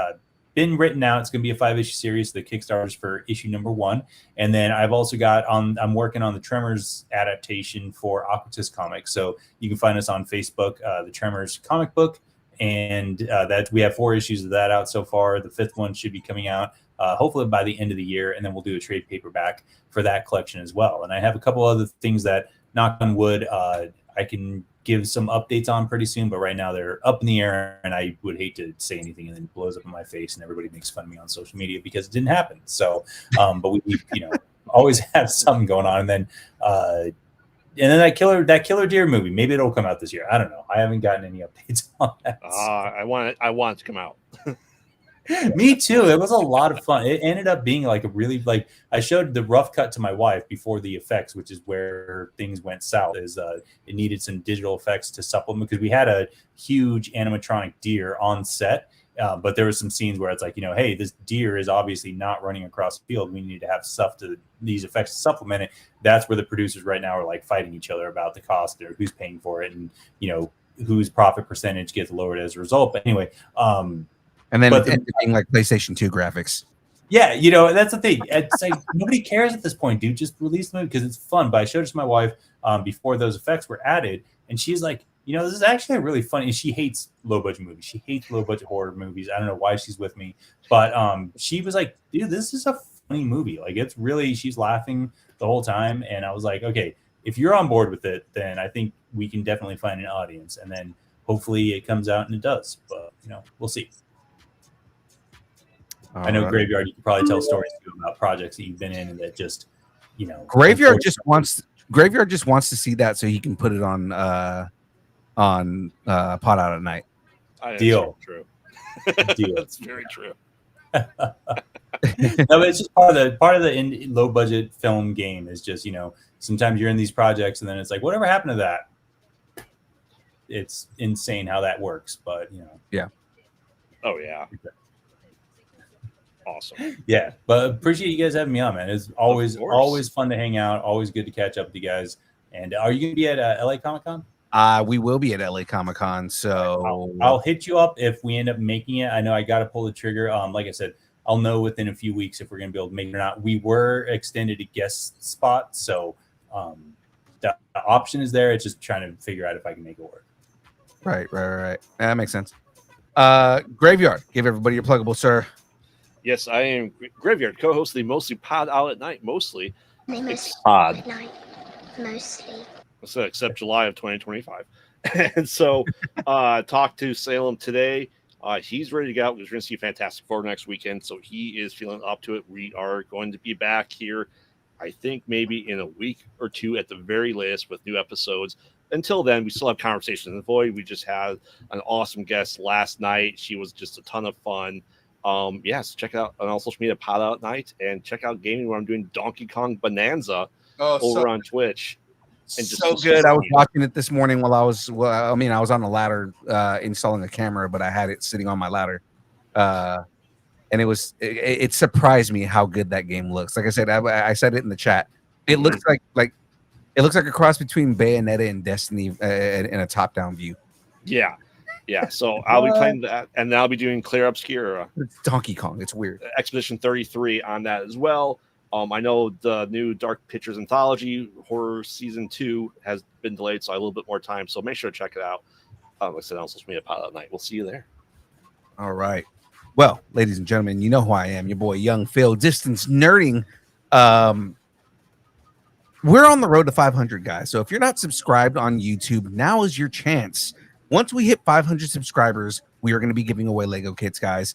been written out. It's going to be a 5-issue series. The Kickstarter's for issue number 1. And then I've also I'm working on the Tremors adaptation for Aquatus Comics. So you can find us on Facebook, the Tremors comic book. And that we have 4 issues of that out so far. The 5th one should be coming out hopefully by the end of the year, and then we'll do a trade paperback for that collection as well. And I have a couple other things that, knock on wood, I can give some updates on pretty soon, but right now they're up in the air, and I would hate to say anything and then it blows up in my face and everybody makes fun of me on social media because it didn't happen. So, but we always have something going on, and then that Killer Deer movie, maybe it'll come out this year. I don't know. I haven't gotten any updates on that. I want it to come out. Me too. It was a lot of fun. It ended up being like a really I showed the rough cut to my wife before the effects, which is where things went south. It needed some digital effects to supplement because we had a huge animatronic deer on set. But there were some scenes where it's like, hey, this deer is obviously not running across the field. We need to have these effects to supplement it. That's where the producers right now are like fighting each other about the cost or who's paying for it and, whose profit percentage gets lowered as a result. But anyway, and then being like PlayStation 2 graphics. Yeah, that's the thing. It's like nobody cares at this point, dude. Just release the movie because it's fun. But I showed it to my wife before those effects were added, and she's like, this is actually really funny. And she hates low budget movies. She hates low budget horror movies. I don't know why she's with me, but she was like, dude, this is a funny movie. Like it's really, she's laughing the whole time. And I was like, okay, if you're on board with it, then I think we can definitely find an audience. And then hopefully it comes out and it does. But we'll see. I know Graveyard, you can probably tell stories too about projects that you've been in and that just, Graveyard just wants to see that so he can put it on Pot Out at Night. Deal. True. Deal. That's very true. No, but it's just part of the low budget film game is just, sometimes you're in these projects and then it's like, whatever happened to that? It's insane how that works, but Yeah. Oh yeah. Awesome. Yeah, but appreciate you guys having me on, man. It's always fun to hang out. Always good to catch up with you guys. And are you going to be at LA Comic Con? We will be at LA Comic Con. So I'll hit you up if we end up making it. I know I got to pull the trigger. Like I said, I'll know within a few weeks if we're going to be able to make it or not. We were extended a guest spot, so the option is there. It's just trying to figure out if I can make it work. Right. That makes sense. Graveyard, give everybody your pluggable, sir. Yes, I am Graveyard, co-host of the Mostly Pod Out at Night. Mostly. It's pod. At night. Mostly. So, except July of 2025. And so, talk to Salem today. He's ready to go. We're going to see Fantastic Four next weekend, so he is feeling up to it. We are going to be back here, I think maybe in a week or two at the very latest with new episodes until then, we still have conversations in the void. We just had an awesome guest last night. She was just a ton of fun. Yes, check out on all social media Pod Out Night, and check out gaming where I'm doing Donkey Kong Bonanza over on Twitch. And so good. I was watching it this morning while I was on the ladder installing a camera, but I had it sitting on my ladder. And it surprised me how good that game looks. Like I said, I said it in the chat. It looks like it looks like a cross between Bayonetta and Destiny in a top-down view. Yeah. So I'll be playing that, and then I'll be doing Clear Obscura. It's Donkey Kong. It's weird. Expedition 33 on that as well. I know the new Dark Pictures Anthology Horror Season 2 has been delayed, so I have a little bit more time. So make sure to check it out. Like I said, on social media Pod Out Night. We'll see you there. All right. Well, ladies and gentlemen, you know who I am. Your boy, Young Phil, Distance Nerding. We're on the road to 500, guys. So if you're not subscribed on YouTube, now is your chance. Once we hit 500 subscribers, we are going to be giving away Lego kits, guys.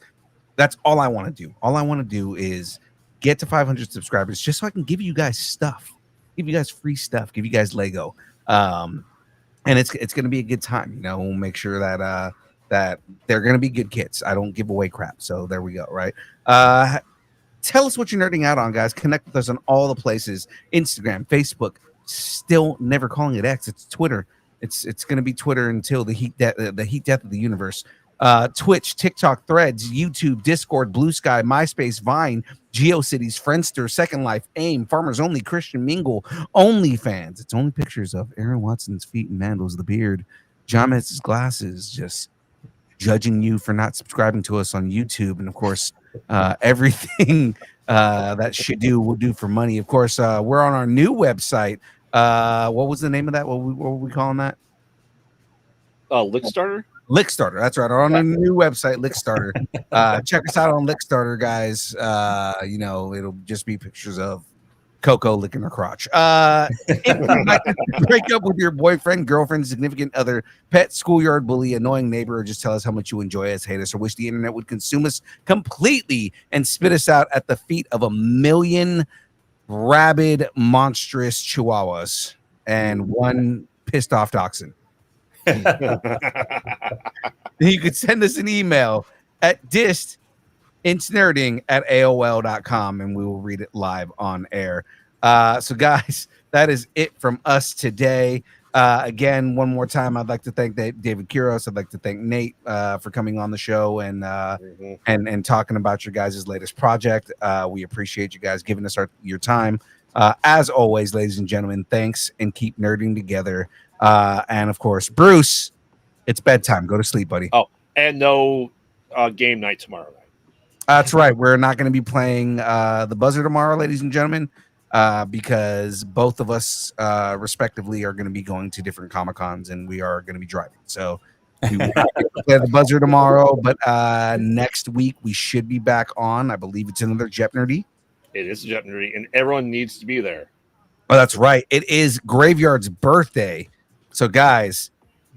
That's all I want to do. All I want to do is get to 500 subscribers just so I can give you guys stuff, give you guys free stuff, give you guys Lego. And it's going to be a good time. You know, we'll make sure that that they're going to be good kits. I don't give away crap. So there we go. Right. Tell us what you're nerding out on, guys. Connect with us on all the places: Instagram, Facebook. Still never calling it X. It's Twitter. It's going to be Twitter until the heat death of the universe. Twitch, TikTok, Threads, YouTube, Discord, Blue Sky, MySpace, Vine, GeoCities, Friendster, Second Life, AIM, Farmers Only, Christian Mingle, OnlyFans. It's only pictures of Aaron Watson's feet and Mandels the beard. John Metz's glasses, just judging you for not subscribing to us on YouTube, and of course, everything that should do will do for money. Of course, we're on our new website. What was the name of that? What were we calling that? Lickstarter. Lickstarter. That's right. On a new website, Lickstarter. Check us out on Lickstarter, guys. You know, it'll just be pictures of Coco licking her crotch. If you'd like to break up with your boyfriend, girlfriend, significant other, pet, schoolyard bully, annoying neighbor, or just tell us how much you enjoy us, hate us, or wish the internet would consume us completely and spit us out at the feet of 1 million rabid, monstrous Chihuahuas and one pissed off dachshund. You could send us an email at distintsnerding@aol.com and we will read it live on air. So guys, that is it from us today. Again, one more time, I'd like to thank David Quiros. I'd like to thank Nate for coming on the show and talking about your guys' latest project. We appreciate you guys giving us your time. As always, ladies and gentlemen, thanks, and keep nerding together. And of course, Bruce, it's bedtime. Go to sleep, buddy. Oh, and no game night tomorrow night. That's right. We're not going to be playing the buzzer tomorrow, ladies and gentlemen, because both of us, respectively, are going to be going to different Comic-Cons and we are going to be driving. So we will not play the buzzer tomorrow, but next week we should be back on. I believe it's another Jeopardy. It is Jeopardy, and everyone needs to be there. Oh, that's right. It is Graveyard's birthday. So, guys,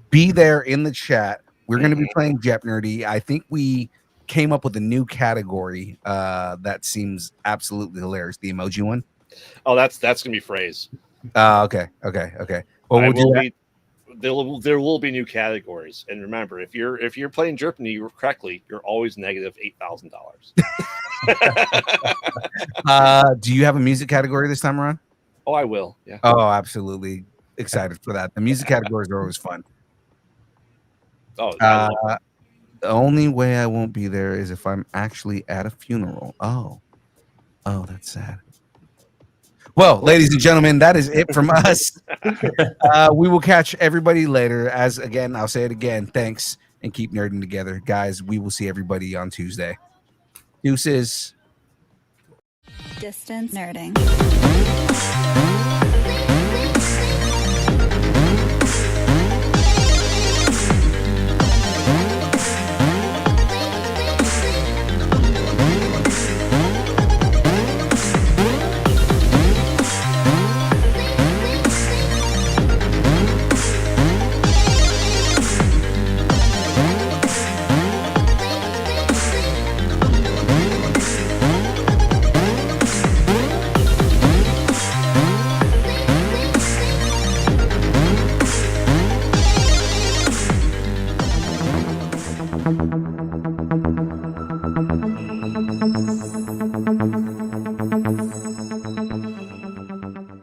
be there in the chat. We're going to be playing Jeopardy. I think we came up with a new category that seems absolutely hilarious. The emoji one. Oh, that's going to be phrase. Okay. Well, we'll do that. There will be new categories, and remember, if you're playing Jeopardy correctly, you're always negative $8,000. Do you have a music category this time around? Oh, I will. Yeah. Oh, absolutely excited for that. The music categories are always fun. Oh, the only way I won't be there is if I'm actually at a funeral. Oh, that's sad. Well, ladies and gentlemen, that is it from us. We will catch everybody later. As again, I'll say it again. Thanks, and keep nerding together, guys. We will see everybody on Tuesday. Deuces. Distance nerding.